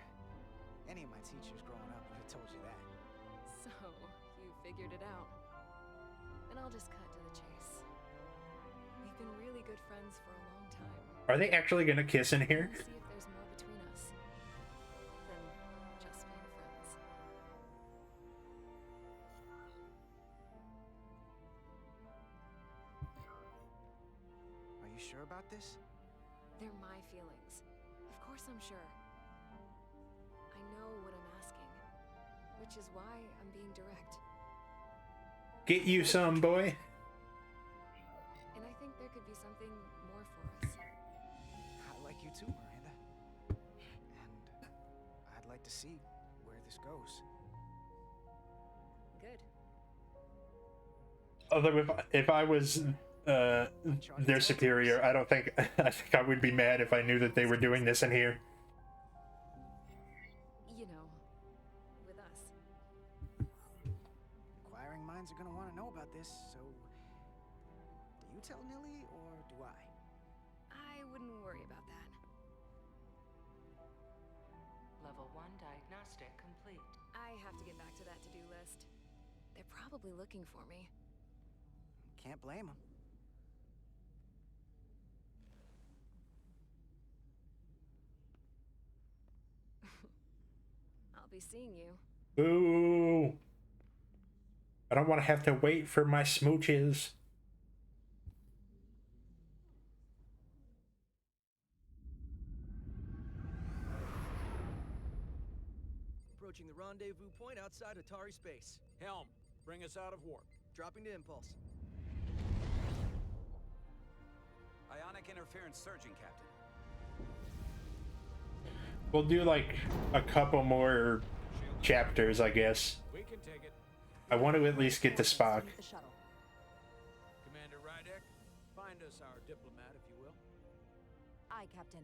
Any of my teachers growing up would have told you that. So, I'll just cut to the chase. We've been really good friends for a long time. Are they actually gonna kiss in here? See if there's more between us than just being friends. Are you sure about this? They're my feelings. Of course I'm sure. I know what I'm asking, which is why I'm being direct. Get you some, boy. And I think there could be something more for us. I like you too, Miranda. And I'd like to see where this goes. Good. Although if I was their superior, I think I would be mad if I knew that they were doing this in here. You know, with us. Inquiring minds are gonna want to know about this, so do you tell Nilly or do I? I wouldn't worry about that. Level 1 diagnostic complete. I have to get back to that to-do list. They're probably looking for me. Can't blame them. I'll be seeing you. Ooh. I don't want to have to wait for my smooches. Approaching the rendezvous point outside Atari space. Helm, bring us out of warp. Dropping to impulse. Ionic interference surging, Captain. We'll do like a couple more chapters, I guess. We can take it. I want to at least get to Spock. Commander Rydek, find us our diplomat, if you will. Aye, Captain.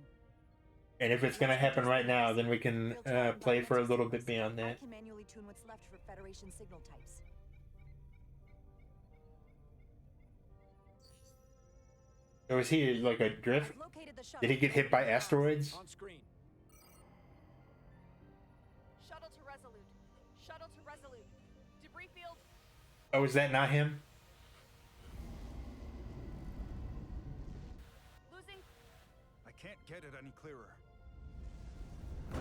And if it's gonna happen right now, then we can play for a little bit beyond I that. can manually tune what's left for Federation signal types. Or was he like a drift? Did he get hit by asteroids? On screen. Shuttle to Resolute. Shuttle to Resolute. Debris field. Oh, is that not him? Losing. I can't get it any clearer. It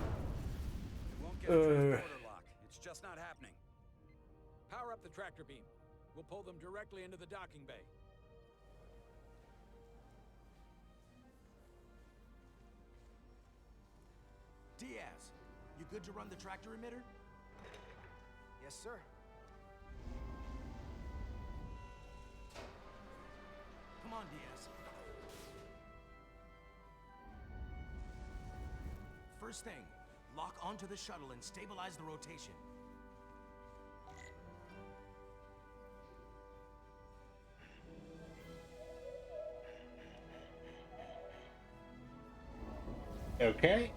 won't get a transporter lock. It's just not happening. Power up the tractor beam. We'll pull them directly into the docking bay. Diaz, you good to run the tractor emitter? Yes, sir. Come on, Diaz. First thing, lock onto the shuttle and stabilize the rotation. Okay.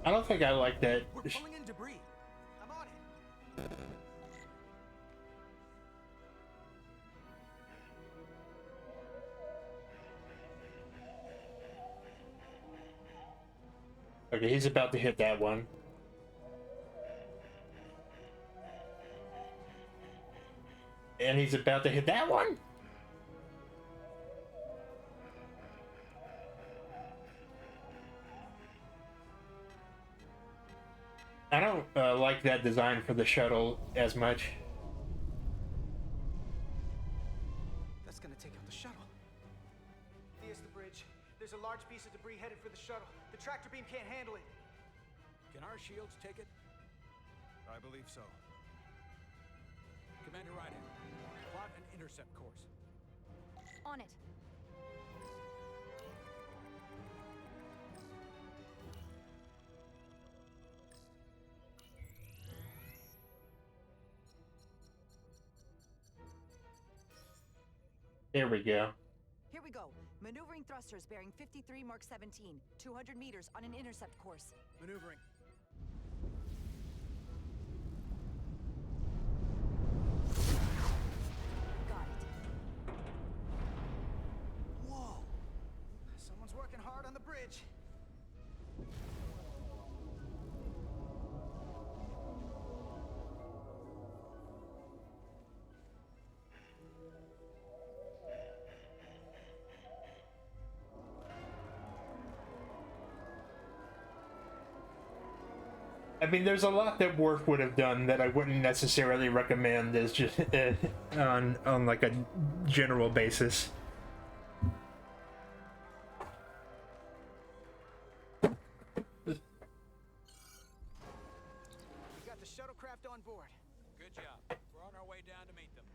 I don't think I like that. We're pulling in debris. I'm on it. Okay, he's about to hit that one. And he's about to hit that one. I don't like that design for the shuttle as much. That's gonna take out the shuttle. Here's the bridge. There's a large piece of debris headed for the shuttle. The tractor beam can't handle it. Can our shields take it? I believe so. Commander Rydek, plot an intercept course. On it. There we go. Here we go. Maneuvering thrusters bearing 53 Mark 17, 200 meters on an intercept course. Maneuvering. Got it. Whoa! Someone's working hard on the bridge. I mean, there's a lot that Worf would have done that I wouldn't necessarily recommend as just on like a general basis. We got the shuttlecraft on board. Good job. We're on our way down to meet them.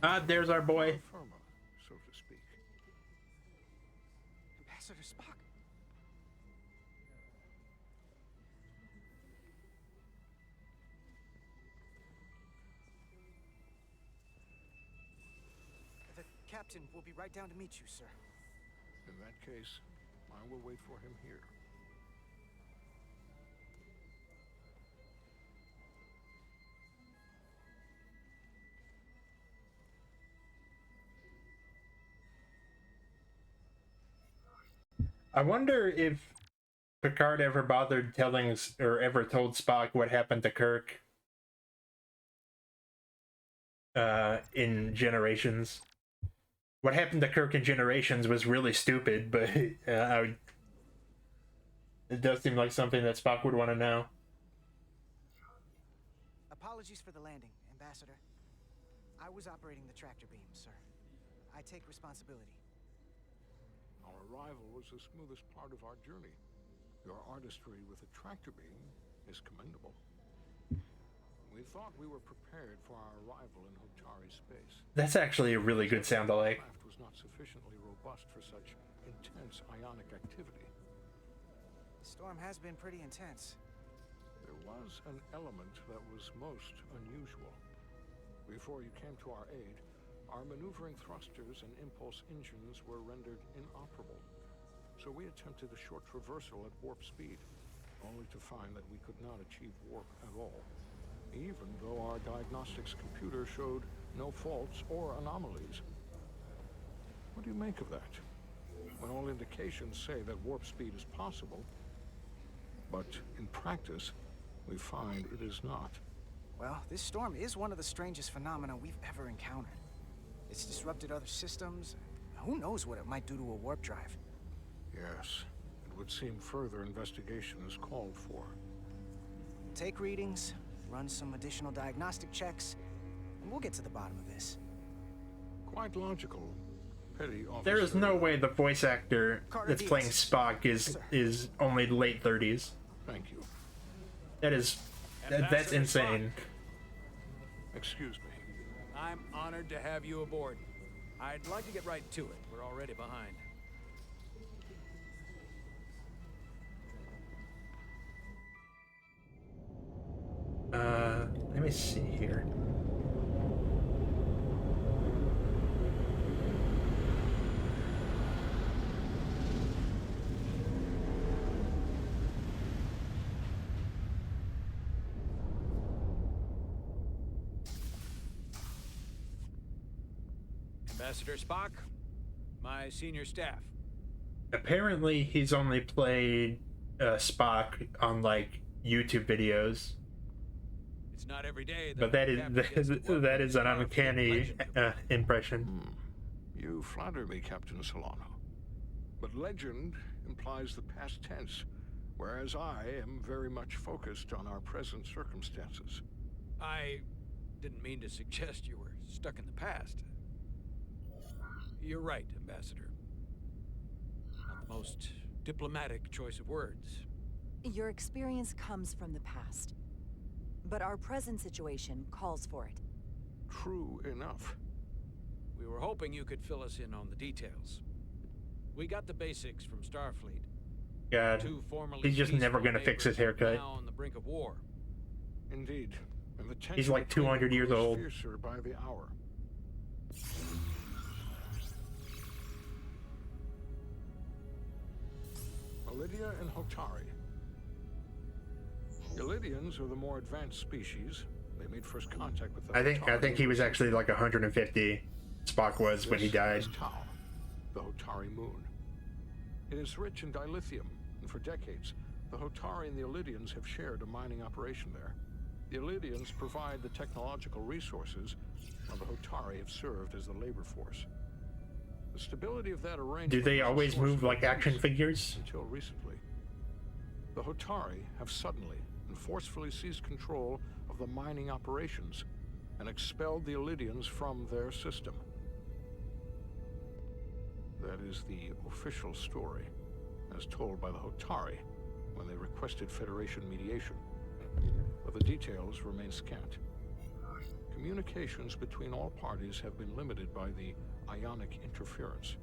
Ah, there's our boy. Firma, so to speak. Ambassador Spock. The captain will be right down to meet you, sir. In that case, I will wait for him here. I wonder if Picard ever bothered telling or ever told Spock what happened to Kirk in Generations. What happened to Kirk in Generations was really stupid, but it does seem like something that Spock would want to know. Apologies for the landing, Ambassador. I was operating the tractor beam, sir. I take responsibility. Our arrival was the smoothest part of our journey. Your artistry with the tractor beam is commendable. We thought we were prepared for our arrival in Hotari space. That's actually a really good sound alike. The craft was not sufficiently robust for such intense ionic activity. The storm has been pretty intense. There was an element that was most unusual. Before you came to our aid, our maneuvering thrusters and impulse engines were rendered inoperable. So we attempted a short traversal at warp speed, only to find that we could not achieve warp at all, even though our diagnostics computer showed no faults or anomalies. What do you make of that? When all indications say that warp speed is possible, but in practice, we find it is not. Well, this storm is one of the strangest phenomena we've ever encountered. It's disrupted other systems. Who knows what it might do to a warp drive? Yes, it would seem further investigation is called for. Take readings, run some additional diagnostic checks, and we'll get to the bottom of this. Quite logical. Petty officer. There is no way the voice actor that's playing Spock is only late 30s. Thank you. That's insane. Excuse me. I'm honored to have you aboard. I'd like to get right to it. We're already behind. Let me see here. Ambassador Spock, my senior staff. Apparently, he's only played Spock on like YouTube videos. It's not every day But that is an uncanny impression. You flatter me, Captain Solano. But legend implies the past tense, whereas I am very much focused on our present circumstances. I didn't mean to suggest you were stuck in the past. You're right, Ambassador. Not the most diplomatic choice of words. Your experience comes from the past. But our present situation calls for it. True enough. We were hoping you could fill us in on the details. We got the basics from Starfleet. God, he's just never gonna fix his haircut. Now on the brink of war. Indeed. And the He's like 200 years old. Fiercer by the hour. Lydia and Hotari. Illydians are the more advanced species. They made first contact with the I think he was actually like 150. Spock was when he died. Tau, the Hotari moon. It is rich in dilithium, and for decades, the Hotari and the Illydians have shared a mining operation there. The Illidians provide the technological resources, while the Hotari have served as the labor force. The stability of that arrangement... Do they was a always source move of like action peace figures? until recently. The Hotari have suddenly and forcefully seized control of the mining operations and expelled the Illidians from their system. That is the official story, as told by the Hotari when they requested Federation mediation. But the details remain scant. Communications between all parties have been limited by the ionic interference.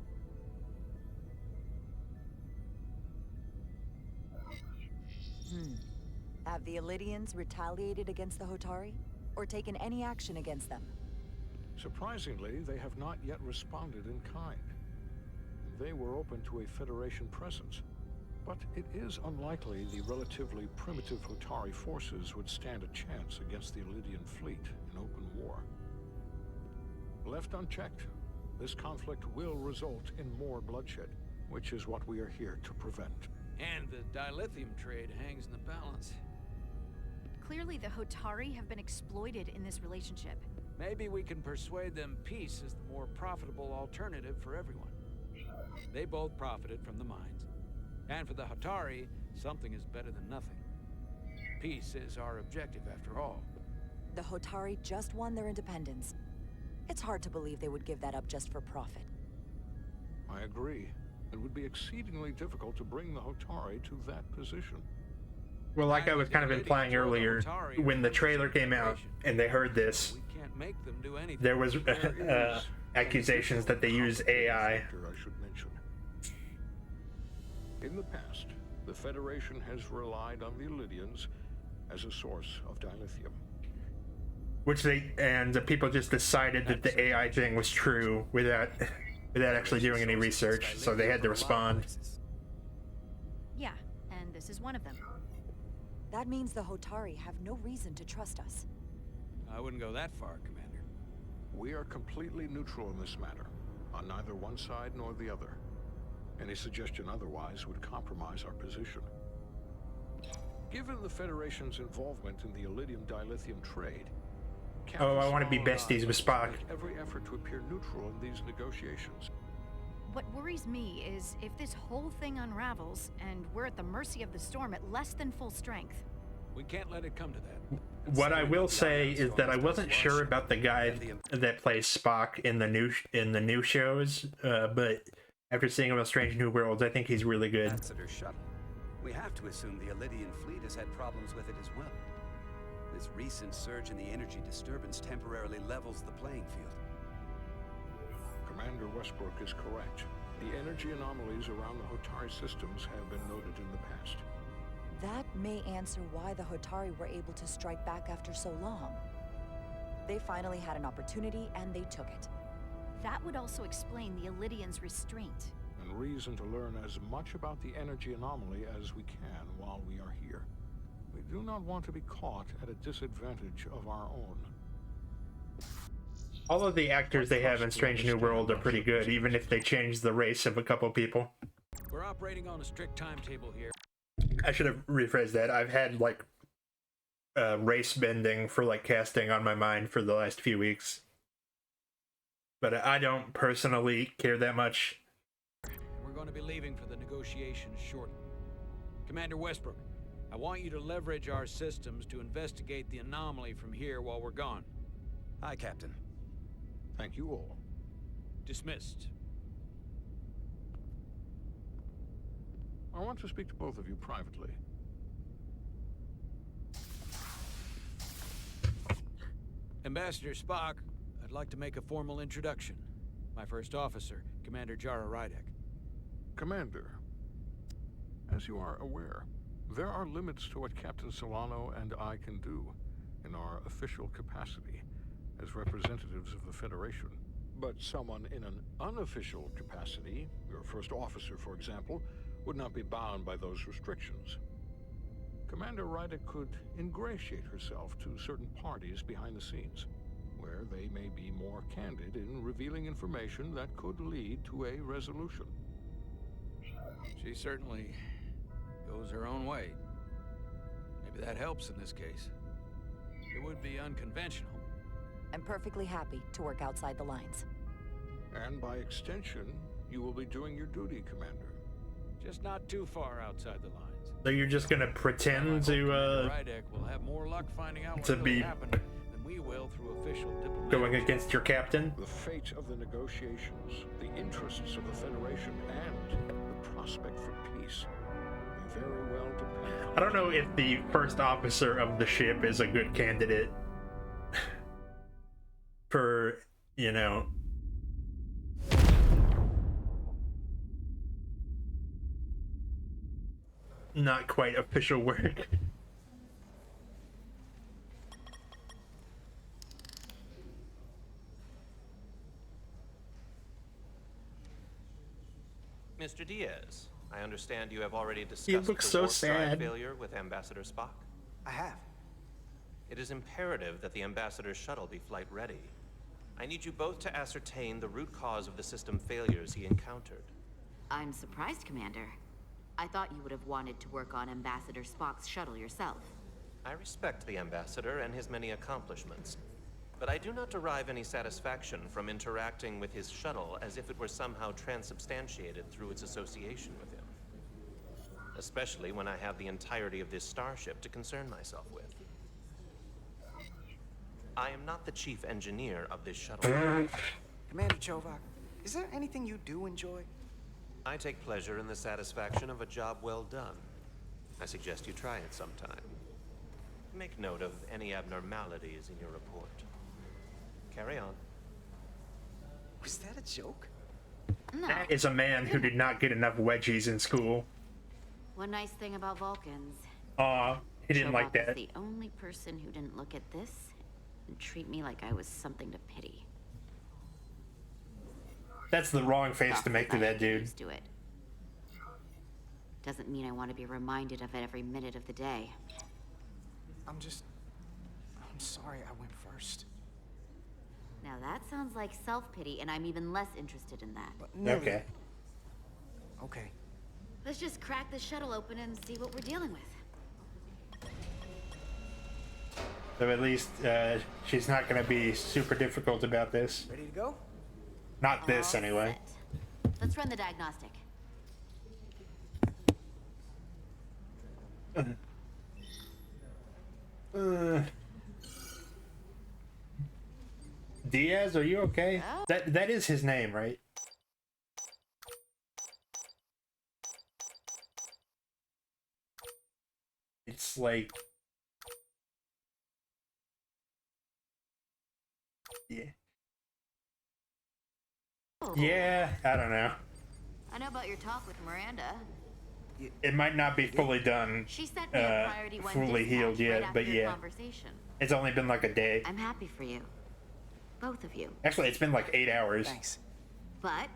Have the Illidians retaliated against the Hotari? Or taken any action against them? Surprisingly, they have not yet responded in kind. They were open to a Federation presence, but it is unlikely the relatively primitive Hotari forces would stand a chance against the Illidian fleet in open war. Left unchecked, this conflict will result in more bloodshed, which is what we are here to prevent. And the dilithium trade hangs in the balance. Clearly, the Hotari have been exploited in this relationship. Maybe we can persuade them peace is the more profitable alternative for everyone. They both profited from the mines. And for the Hotari, something is better than nothing. Peace is our objective, after all. The Hotari just won their independence. It's hard to believe they would give that up just for profit. I agree. It would be exceedingly difficult to bring the Hotari to that position. Well, like I was kind of implying earlier, when the trailer came out and they heard this, Make them do anything. there was accusations that they use AI. I should mention. In the past, the Federation has relied on the Illidians as a source of dilithium. Which the people just decided that the AI thing was true without actually doing any research, so they had to respond. Yeah, and this is one of them. That means the Hotari have no reason to trust us. I wouldn't go that far, Commander. We are completely neutral in this matter, on neither one side nor the other. Any suggestion otherwise would compromise our position. Given the Federation's involvement in the Illidium dilithium trade, Oh, I want to be besties with Spock. make every effort to appear neutral in these negotiations. What worries me is if this whole thing unravels and we're at the mercy of the storm at less than full strength. We can't let it come to that. What I will say is that I wasn't sure about the guy that plays Spock in the new shows, but after seeing him on Strange New Worlds, I think he's really good. Ambassador shuttle. We have to assume the Illidian fleet has had problems with it as well. This recent surge in the energy disturbance temporarily levels the playing field. Commander Westbrook is correct. The energy anomalies around the Hotari systems have been noted in the past. That may answer why the Hotari were able to strike back after so long. They finally had an opportunity, and they took it. That would also explain the Illidians' restraint. And reason to learn as much about the energy anomaly as we can while we are here. We do not want to be caught at a disadvantage of our own. All of the actors they have in Strange New World are pretty good, even if they change the race of a couple people. We're operating on a strict timetable here. I should have rephrased that. I've had like race bending for like casting on my mind for the last few weeks, but I don't personally care that much. We're going to be leaving for the negotiations shortly. Commander Westbrook, I want you to leverage our systems to investigate the anomaly from here while we're gone. Aye, Captain. Thank you all. Dismissed. I want to speak to both of you privately. Ambassador Spock, I'd like to make a formal introduction. My first officer, Commander Jara Rydek. Commander, as you are aware, there are limits to what Captain Solano and I can do in our official capacity as representatives of the Federation. But someone in an unofficial capacity, your first officer, for example, would not be bound by those restrictions. Commander Rydek could ingratiate herself to certain parties behind the scenes, where they may be more candid in revealing information that could lead to a resolution. She certainly goes her own way. Maybe that helps in this case. It would be unconventional. I'm perfectly happy to work outside the lines. And by extension, you will be doing your duty, Commander. Just not too far outside the lines. So you're just gonna pretend Rydek will have more luck finding out to what be really happened than we will through official diplomatic going against your captain? The fate of the negotiations, the interests of the Federation, and the prospect for peace may very well depend on... I don't know if the first officer of the ship is a good candidate for, you know, not quite official work. Mr. Diaz, I understand you have already discussed You look the so warp drive sad. failure with Ambassador Spock. I have. It is imperative that the Ambassador's shuttle be flight ready. I need you both to ascertain the root cause of the system failures he encountered. I'm surprised, Commander. I thought you would have wanted to work on Ambassador Spock's shuttle yourself. I respect the Ambassador and his many accomplishments, but I do not derive any satisfaction from interacting with his shuttle as if it were somehow transubstantiated through its association with him. Especially when I have the entirety of this starship to concern myself with. I am not the chief engineer of this shuttle. Commander Chovak, is there anything you do enjoy? I take pleasure in the satisfaction of a job well done. I suggest you try it sometime. Make note of any abnormalities in your report. Carry on. Was that a joke? No. That is a man who did not get enough wedgies in school. One nice thing about Vulcans. Aw, he didn't like Chovak that. is the only person who didn't look at this and treat me like I was something to pity. That's the wrong face to make to that dude. Used to it. Doesn't mean I want to be reminded of it every minute of the day. I'm sorry I went first. Now that sounds like self-pity, and I'm even less interested in that. Okay. Okay. Let's just crack the shuttle open and see what we're dealing with. So at least she's not going to be super difficult about this. Ready to go? Not this, All anyway. set. Let's run the diagnostic. Diaz, are you okay? Oh. That is his name, right? It's like... Yeah. Yeah, I don't know. I know about your talk with Miranda. It might not be fully done, She sent me a priority one fully dispatch healed right yet, after but your yeah. conversation. It's only been like a day. I'm happy for you. Both of you. Actually, it's been like 8 hours. Thanks. But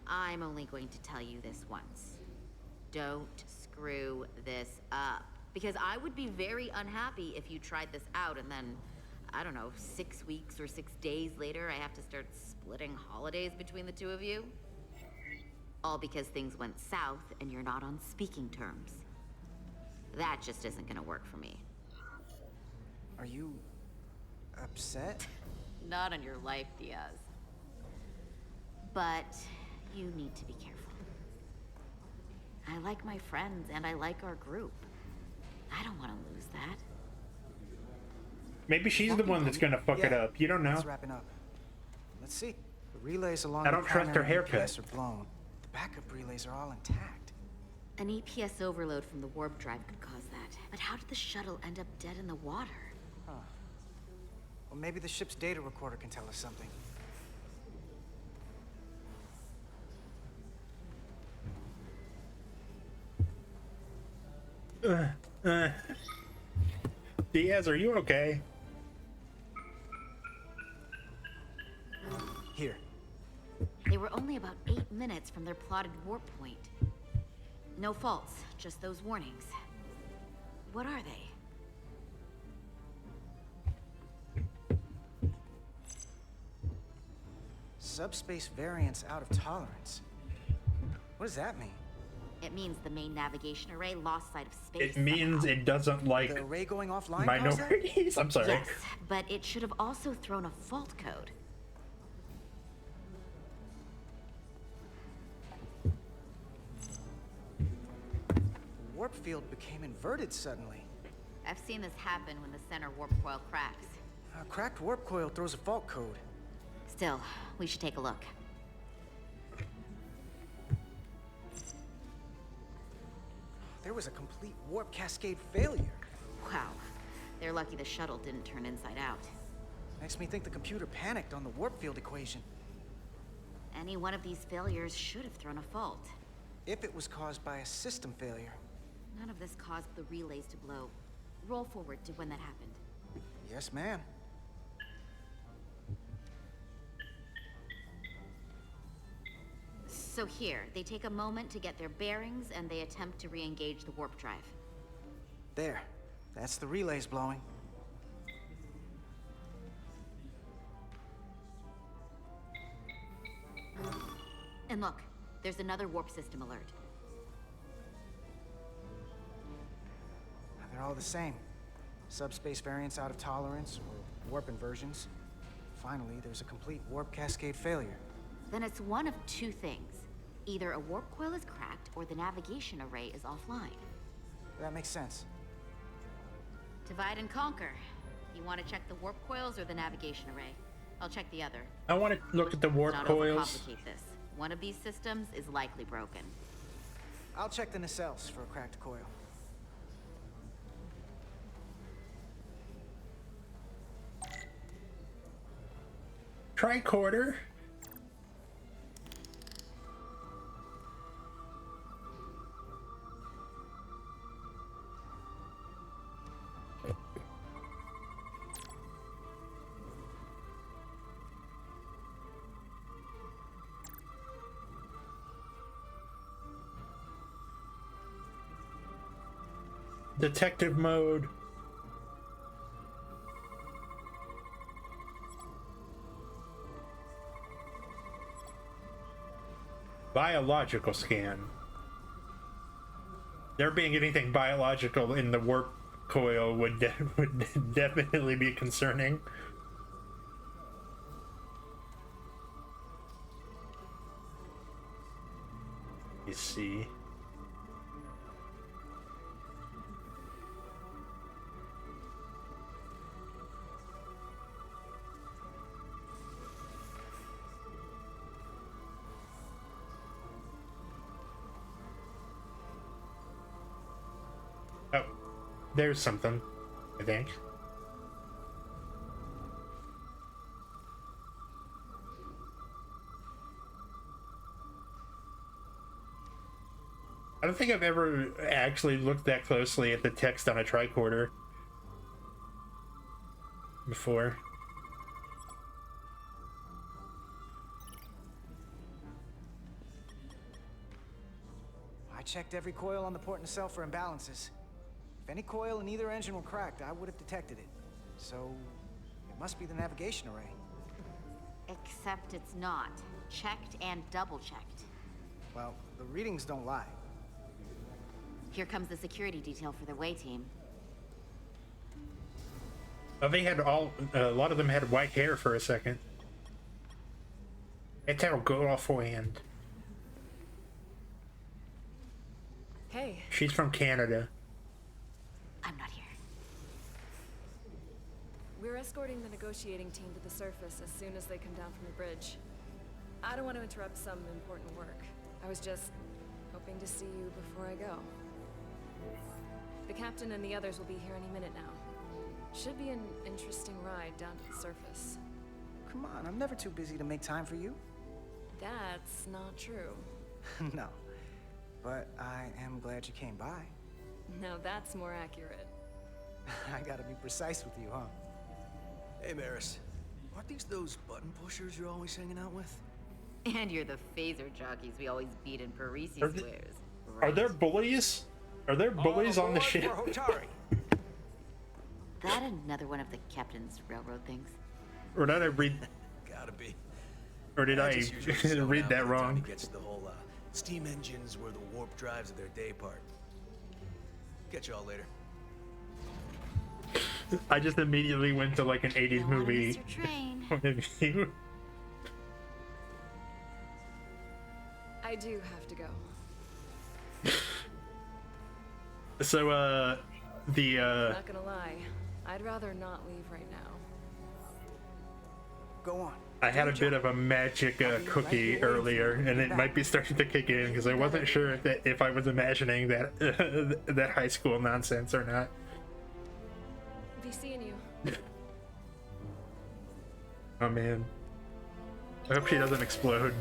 I'm only going to tell you this once. Don't screw this up. Because I would be very unhappy if you tried this out and then, I don't know, 6 weeks or 6 days later, I have to start splitting holidays between the two of you. All because things went south and you're not on speaking terms. That just isn't gonna work for me. Are you upset? Not on your life, Diaz. But you need to be careful. I like my friends and I like our group. I don't want to lose that. Maybe she's the one that's gonna fuck it up. You don't know. Let's wrap it up. Let's see. The relays along I don't the trust her primary haircut. EPS are blown. The backup relays are all intact. An EPS overload from the warp drive could cause that. But how did the shuttle end up dead in the water? Huh. Well, maybe the ship's data recorder can tell us something. Diaz, are you okay? Here. They were only about 8 minutes from their plotted warp point. No faults, just those warnings. What are they? Subspace variance out of tolerance. What does that mean? It means the main navigation array lost sight of space. It means it doesn't like the array going offline. minorities. I'm sorry. Yes, but it should have also thrown a fault code. Warp field became inverted suddenly. I've seen this happen when the center warp coil cracks. A cracked warp coil throws a fault code. Still, we should take a look. There was a complete warp cascade failure. Wow. They're lucky the shuttle didn't turn inside out. Makes me think the computer panicked on the warp field equation. Any one of these failures should have thrown a fault. If it was caused by a system failure. None of this caused the relays to blow. Roll forward to when that happened. Yes, ma'am. So here, they take a moment to get their bearings and they attempt to re-engage the warp drive. There. That's the relays blowing. And look, there's another warp system alert. They're all the same. Subspace variants out of tolerance, or warp inversions. Finally, there's a complete warp cascade failure. Then it's one of two things. Either a warp coil is cracked, or the navigation array is offline. That makes sense. Divide and conquer. You want to check the warp coils or the navigation array? I'll check the other. I want to look at the warp Let's not coils. overcomplicate this. One of these systems is likely broken. I'll check the nacelles for a cracked coil. Tricorder. Detective mode. Biological scan. There being anything biological in the warp coil would definitely be concerning. You see. Oh, there's something, I think. I don't think I've ever actually looked that closely at the text on a tricorder before. I checked every coil on the port nacelle for imbalances. If any coil in either engine were cracked, I would have detected it. So, it must be the navigation array. Except it's not. Checked and double-checked. Well, the readings don't lie. Here comes the security detail for the way team. Oh, they had a lot of them had white hair for a second. It's our girlfriend. Hey. She's from Canada. I'm not here. We're escorting the negotiating team to the surface as soon as they come down from the bridge. I don't want to interrupt some important work. I was just hoping to see you before I go. The captain and the others will be here any minute now. Should be an interesting ride down to the surface. Come on, I'm never too busy to make time for you. That's not true. No. But I am glad you came by. Now that's more accurate. I gotta be precise with you, huh? Hey, Maris. Aren't these those button pushers you're always hanging out with? And you're the phaser jockeys we always beat in Parisi Are squares. Are there bullies? Are there bullies on the ship? That another one of the captain's railroad things? Or did I read? Gotta be. Or did I just usually slow read down that by the time wrong? he gets to the whole Steam engines were the warp drives of their day part. Catch y'all later. I just immediately went to like an 80s movie point of view. I do have to go. So, Not gonna lie, I'd rather not leave right now. Go on. I had a bit of a magic cookie earlier, and it might be starting to kick in because I wasn't sure if I was imagining that that high school nonsense or not. Be seeing you. Oh man, I hope she doesn't explode.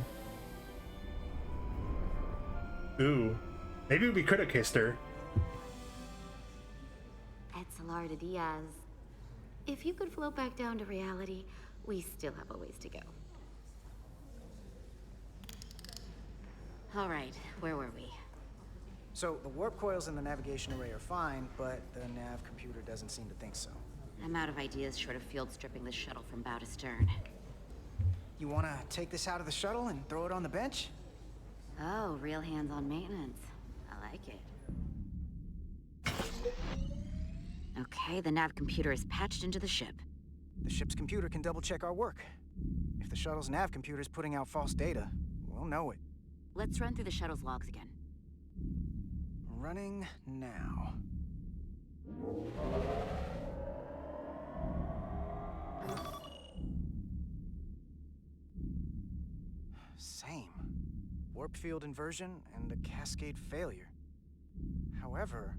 Ooh, maybe we could have kissed her. Etzelarda Diaz. If you could float back down to reality, we still have a ways to go. All right, where were we? So, the warp coils in the navigation array are fine, but the nav computer doesn't seem to think so. I'm out of ideas short of field stripping this shuttle from bow to stern. You wanna take this out of the shuttle and throw it on the bench? Oh, real hands-on maintenance. I like it. Okay, the nav computer is patched into the ship. The ship's computer can double-check our work. If the shuttle's nav computer is putting out false data, we'll know it. Let's run through the shuttle's logs again. Running now. Same. Warp field inversion and a cascade failure. However,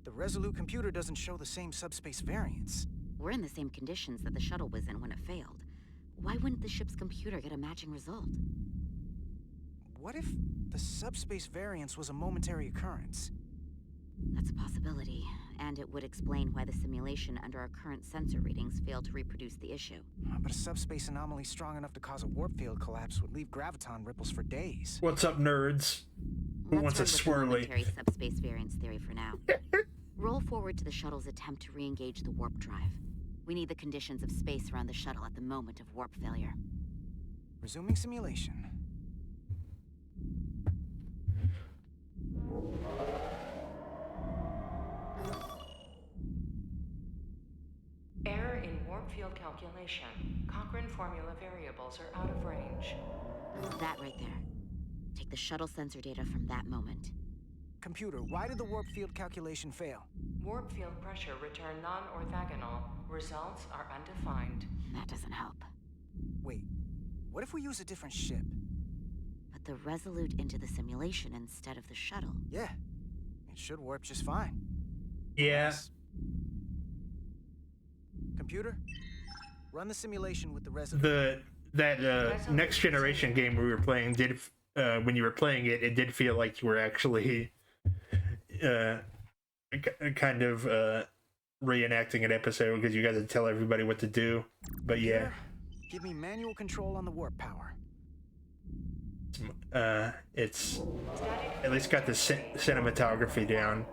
the Resolute computer doesn't show the same subspace variance. We're in the same conditions that the shuttle was in when it failed. Why wouldn't the ship's computer get a matching result? What if the subspace variance was a momentary occurrence? That's a possibility, and it would explain why the simulation under our current sensor readings failed to reproduce the issue. But a subspace anomaly strong enough to cause a warp field collapse would leave graviton ripples for days. What's up, nerds? Who wants a swirly? Momentary subspace variance theory for now. Roll forward to the shuttle's attempt to re-engage the warp drive. We need the conditions of space around the shuttle at the moment of warp failure. Resuming simulation. Error in warp field calculation. Cochrane formula variables are out of range. That right there. Take the shuttle sensor data from that moment. Computer, why did the warp field calculation fail? Warp field pressure returned non-orthogonal. Results are undefined. That doesn't help. Wait, what if we use a different ship? Put the Resolute into the simulation instead of the shuttle. Yeah, it should warp just fine. Yeah. Computer, run the simulation with the Resolute. That next generation game we were playing did when you were playing it, it did feel like you were actually kind of reenacting an episode because you got to tell everybody what to do. But yeah, give me manual control on the warp power. It's at least got the cinematography down.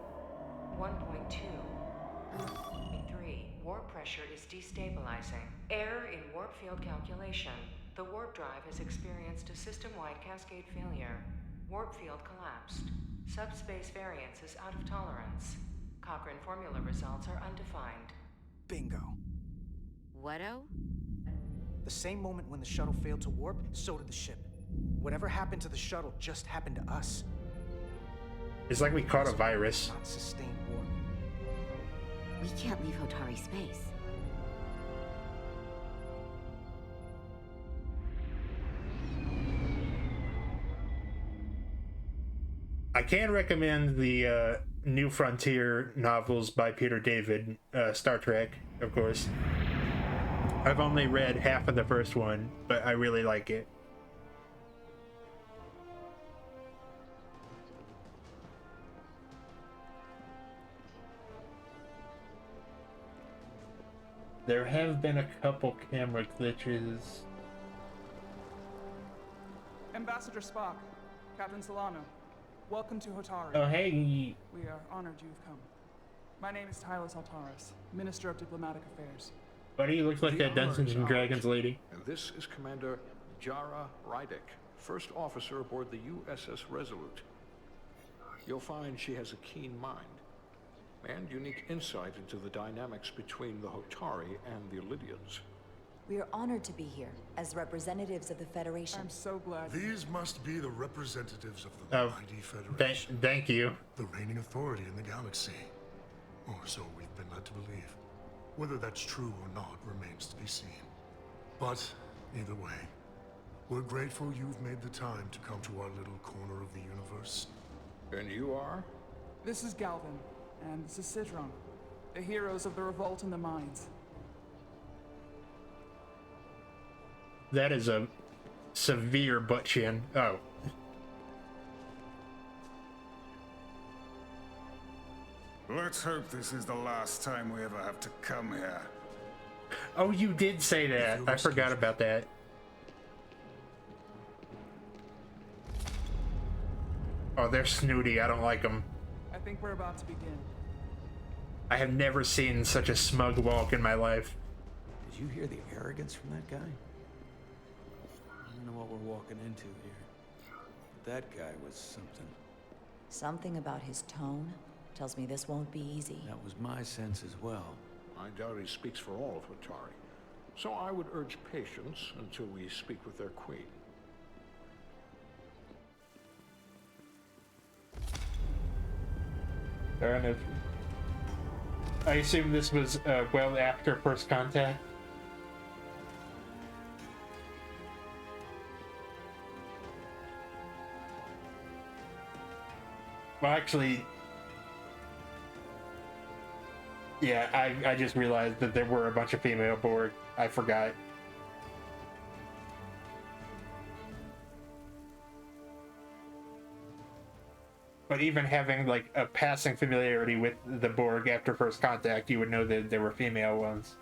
1.2. 3. Warp pressure is destabilizing. Error in warp field calculation. The warp drive has experienced a system-wide cascade failure. Warp field collapsed. Subspace variance is out of tolerance. Cochrane formula results are undefined. Bingo. What-o? The same moment when the shuttle failed to warp, so did the ship. Whatever happened to the shuttle just happened to us. It's like we caught a virus. Not sustained warp. We can't leave Hotari space. I can recommend the New Frontier novels by Peter David, Star Trek, of course. I've only read half of the first one, but I really like it. There have been a couple camera glitches. Ambassador Spock, Captain Solano, welcome to Hotari. Oh, hey. We are honored you've come. My name is Tylos Altaris, Minister of Diplomatic Affairs. Why do you look like that The honor Dungeons is and ours. Dragons lady? And this is Commander Jara Rydick, first officer aboard the USS Resolute. You'll find she has a keen mind and unique insight into the dynamics between the Hotari and the Illidians. We are honored to be here as representatives of the Federation. I'm so glad. These must be the representatives of the mighty Federation. Thank you. The reigning authority in the galaxy. Or so we've been led to believe. Whether that's true or not remains to be seen. But, either way, we're grateful you've made the time to come to our little corner of the universe. And you are? This is Galvin, and this is Sidron, the heroes of the revolt in the mines. That is a severe butt chin. Oh. Let's hope this is the last time we ever have to come here. Oh, you did say that. I forgot about that. Oh, they're snooty. I don't like them. I think we're about to begin. I have never seen such a smug walk in my life. Did you hear the arrogance from that guy? I don't know what we're walking into here. But that guy was something. Something about his tone tells me this won't be easy. That was my sense as well. I doubt he speaks for all of Hotari. So I would urge patience until we speak with their queen. Fair enough. I assume this was well after first contact. Well, actually, yeah, I just realized that there were a bunch of female Borg. I forgot. But even having like a passing familiarity with the Borg after first contact, you would know that there were female ones.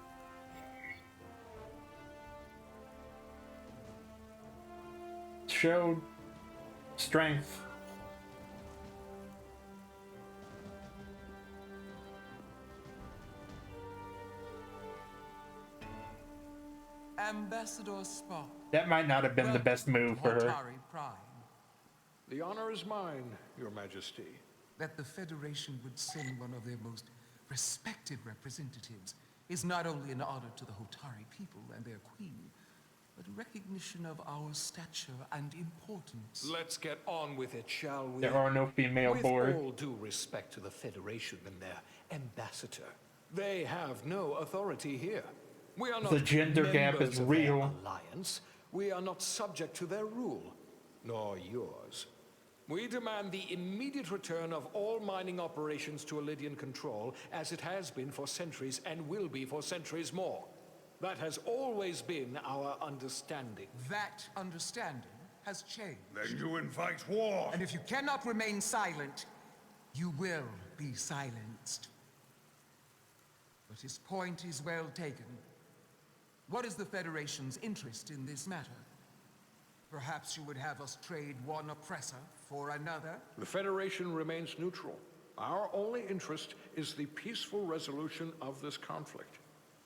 Showed strength. Ambassador Spock. That might not have been the best move for her. Hotari Prime. The honor is mine, Your Majesty. That the Federation would send one of their most respected representatives is not only an honor to the Hotari people and their queen, but a recognition of our stature and importance. Let's get on with it, shall we? There are no female Borg. With all due respect to the Federation and their ambassador, they have no authority here. We are not the gender gap is real. Alliance. We are not subject to their rule, nor yours. We demand the immediate return of all mining operations to Illidian control, as it has been for centuries and will be for centuries more. That has always been our understanding. That understanding has changed. Then you invite war. And if you cannot remain silent, you will be silenced. But his point is well taken. What is the Federation's interest in this matter? Perhaps you would have us trade one oppressor for another? The Federation remains neutral. Our only interest is the peaceful resolution of this conflict.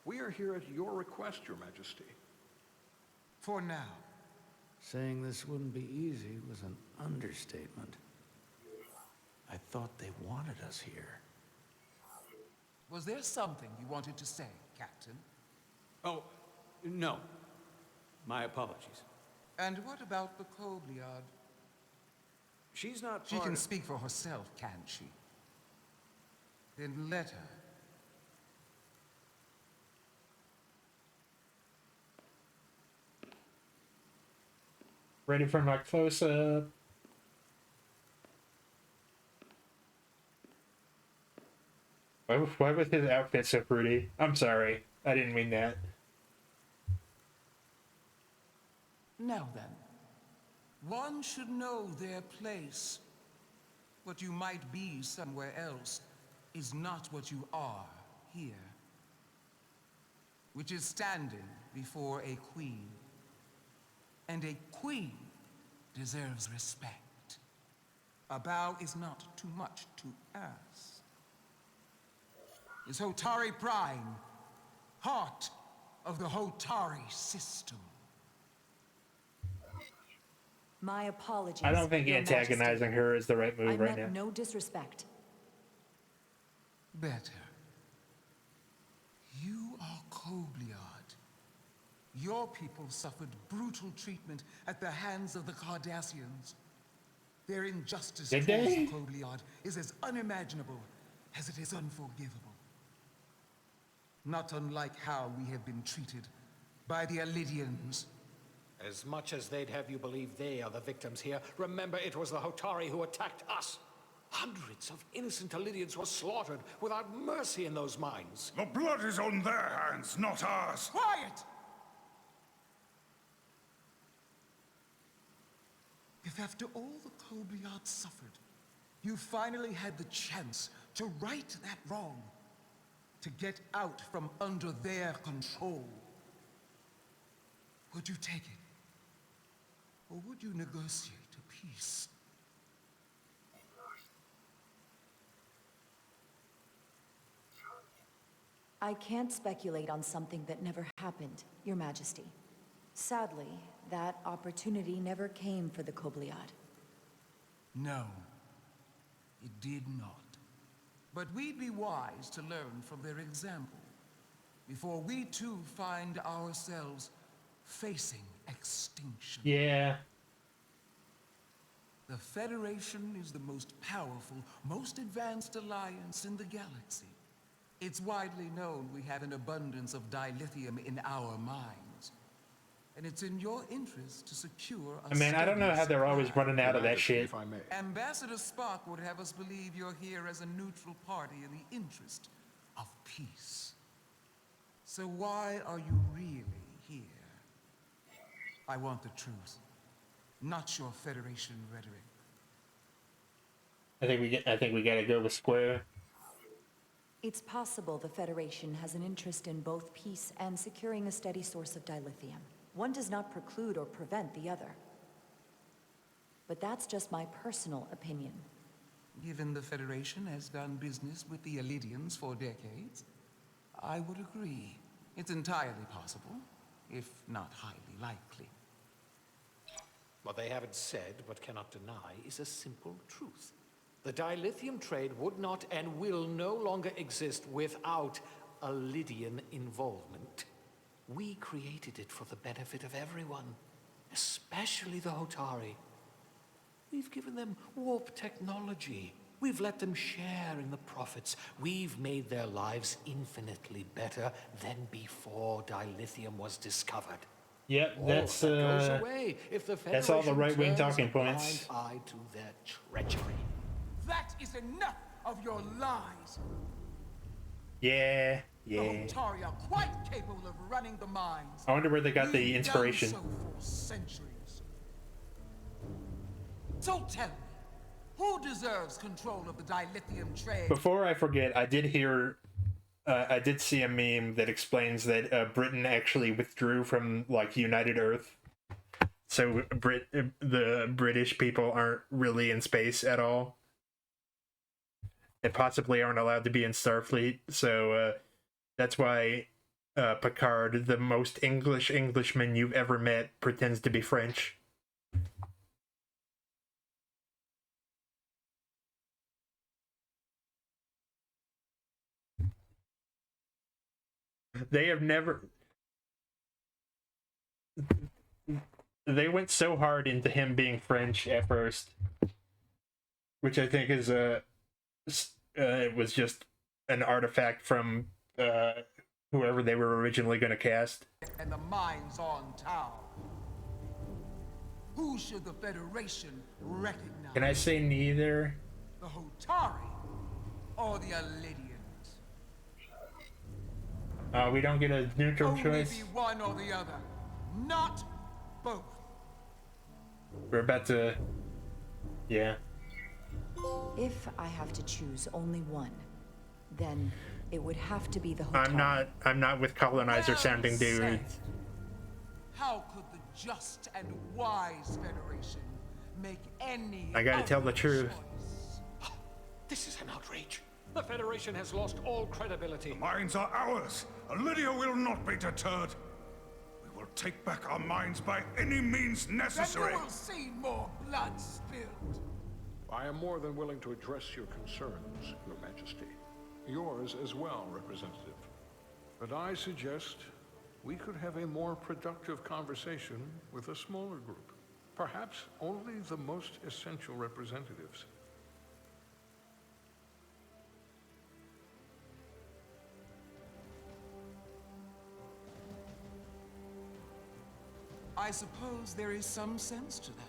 We are here at your request, Your Majesty. For now. Saying this wouldn't be easy was an understatement. I thought they wanted us here. Was there something you wanted to say, Captain? Oh, no. My apologies. And what about the Kobliad? She's not She can speak for herself, can't she? Then let her. Ready for my close-up. Why was his outfit so pretty? I'm sorry. I didn't mean that. Now then, one should know their place. What you might be somewhere else is not what you are here. Which is standing before a queen. And a queen deserves respect. A bow is not too much to ask. Is Hotari Prime, heart of the Hotari system. My apologies. I don't think Your antagonizing Majesty. her is the right I move right meant now. no disrespect. Better. You are Kobliard. Your people suffered brutal treatment at the hands of the Cardassians. Their injustice Did towards they? the Kobliard is as unimaginable as it is unforgivable. Not unlike how we have been treated by the Alidians. As much as they'd have you believe they are the victims here, remember it was the Hotari who attacked us. Hundreds of innocent Alidians were slaughtered without mercy in those mines. The blood is on their hands, not ours. Quiet! If after all the Kobliard suffered, you finally had the chance to right that wrong, to get out from under their control, would you take it? Or would you negotiate a peace? I can't speculate on something that never happened, Your Majesty. Sadly, that opportunity never came for the Kobliad. No, it did not. But we'd be wise to learn from their example, before we too find ourselves facing extinction. Yeah. The Federation is the most powerful, most advanced alliance in the galaxy. It's widely known we have an abundance of dilithium in our mines. And it's in your interest to secure a I mean, I don't know how they're always running out of that shit. Ambassador Spock would have us believe you're here as a neutral party in the interest of peace. So why are you really here? I want the truth, not your Federation rhetoric. I think we gotta go with square. It's possible the Federation has an interest in both peace and securing a steady source of dilithium. One does not preclude or prevent the other. But that's just my personal opinion. Given the Federation has done business with the Alidians for decades, I would agree. It's entirely possible, if not highly likely. What they haven't said, but cannot deny, is a simple truth. The dilithium trade would not and will no longer exist without Alidian involvement. We created it for the benefit of everyone, especially the Hotari. We've given them warp technology. We've let them share in the profits. We've made their lives infinitely better than before dilithium was discovered. Yep, that's all that goes away if the that's all the Federation right-wing turns talking a blind points. eye to their treachery. That is enough of your lies. Yeah, The yeah. Hotari are quite capable of running the mines. I wonder where they got the We've inspiration. done so for centuries. So tell me, who deserves control of the dilithium trade? Before I forget, I did see a meme that explains that Britain actually withdrew from like United Earth, so the British people aren't really in space at all, and possibly aren't allowed to be in Starfleet. So that's why Picard, the most Englishman you've ever met, pretends to be French. They have never. They went so hard into him being French at first, which I think is it was just an artifact from whoever they were originally going to cast. And the mines on Tau. Who should the Federation recognize? Can I say neither? The Hotari or the Alidians? We don't get a neutral Only choice. be one or the other, not both. We're about to. Yeah. If I have to choose only one, then it would have to be the Hotari. I'm not with colonizer sounding dude. Said. How could the just and wise Federation make any I gotta tell the truth. choice? This is an outrage. The Federation has lost all credibility. The mines are ours. Lydia will not be deterred. We will take back our minds by any means necessary. Then you will see more blood spilled. I am more than willing to address your concerns, Your Majesty. Yours as well, Representative. But I suggest we could have a more productive conversation with a smaller group. Perhaps only the most essential representatives. I suppose there is some sense to that.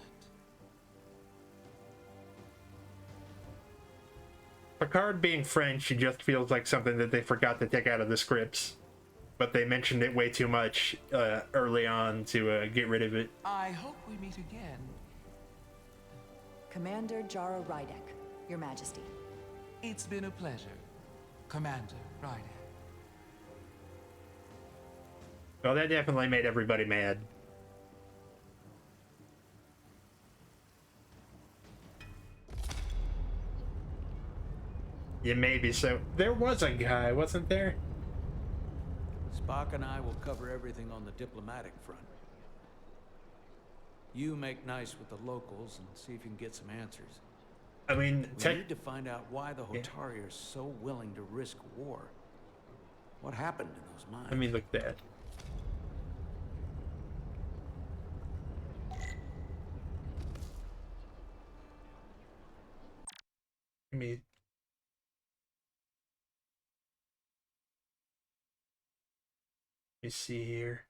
Picard being French, it just feels like something that they forgot to take out of the scripts. But they mentioned it way too much early on to get rid of it. I hope we meet again. Commander Jara Rydek, Your Majesty. It's been a pleasure, Commander Rydek. Well, that definitely made everybody mad. Yeah, maybe so. There was a guy, wasn't there? Spock and I will cover everything on the diplomatic front. You make nice with the locals and see if you can get some answers. I mean, we need to find out why the Hotari are so willing to risk war. What happened in those mines? I mean, look at that. Let me see here.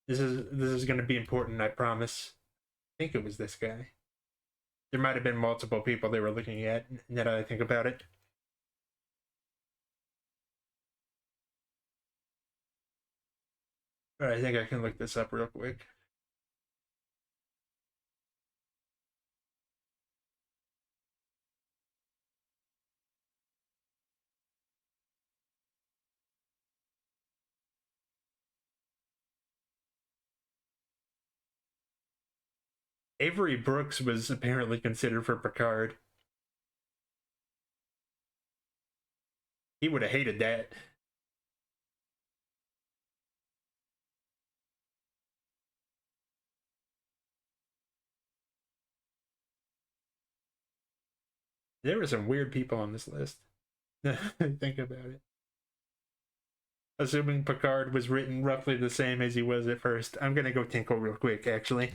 This is going to be important, I promise. I think it was this guy. There might have been multiple people they were looking at, now that I think about it. All right, I think I can look this up real quick. Avery Brooks was apparently considered for Picard. He would have hated that. There were some weird people on this list. Think about it. Assuming Picard was written roughly the same as he was at first. I'm gonna go tinkle real quick, actually.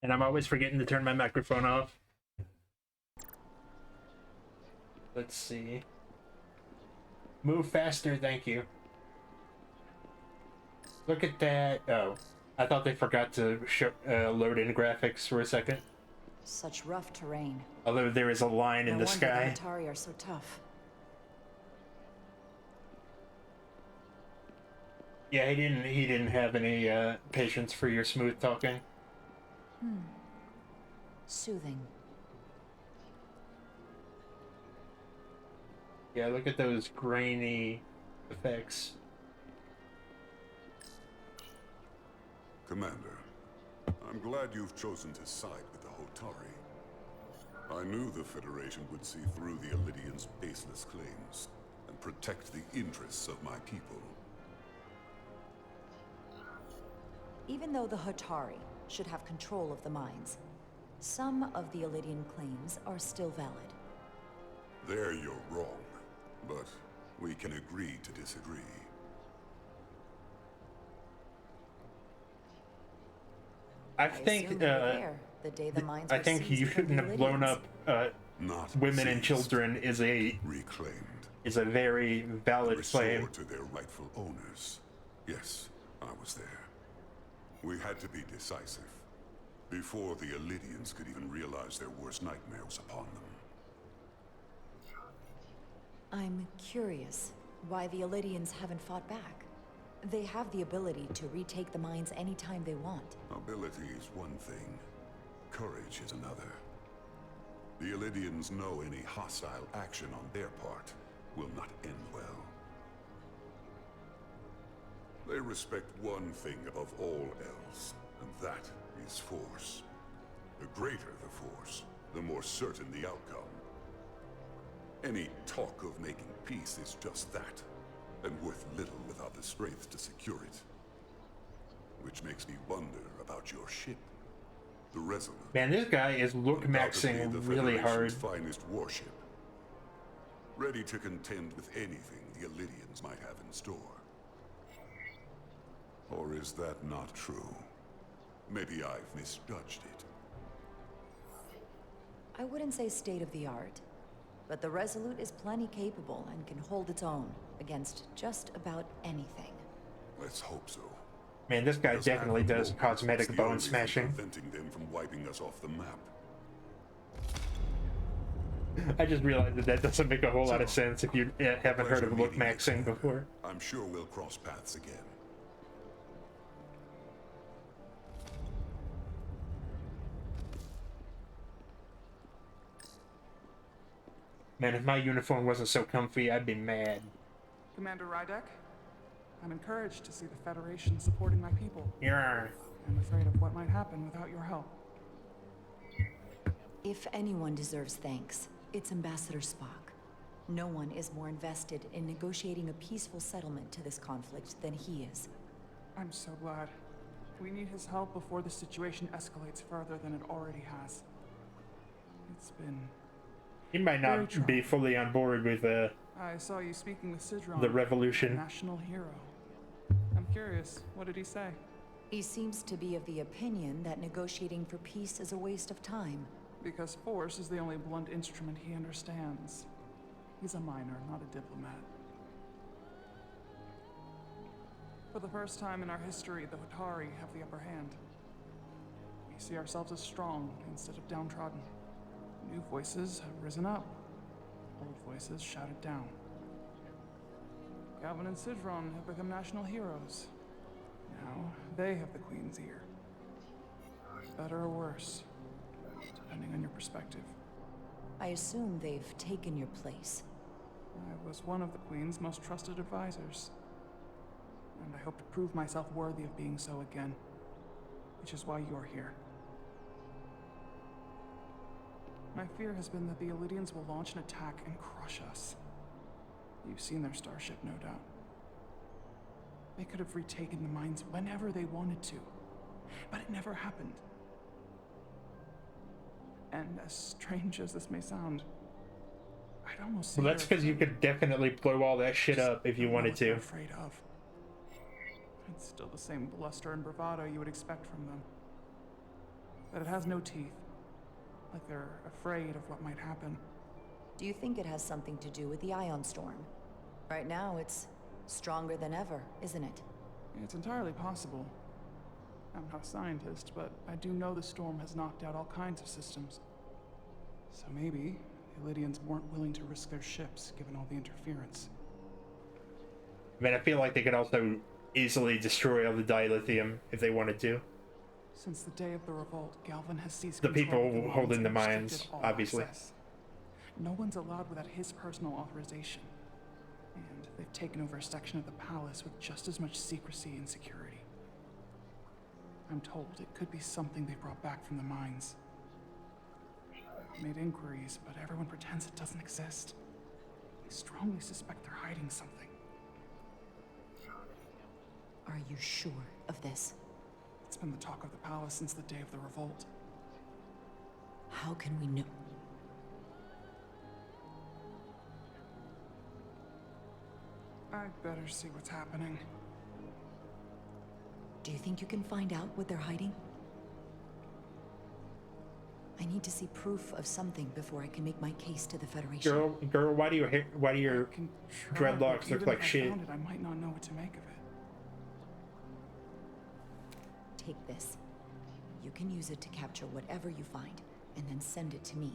And I'm always forgetting to turn my microphone off. Let's see. Move faster, thank you. Look at that. Oh, I thought they forgot to show, load in graphics for a second. Such rough terrain. Although there is a line in the sky. The Hotari are so tough. Yeah, he didn't have any patience for your smooth talking. Soothing. Yeah, look at those grainy effects. Commander, I'm glad you've chosen to side with the Hotari. I knew the Federation would see through the Elydians' baseless claims and protect the interests of my people. Even though the Hotari should have control of the mines, some of the Elydian claims are still valid. There you're wrong, but We can agree to disagree. I think assumed you were there the day the mines I were think seized you from shouldn't the have blown Lydians. up Not women and seized, children is a very valid claim. restored to their rightful owners. Yes, I was there. We had to be decisive before the Illydians could even realize their worst nightmare was upon them. I'm curious why the Illydians haven't fought back. They have the ability to retake the mines anytime they want. Ability is one thing, courage is another. The Illydians know any hostile action on their part will not end well. They respect one thing above all else, and that is force. The greater the force, the more certain the outcome. Any talk of making peace is just that, and worth little without the strength to secure it. Which makes me wonder about your ship, the Resurgence. Man, this guy is look maxing really hard. Finest warship, ready to contend with anything the Illydians might have in store. Or is that not true? Maybe I've misjudged it. I wouldn't say state of the art, but the Resolute is plenty capable and can hold its own against just about anything. Let's hope so. Man, this guy definitely does cosmetic bone smashing. Preventing them from wiping us off the map. I just realized that doesn't make a whole lot of sense if you haven't heard of look maxing before. I'm sure we'll cross paths again. Man, if my uniform wasn't so comfy, I'd be mad. Commander Rydek, I'm encouraged to see the Federation supporting my people. Yeah. I'm afraid of what might happen without your help. If anyone deserves thanks, it's Ambassador Spock. No one is more invested in negotiating a peaceful settlement to this conflict than he is. I'm so glad. We need his help before the situation escalates further than it already has. It's been... He might not be fully on board with I saw you speaking with Sidron, the revolution. National hero. I'm curious, what did he say? He seems to be of the opinion that negotiating for peace is a waste of time. Because force is the only blunt instrument he understands. He's a miner, not a diplomat. For the first time in our history, the Hotari have the upper hand. We see ourselves as strong instead of downtrodden. New voices have risen up. Old voices shouted down. Galvin and Sidron have become national heroes. Now they have the Queen's ear. Better or worse, depending on your perspective. I assume they've taken your place. I was one of the Queen's most trusted advisors. And I hope to prove myself worthy of being so again. Which is why you're here. My fear has been that the Illydians will launch an attack and crush us. You've seen their starship, no doubt. They could have retaken the mines whenever they wanted to, but it never happened. And as strange as this may sound, I'd almost say Well, that's because you could definitely blow all that shit up if you wanted to. I'm afraid of. It's still the same bluster and bravado you would expect from them. But it has no teeth. Like they're afraid of what might happen. Do you think it has something to do with the ion storm? Right now, it's stronger than ever, isn't it? It's entirely possible. I'm not a scientist, but I do know the storm has knocked out all kinds of systems. So maybe the Illydians weren't willing to risk their ships, given all the interference. I mean, I feel like they could also easily destroy all the dilithium if they wanted to. Since the day of the revolt, Galvin has seized The control people of holding the and mines, restricted all obviously. access. No one's allowed without his personal authorization. And they've taken over a section of the palace with just as much secrecy and security. I'm told it could be something they brought back from the mines. I've made inquiries, but everyone pretends it doesn't exist. I strongly suspect they're hiding something. Are you sure of this? It's been the talk of the palace since the day of the revolt. How can we know? I better see what's happening. Do you think you can find out what they're hiding? I need to see proof of something before I can make my case to the Federation. Girl, why do your dreadlocks look like shit? I might not know what to make of it. Take this. You can use it to capture whatever you find, and then send it to me.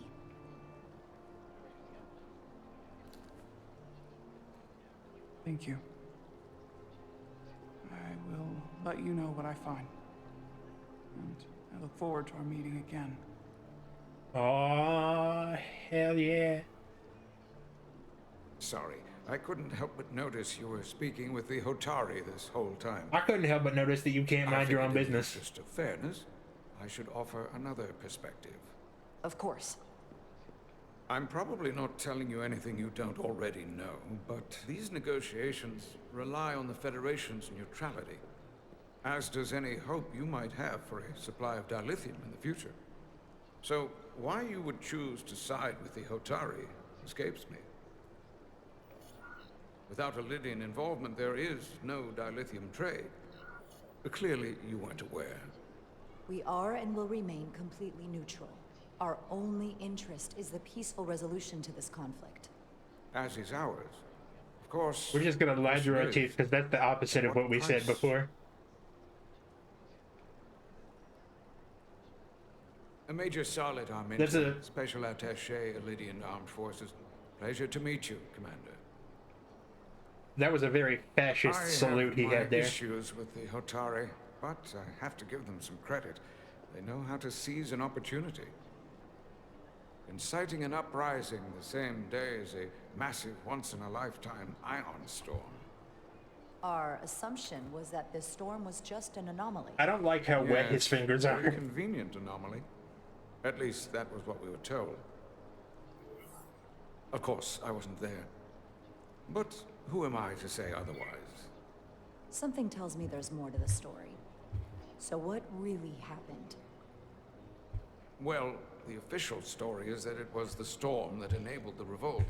Thank you. I will let you know what I find. And I look forward to our meeting again. Oh, hell yeah. Sorry, I couldn't help but notice you were speaking with the Hotari this whole time. I couldn't help but notice that you can't mind your own business. In the interest of fairness, I should offer another perspective. Of course. I'm probably not telling you anything you don't already know, but these negotiations rely on the Federation's neutrality, as does any hope you might have for a supply of dilithium in the future. So, why you would choose to side with the Hotari escapes me. Without Lydian involvement, there is no dilithium trade. But clearly, you weren't aware. We are and will remain completely neutral. Our only interest is the peaceful resolution to this conflict. As is ours. Of course... We're just gonna lie through our teeth, because that's the opposite of what we said before. Major Solid Arminta, Special Attaché, Lydian Armed Forces. Pleasure to meet you, Commander. That was a very fascist salute he had there. I have issues with the Hotari, but I have to give them some credit. They know how to seize an opportunity. Inciting an uprising the same day as a massive, once-in-a-lifetime ion storm. Our assumption was that this storm was just an anomaly. I don't like how wet his fingers are. Very convenient anomaly. At least that was what we were told. Of course, I wasn't there. But who am I to say otherwise? Something tells me there's more to the story. So what really happened? Well, the official story is that it was the storm that enabled the revolt.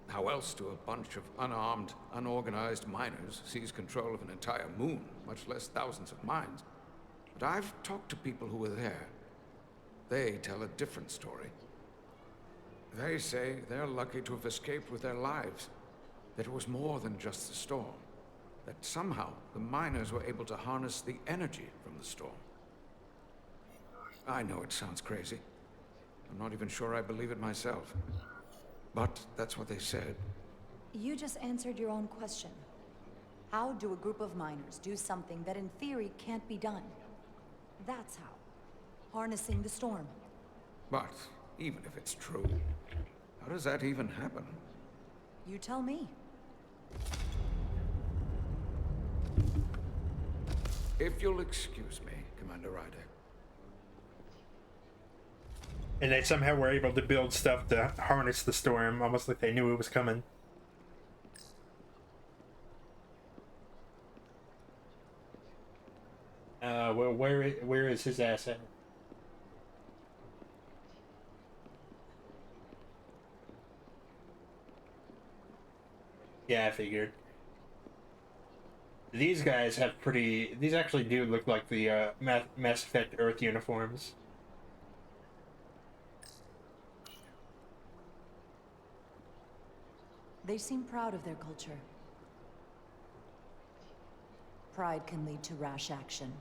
How else do a bunch of unarmed, unorganized miners seize control of an entire moon, much less thousands of mines? But I've talked to people who were there. They tell a different story. They say they're lucky to have escaped with their lives. That it was more than just the storm. That somehow the miners were able to harness the energy from the storm. I know it sounds crazy. I'm not even sure I believe it myself. But that's what they said. You just answered your own question. How do a group of miners do something that in theory can't be done? That's how. Harnessing the storm. But even if it's true, how does that even happen? You tell me. If you'll excuse me, Commander Ryder. And they somehow were able to build stuff to harness the storm, almost like they knew it was coming. Well, where is his ass at? Yeah, I figured. These guys have pretty... These actually do look like the Mass Effect Earth uniforms. They seem proud of their culture. Pride can lead to rash action.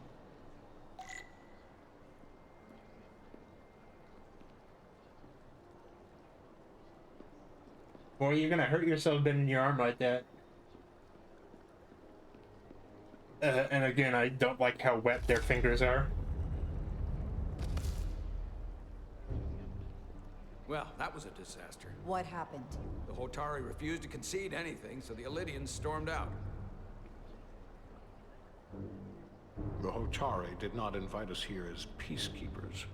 Boy, you're gonna hurt yourself bending your arm like that. And again, I don't like how wet their fingers are. Well, that was a disaster. What happened? The Hotari refused to concede anything, so the Illydians stormed out. The Hotari did not invite us here as peacekeepers.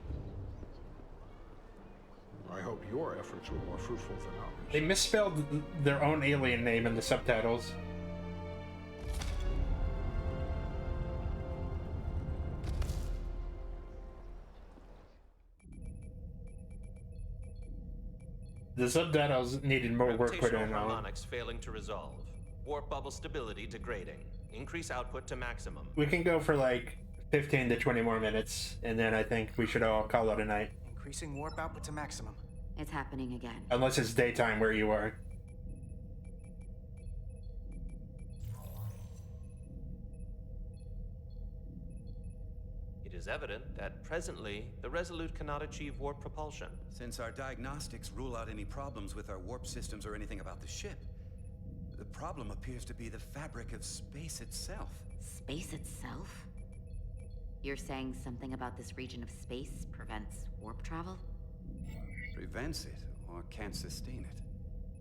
I hope your efforts were more fruitful than ours. They misspelled their own alien name in the subtitles. The subtitles needed more work put in on them. Harmonics failing to resolve. Warp bubble stability degrading. Increase output to maximum. We can go for like 15 to 20 more minutes, and then I think we should all call it a night. Increasing warp output to maximum. It's happening again. Unless it's daytime where you are. It is evident that presently, the Resolute cannot achieve warp propulsion. Since our diagnostics rule out any problems with our warp systems or anything about the ship, the problem appears to be the fabric of space itself. Space itself? You're saying something about this region of space prevents warp travel? Prevents it, or can't sustain it.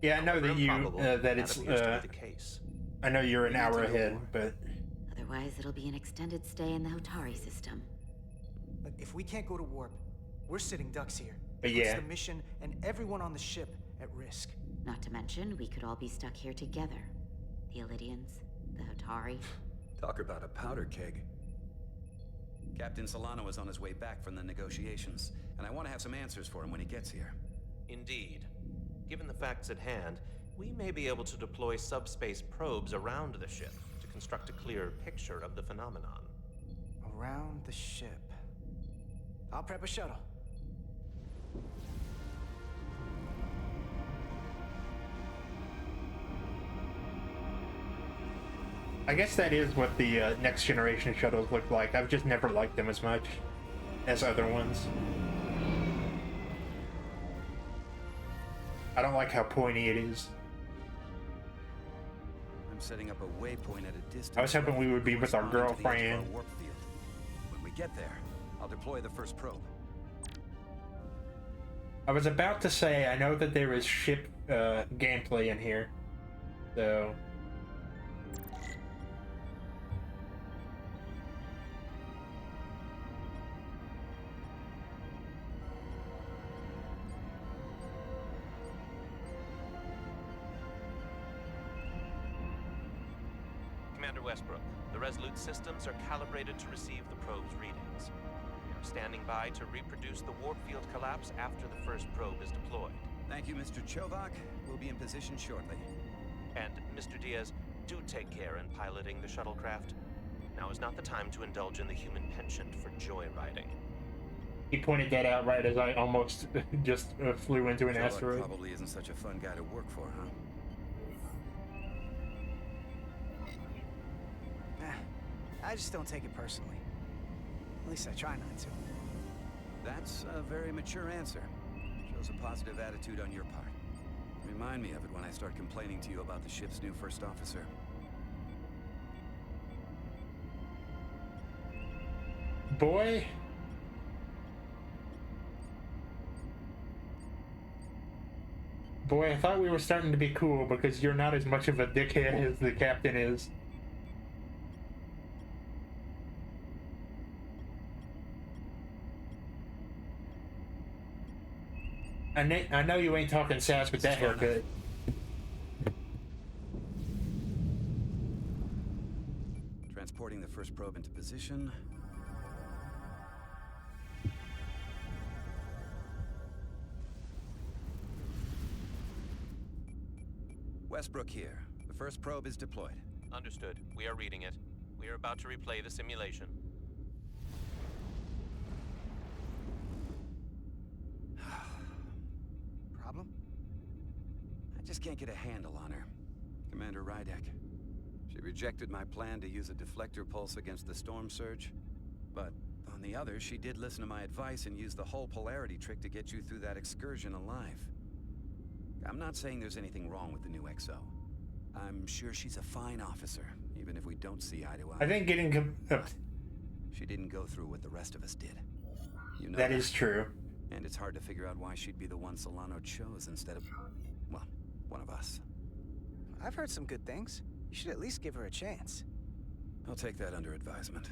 Yeah, I know that you, that it's, appears to be the case. I know you're an hour ahead, but... Otherwise, it'll be an extended stay in the Hotari system. But if we can't go to warp, we're sitting ducks here. But It puts yeah. the mission and everyone on the ship at risk. Not to mention, we could all be stuck here together. The Illidians, the Hotari. Talk about a powder keg. Captain Solano is on his way back from the negotiations, and I want to have some answers for him when he gets here. Indeed. Given the facts at hand, we may be able to deploy subspace probes around the ship to construct a clearer picture of the phenomenon. Around the ship. I'll prep a shuttle. I guess that is what the next generation shuttles look like. I've just never liked them as much as other ones. I don't like how pointy it is. I'm setting up a waypoint at a distance. I was hoping we would be with our corresponding to the edge of our girlfriend. warp field. When we get there, I'll deploy the first probe. I was about to say, I know that there is ship gameplay in here, so... Commander Westbrook, the Resolute systems are calibrated to receive the probe's readings. We are standing by to reproduce the warp field collapse after the first probe is deployed. Thank you, Mr. Chovak. We'll be in position shortly. And, Mr. Diaz, do take care in piloting the shuttlecraft. Now is not the time to indulge in the human penchant for joyriding. He pointed that out right as I almost just flew into an Chovak asteroid. probably isn't such a fun guy to work for, huh? I just don't take it personally. At least I try not to. That's a very mature answer. Shows a positive attitude on your part. Remind me of it when I start complaining to you about the ship's new first officer. Boy. Boy, I thought we were starting to be cool because you're not as much of a dickhead as the captain is. I know you ain't talking sass with that haircut. Transporting the first probe into position. Westbrook here. The first probe is deployed. Understood. We are reading it. We are about to replay the simulation. Problem? I just can't get a handle on her. Commander Rydek. She rejected my plan to use a deflector pulse against the storm surge. But on the other, she did listen to my advice and used the whole polarity trick to get you through that excursion alive. I'm not saying there's anything wrong with the new XO. I'm sure she's a fine officer, even if we don't see eye to eye. I think getting... She didn't go through what the rest of us did. You know that is true. And it's hard to figure out why she'd be the one Solano chose instead of, well, one of us. I've heard some good things. You should at least give her a chance. I'll take that under advisement.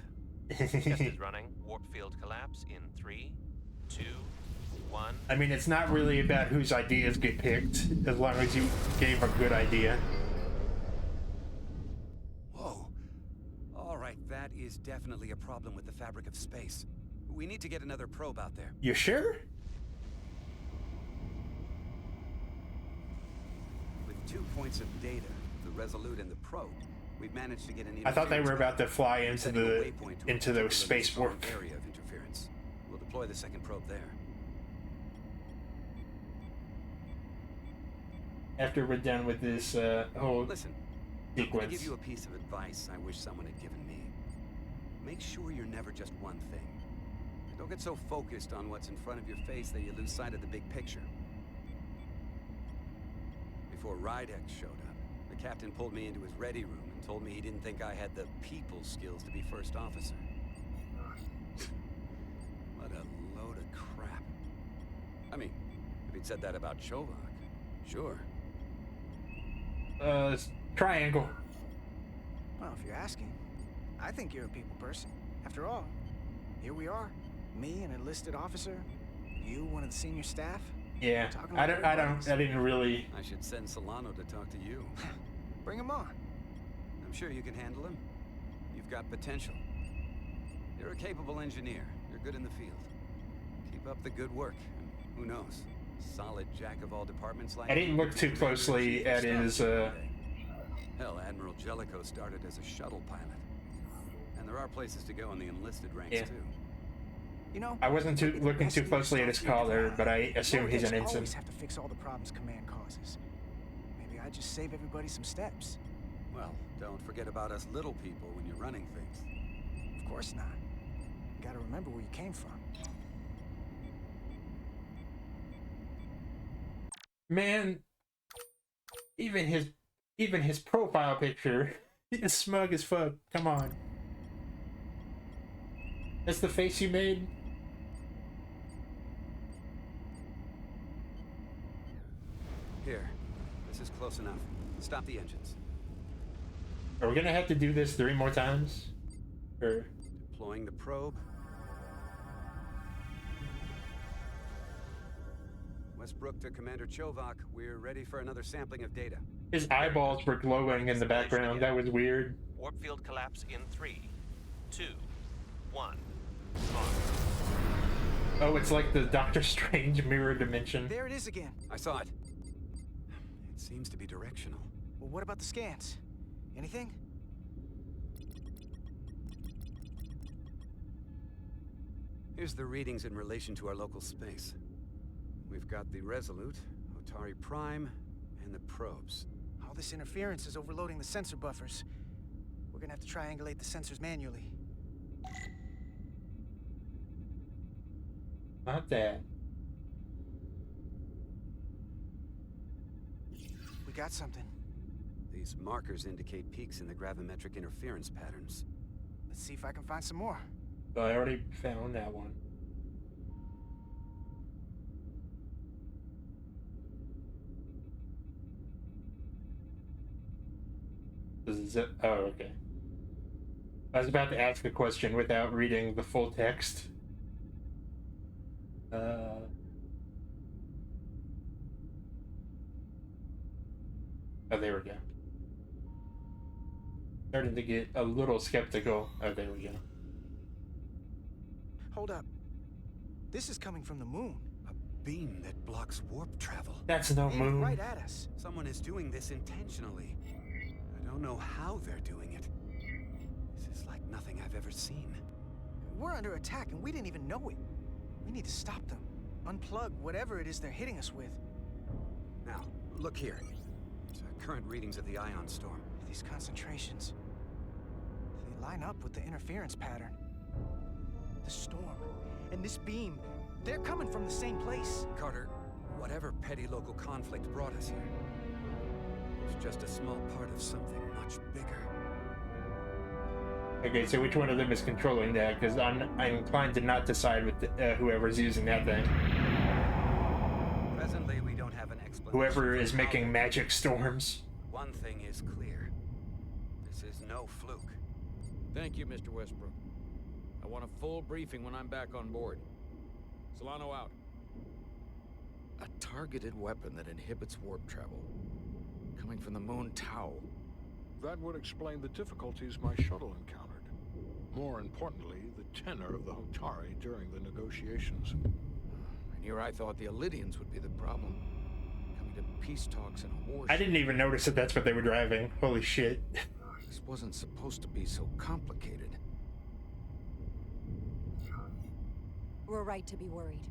Test is running. Warp field collapse in 3, 2, 1. I mean, it's not really about whose ideas get picked, as long as you gave a good idea. Whoa. All right, that is definitely a problem with the fabric of space. We need to get another probe out there. You sure? With 2 points of data, the Resolute and the probe, we've managed to get an I thought they were about to fly into setting a the waypoint to a into those particularly space strong warp. area of interference. We'll deploy the second probe there. After we're done with this whole Listen, I'm gonna sequence. give you a piece of advice I wish someone had given me. Make sure you're never just one thing. Don't get so focused on what's in front of your face that you lose sight of the big picture. Before Rydek showed up, the captain pulled me into his ready room and told me he didn't think I had the people skills to be first officer. What a load of crap. I mean, if he'd said that about Chovak, sure. Triangle. Well, if you're asking, I think you're a people person. After all, here we are. Me, an enlisted officer. You, one of the senior staff. Yeah, I didn't really. I should send Solano to talk to you. Bring him on. I'm sure you can handle him. You've got potential. You're a capable engineer. You're good in the field. Keep up the good work. And who knows? Solid jack of all departments like I didn't look too closely at his. Hell, Admiral Jellicoe started as a shuttle pilot. And there are places to go in the enlisted ranks too. You know, I wasn't looking too closely at his collar, but I assume he's an ensign. Always have to fix all the problems command causes. Maybe I just save everybody some steps. Well, don't forget about us little people when you're running things. Of course not. You gotta remember where you came from. Man, even his profile picture is smug as fuck. Come on. That's the face you made? Here, this is close enough. Stop the engines. Are we gonna have to do this 3 more times? Or deploying the probe. Westbrook to Commander Chovak. We're ready for another sampling of data. his eyeballs were glowing in the background. That was weird. Warp field collapse in 3, 2, 1. Oh, it's like the Doctor Strange mirror dimension. There it is again. I saw it. It seems to be directional. Well, what about the scans? Anything? Here's the readings in relation to our local space. We've got the Resolute, Otari Prime, and the probes. All this interference is overloading the sensor buffers. We're gonna have to triangulate the sensors manually. Not that. We got something. These markers indicate peaks in the gravimetric interference patterns. Let's see if I can find some more. So I already found that one. Oh, okay. I was about to ask a question without reading the full text. Oh, there we go. Starting to get a little skeptical. Oh, there we go. Hold up. This is coming from the moon. A beam that blocks warp travel. That's no moon. Right at us. Someone is doing this intentionally. I don't know how they're doing it. This is like nothing I've ever seen. We're under attack and we didn't even know it. We need to stop them. Unplug whatever it is they're hitting us with. Now, look here. Current readings of the ion storm. These concentrations, they line up with the interference pattern. The storm and this beam, they're coming from the same place. Carter, whatever petty local conflict brought us here, it's just a small part of something much bigger. Okay, so which one of them is controlling that? Because I'm inclined to not decide with whoever's using that thing. Presently, we don't have an explanation. Whoever is making magic storms. One thing is clear. This is no fluke. Thank you, Mr. Westbrook. I want a full briefing when I'm back on board. Solano out. A targeted weapon that inhibits warp travel. Coming from the moon Tau. That would explain the difficulties my shuttle encountered. More importantly, the tenor of the Hotari during the negotiations. And here I thought the Illidians would be the problem. Coming to peace talks and a war. I didn't even notice that that's what they were driving. Holy shit. This wasn't supposed to be so complicated. We're right to be worried.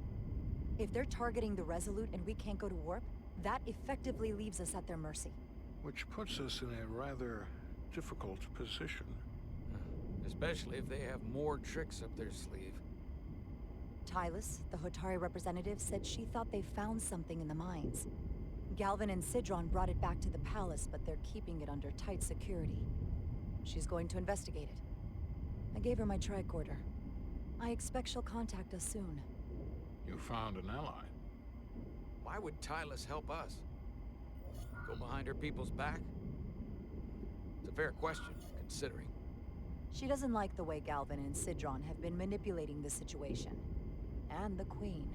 If they're targeting the Resolute and we can't go to warp, that effectively leaves us at their mercy. Which puts us in a rather difficult position. Especially if they have more tricks up their sleeve. Tylus, the Hotari representative, said she thought they found something in the mines. Galvin and Sidron brought it back to the palace, but they're keeping it under tight security. She's going to investigate it. I gave her my tricorder. I expect she'll contact us soon. You found an ally. Why would Tylus help us? Go behind her people's back? It's a fair question, considering. She doesn't like the way Galvin and Sidron have been manipulating the situation. And the Queen.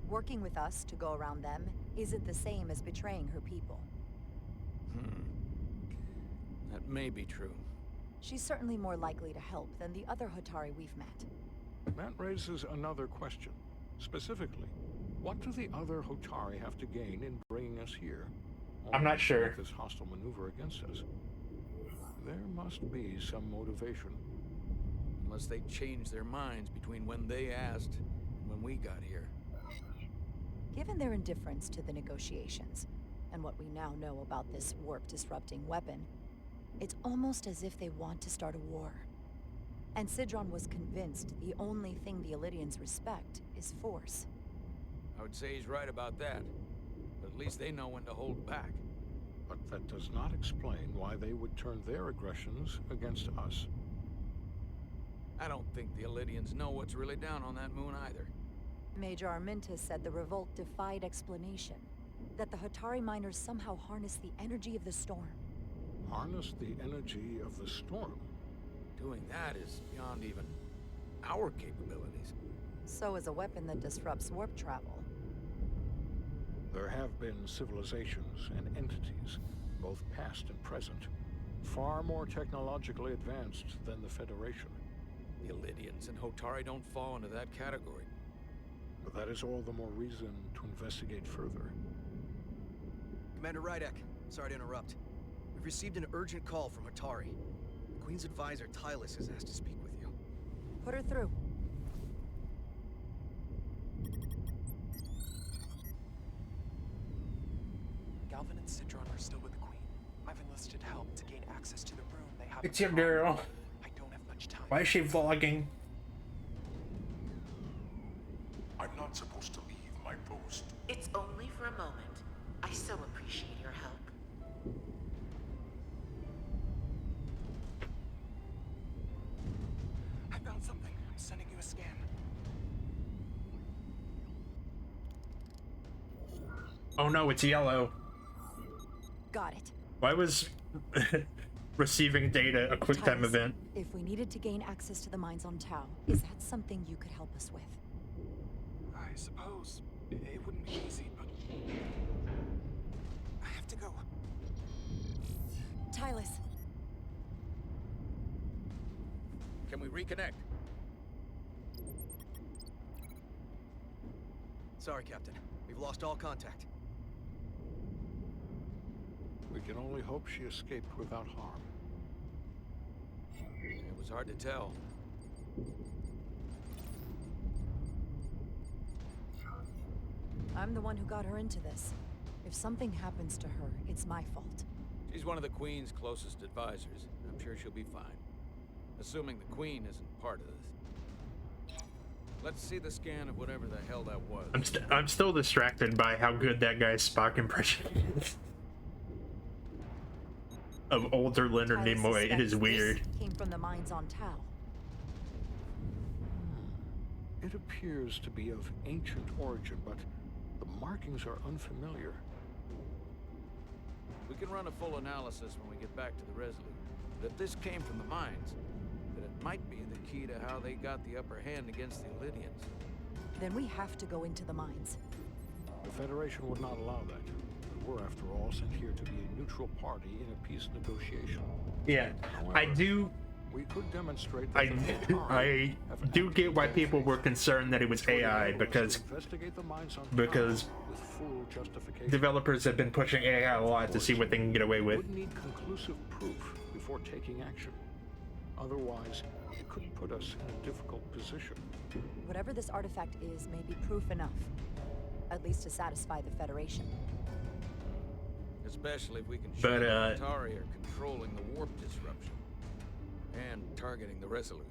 Working with us to go around them isn't the same as betraying her people. That may be true. She's certainly more likely to help than the other Hotari we've met. That raises another question. Specifically, what do the other Hotari have to gain in bringing us here? I'm not sure. With this hostile maneuver against us. There must be some motivation. Unless they changed their minds between when they asked and when we got here. Given their indifference to the negotiations, and what we now know about this warp-disrupting weapon, it's almost as if they want to start a war. And Sidron was convinced the only thing the Illidians respect is force. I would say he's right about that. But at least they know when to hold back. But that does not explain why they would turn their aggressions against us. I don't think the Illidians know what's really down on that moon either. Major Armintas said the revolt defied explanation. That the Hotari miners somehow harnessed the energy of the storm. Harness the energy of the storm? Doing that is beyond even our capabilities. So is a weapon that disrupts warp travel. There have been civilizations and entities, both past and present, far more technologically advanced than the Federation. The Illidians and Hotari don't fall into that category. But that is all the more reason to investigate further. Commander Rydek, sorry to interrupt. We've received an urgent call from Hotari. The Queen's advisor, Tylus, has asked to speak with you. Put her through. Galvin and Sidron are still with the Queen. I've enlisted help to gain access to the room they have. It's your girl. I don't have much time. Why is she vlogging? I'm not supposed to leave my post. It's only for a moment. I so appreciate your help. I found something. I'm sending you a scan. Oh no, it's yellow. Got it. Why was receiving data a quick time event? If we needed to gain access to the mines on Tau, is that something you could help us with? I suppose it wouldn't be easy, but I have to go. Tylus. Can we reconnect? Sorry, Captain. We've lost all contact. We can only hope she escaped without harm. It was hard to tell. I'm the one who got her into this. If something happens to her, it's my fault. She's one of the Queen's closest advisors. I'm sure she'll be fine. Assuming the Queen isn't part of this. Let's see the scan of whatever the hell that was. I'm still distracted by how good that guy's Spock impression is. Of older Leonard Nimoy. It is weird. Came from the mines on Tau. It appears to be of ancient origin, but the markings are unfamiliar. We can run a full analysis when we get back to the Resolute. But if this came from the mines, then it might be the key to how they got the upper hand against the Illidians. Then we have to go into the mines. The Federation would not allow that. We're, after all, sent here to be a neutral party in a peace negotiation. Yeah, However, we could demonstrate that I do get why people were concerned that it was AI because developers have been pushing AI a lot to see what they can get away with. Would need conclusive proof before taking action. Otherwise, it could put us in a difficult position. Whatever this artifact is may be proof enough. At least to satisfy the Federation. Especially if we can show that Atari are controlling the warp disruption. And targeting the Resolute.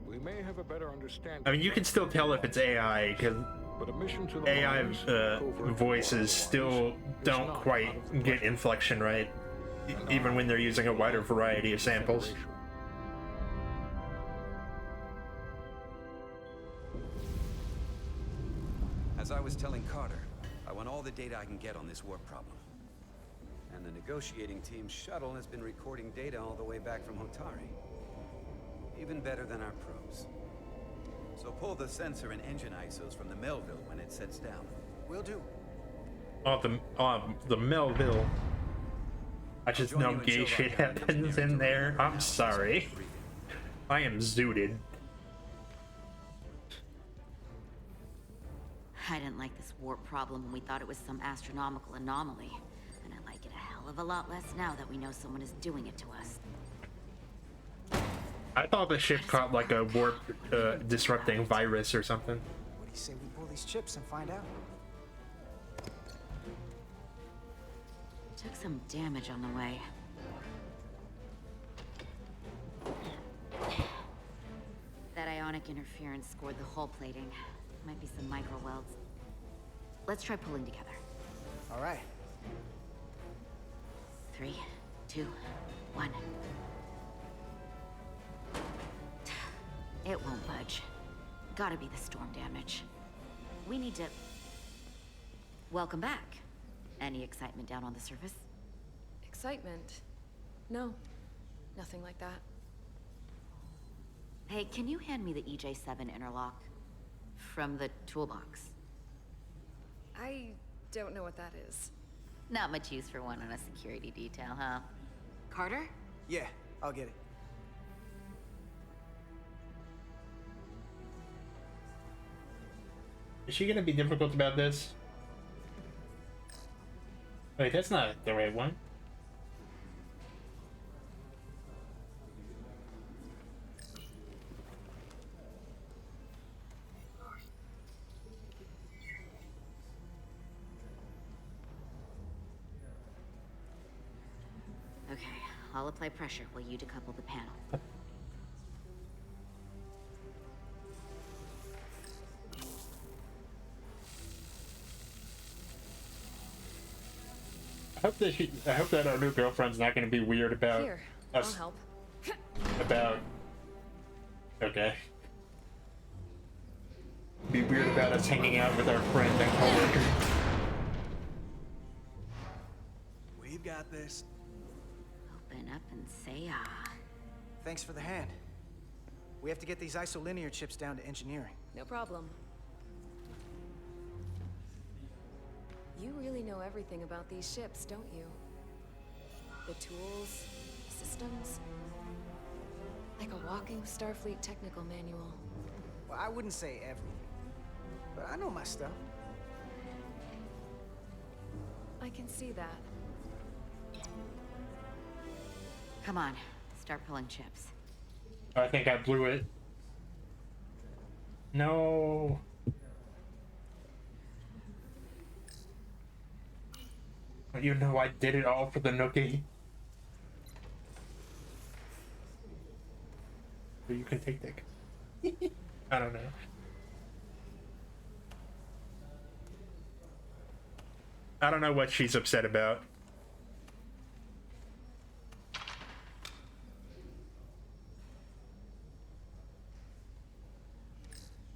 We may have a better understanding. I mean, you can still tell if it's AI because AI voices still don't quite get inflection right, even when they're using a wider variety of samples. As I was telling Carter, I want all the data I can get on this warp problem. And the negotiating team's shuttle has been recording data all the way back from Hotari. Even better than our probes. So pull the sensor and engine ISOs from the Melville when it sets down. Will do. The Melville. I just know gay shit happens in there. I'm sorry. I am zooted. I didn't like this warp problem when we thought it was some astronomical anomaly. And I like it a hell of a lot less now that we know someone is doing it to us. I thought the ship caught like a warp disrupting virus or something. What do you say we pull these chips and find out? Took some damage on the way. That ionic interference scored the hull plating. Might be some micro welds. Let's try pulling together. All right. 3, 2, 1. It won't budge. Gotta be the storm damage. We need to... Welcome back. Any excitement down on the surface? Excitement? No. Nothing like that. Hey, can you hand me the EJ7 interlock? From the toolbox. I don't know what that is. Not much use for one on a security detail, huh? Carter? Yeah, I'll get it. Is she gonna be difficult about this? Wait, that's not the right one. Okay, I'll apply pressure while you decouple the panel. I hope that our new girlfriend's not going to be weird about Here, us. I'll help. About. Okay. Be weird about us hanging out with our friend and coworker. We've got this. Open up and say ah. Thanks for the hand. We have to get these isolinear chips down to engineering. No problem. You really know everything about these ships, don't you? The tools, systems. Like a walking Starfleet technical manual. Well, I wouldn't say everything, but I know my stuff. I can see that. Come on, start pulling chips. I think I blew it. No. You know I did it all for the nookie. But you can take that. I don't know. I don't know what she's upset about.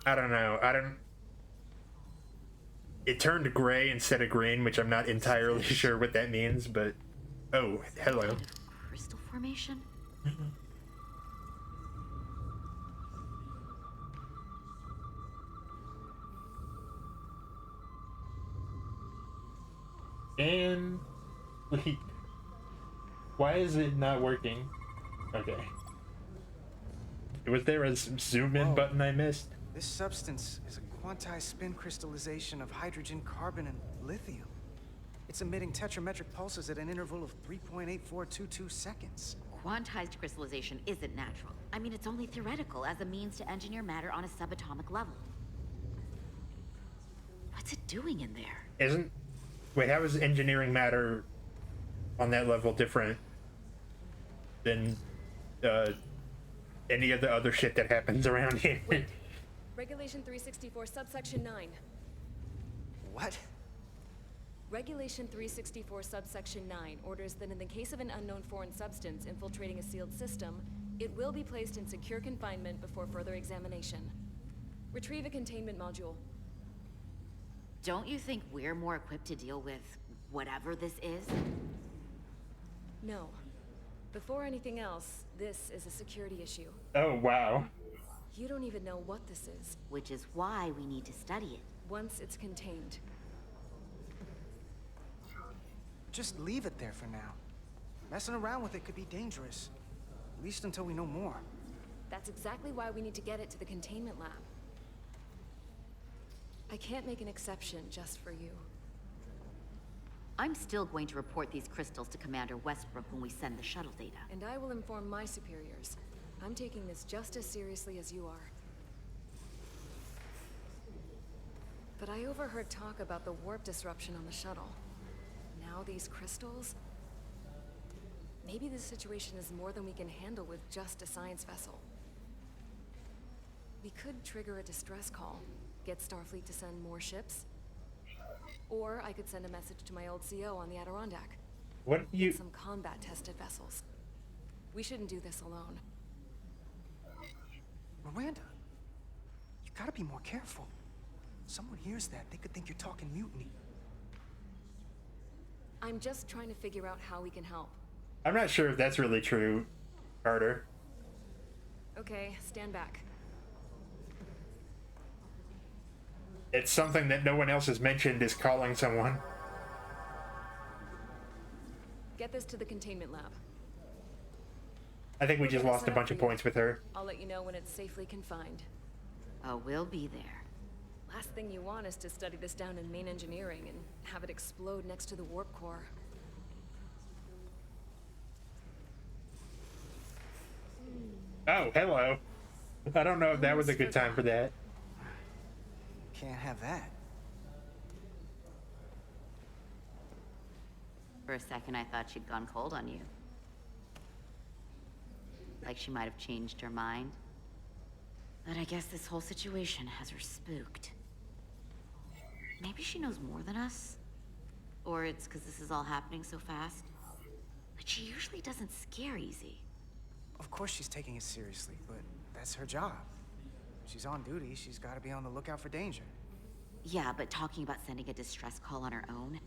I don't know. It turned gray instead of green, which I'm not entirely sure what that means, but... Oh, hello. Crystal formation? And... Wait. Why is it not working? Okay. Was there a zoom in button I missed? This substance is a quantized spin crystallization of hydrogen, carbon, and lithium. It's emitting tetrametric pulses at an interval of 3.8422 seconds. Quantized crystallization isn't natural. I mean, it's only theoretical as a means to engineer matter on a subatomic level. What's it doing in there? Wait, how is engineering matter on that level different than any of the other shit that happens around here? Wait. Regulation 364, subsection 9. What? Regulation 364, subsection 9 orders that in the case of an unknown foreign substance infiltrating a sealed system, it will be placed in secure confinement before further examination. Retrieve a containment module. Don't you think we're more equipped to deal with whatever this is? No. Before anything else, this is a security issue. Oh, wow. You don't even know what this is. Which is why we need to study it. Once it's contained. Just leave it there for now. Messing around with it could be dangerous. At least until we know more. That's exactly why we need to get it to the containment lab. I can't make an exception just for you. I'm still going to report these crystals to Commander Westbrook when we send the shuttle data. And I will inform my superiors. I'm taking this just as seriously as you are. But I overheard talk about the warp disruption on the shuttle. Now these crystals? Maybe this situation is more than we can handle with just a science vessel. We could trigger a distress call, get Starfleet to send more ships. Or I could send a message to my old CO on the Adirondack. What you... Some combat-tested vessels. We shouldn't do this alone. Miranda, you gotta be more careful. Someone hears that, they could think you're talking mutiny. I'm just trying to figure out how we can help. I'm not sure if that's really true, Carter. Okay, stand back. It's something that no one else has mentioned is calling someone. Get this to the containment lab. I think we just lost a bunch of points with her. I'll let you know when it's safely confined. Oh, we'll be there. Last thing you want is to study this down in main engineering and have it explode next to the warp core. Oh, hello. I don't know if that was a good time for that. Can't have that. For a second, I thought she'd gone cold on you. Like she might have changed her mind. But I guess this whole situation has her spooked. Maybe she knows more than us? Or it's because this is all happening so fast? But she usually doesn't scare easy. Of course she's taking it seriously, but that's her job. She's on duty, she's gotta be on the lookout for danger. Yeah, but talking about sending a distress call on her own?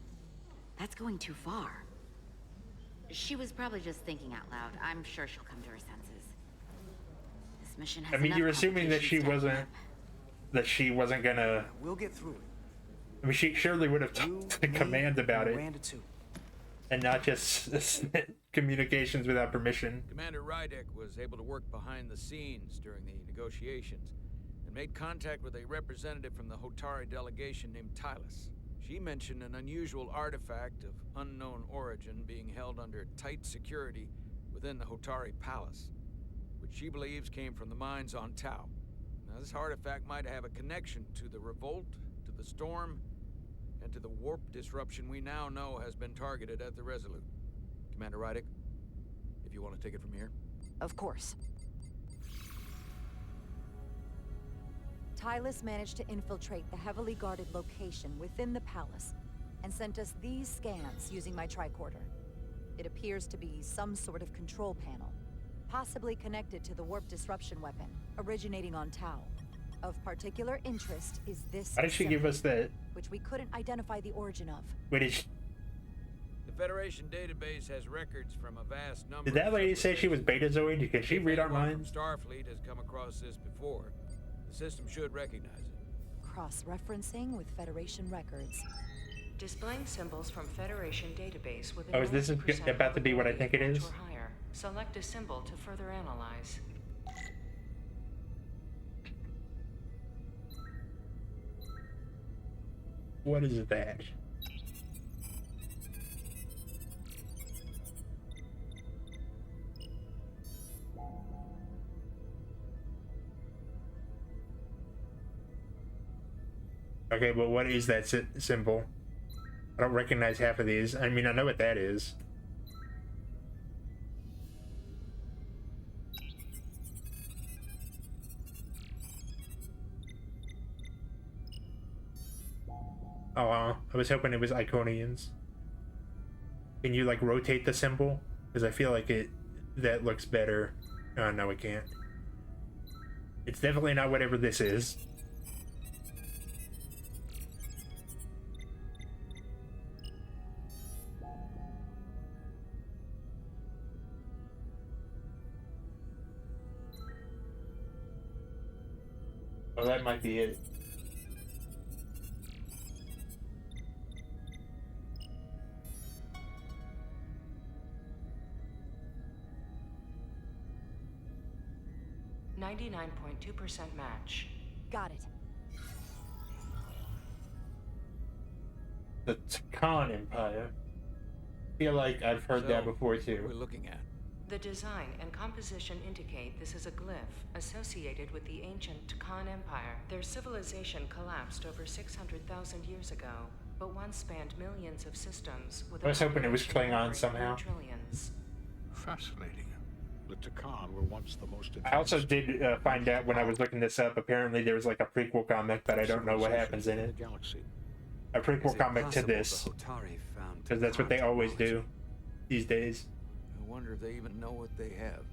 That's going too far. She was probably just thinking out loud. I'm sure she'll come to her senses. This mission has I mean, enough you're assuming that she wasn't gonna... We'll get through it. I mean, she surely would have talked to command about it. And not just communications without permission. Commander Rydek was able to work behind the scenes during the negotiations and made contact with a representative from the Hotari delegation named Tylus. She mentioned an unusual artifact of unknown origin being held under tight security within the Hotari Palace, which she believes came from the mines on Tau. Now, this artifact might have a connection to the revolt, to the storm, and to the warp disruption we now know has been targeted at the Resolute. Commander Rydek, if you want to take it from here. Of course. Tylus managed to infiltrate the heavily guarded location within the palace and sent us these scans using my tricorder. It appears to be some sort of control panel, possibly connected to the warp disruption weapon originating on Tau. Of particular interest is this Why did she give us that? which we couldn't identify the origin of. Wait, did she... The Federation database has records from a vast number. Did that lady say she was Betazoid? Can she read our minds? Starfleet has come across this before. The system should recognize it. Cross-referencing with Federation records. Displaying symbols from Federation database with Oh, is this about to be what I think it is? Higher. Select a symbol to further analyze. What is that? Okay, but what is that symbol? I don't recognize half of these. I mean, I know what that is. Oh, I was hoping it was Iconians. Can you, like, rotate the symbol? Because I feel like that looks better. Oh, no, it can't. It's definitely not whatever this is. Oh, that might be it. .2% match. Got it. The Takan Empire. I feel like I've heard that before too. What we're looking at. The design and composition indicate this is a glyph associated with the ancient Takan Empire. Their civilization collapsed over 600,000 years ago, but once spanned millions of systems with I was hoping it was Klingon somehow. Trillions. Fascinating. The Takan were once the most advanced. I also did find out when I was looking this up, apparently there was like a prequel comic, but I don't know what happens in it. A prequel comic to this. Because that's what they always do these days. I wonder if they even know what they have.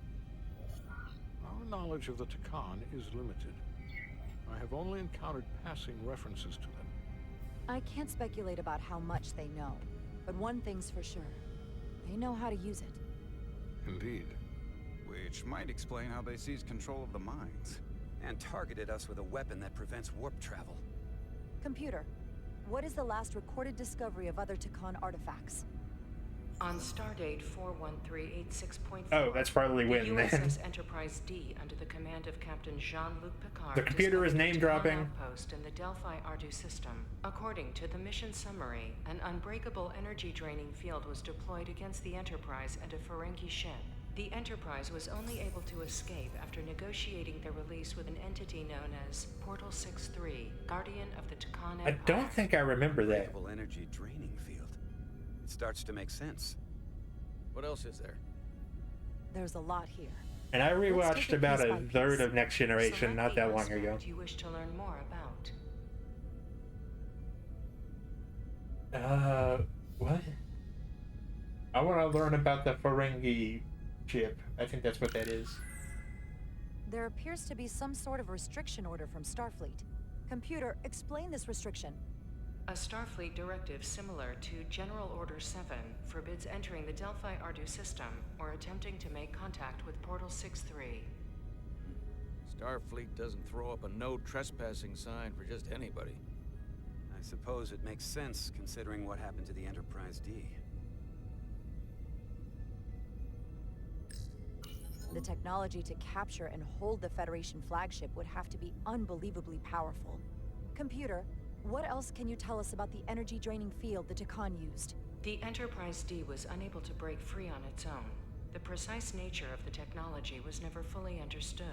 Our knowledge of the Takan is limited. I have only encountered passing references to them. I can't speculate about how much they know, but one thing's for sure. They know how to use it. Indeed. Which might explain how they seized control of the mines. And targeted us with a weapon that prevents warp travel. Computer, what is the last recorded discovery of other Takan artifacts? On stardate 41386.4, Oh, that's probably when the then. USS Enterprise D, under the command of Captain Jean-Luc Picard, The computer is name dropping. outpost in the Delphi Ardu system. According to the mission summary, an unbreakable energy-draining field was deployed against the Enterprise and a Ferengi ship. The Enterprise was only able to escape after negotiating their release with an entity known as Portal 6-3, Guardian of the Takan Empire. I don't think I remember that. Unbreakable energy draining field. It starts to make sense. What else is there? There's a lot here. And I rewatched about a third of Next Select Generation not the that long ago. aspect you wish to learn more Uh, about. what? I want to learn about the Ferengi ship. I think that's what that is. There appears to be some sort of restriction order from Starfleet. Computer, explain this restriction. A Starfleet directive similar to General Order 7 forbids entering the Delphi Ardu system or attempting to make contact with Portal 6-3. Starfleet doesn't throw up a no trespassing sign for just anybody. I suppose it makes sense considering what happened to the Enterprise D. The technology to capture and hold the Federation flagship would have to be unbelievably powerful. Computer, what else can you tell us about the energy-draining field the Takan used? The Enterprise D was unable to break free on its own. The precise nature of the technology was never fully understood.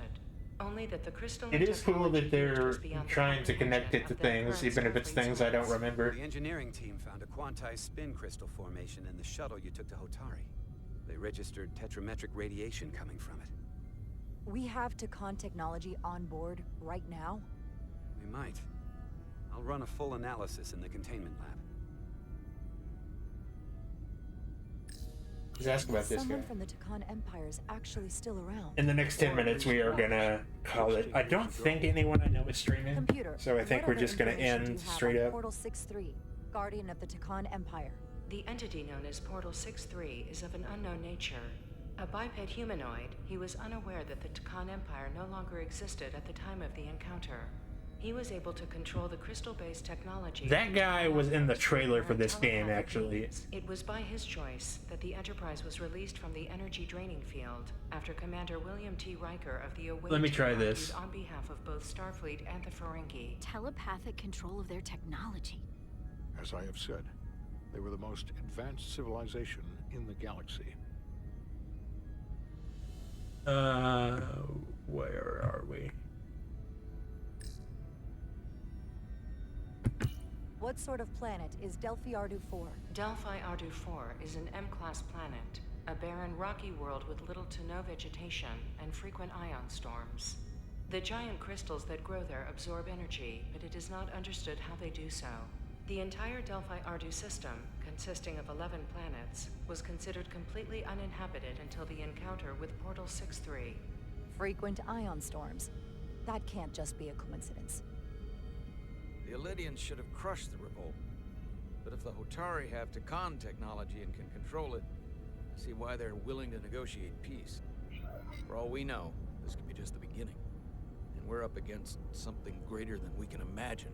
Only that the crystalline It is cool that they're was beyond the trying to connect it to things, even if it's things I don't remember. The engineering team found a quantized spin crystal formation in the shuttle you took to Hotari. They registered tetrametric radiation coming from it. We have Takan technology on board right now? We might. I'll run a full analysis in the containment lab. Just ask about this guy. Someone from the Takan Empire is actually still around. In the next 10 minutes, we are gonna call it. I don't think anyone I know is streaming, Computer, so I think what we're just other gonna information do end you have straight on up. Portal 6-3, Guardian of the Takan Empire. The entity known as Portal 6-3 is of an unknown nature. A biped humanoid, he was unaware that the Takan Empire no longer existed at the time of the encounter. He was able to control the crystal-based technology. That guy was in the trailer for this game, actually. It was by his choice that the Enterprise was released from the energy draining field after Commander William T. Riker of the Await Let me try this. on behalf of both Starfleet and the Ferengi. Telepathic control of their technology. As I have said, they were the most advanced civilization in the galaxy. Where are we? What sort of planet is Delphi Ardu 4? Delphi Ardu 4 is an M-class planet, a barren rocky world with little to no vegetation and frequent ion storms. The giant crystals that grow there absorb energy, but it is not understood how they do so. The entire Delphi Ardu system, consisting of 11 planets, was considered completely uninhabited until the encounter with Portal 6-3. Frequent ion storms. That can't just be a coincidence. The Illidians should have crushed the revolt. But if the Hotari have Takan technology and can control it, I see why they're willing to negotiate peace. For all we know, this could be just the beginning. And we're up against something greater than we can imagine.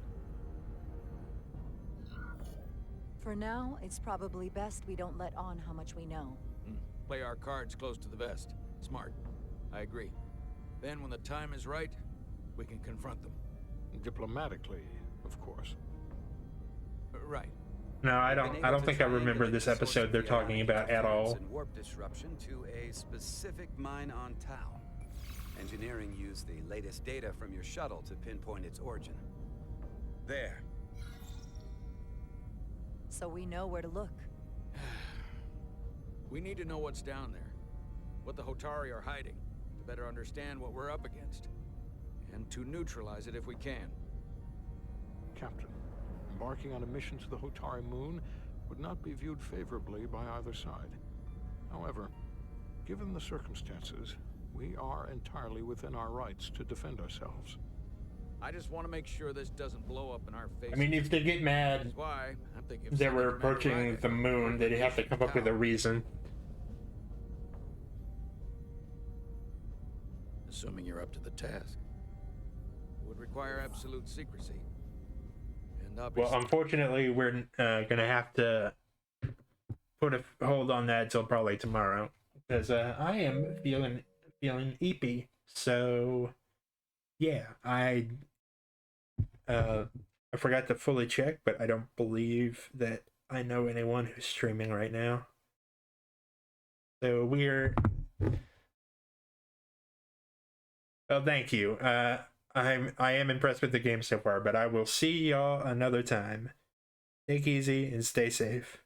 For now, it's probably best we don't let on how much we know. Play our cards close to the vest. Smart. I agree. Then when the time is right, we can confront them. Diplomatically, of course. Right. No, I don't think I remember this episode they're talking about at all. And warp disruption to a specific mine on Tau. Engineering used the latest data from your shuttle to pinpoint its origin. There. So we know where to look. We need to know what's down there. What the Hotari are hiding. To better understand what we're up against. And to neutralize it if we can. Captain, embarking on a mission to the Hotari moon would not be viewed favorably by either side. However, given the circumstances, we are entirely within our rights to defend ourselves. I just want to make sure this doesn't blow up in our face. I mean, if they get mad That's why I'm thinking that we're approaching the moon, they'd have to come up with a reason. Assuming you're up to the task. It would require absolute secrecy. And obviously... Well, unfortunately, we're gonna have to put a hold on that till probably tomorrow, because I am feeling eepy. So, yeah, I forgot to fully check, but I don't believe that I know anyone who's streaming right now. So we're... Well, thank you. I am impressed with the game so far, but I will see y'all another time. Take it easy and stay safe.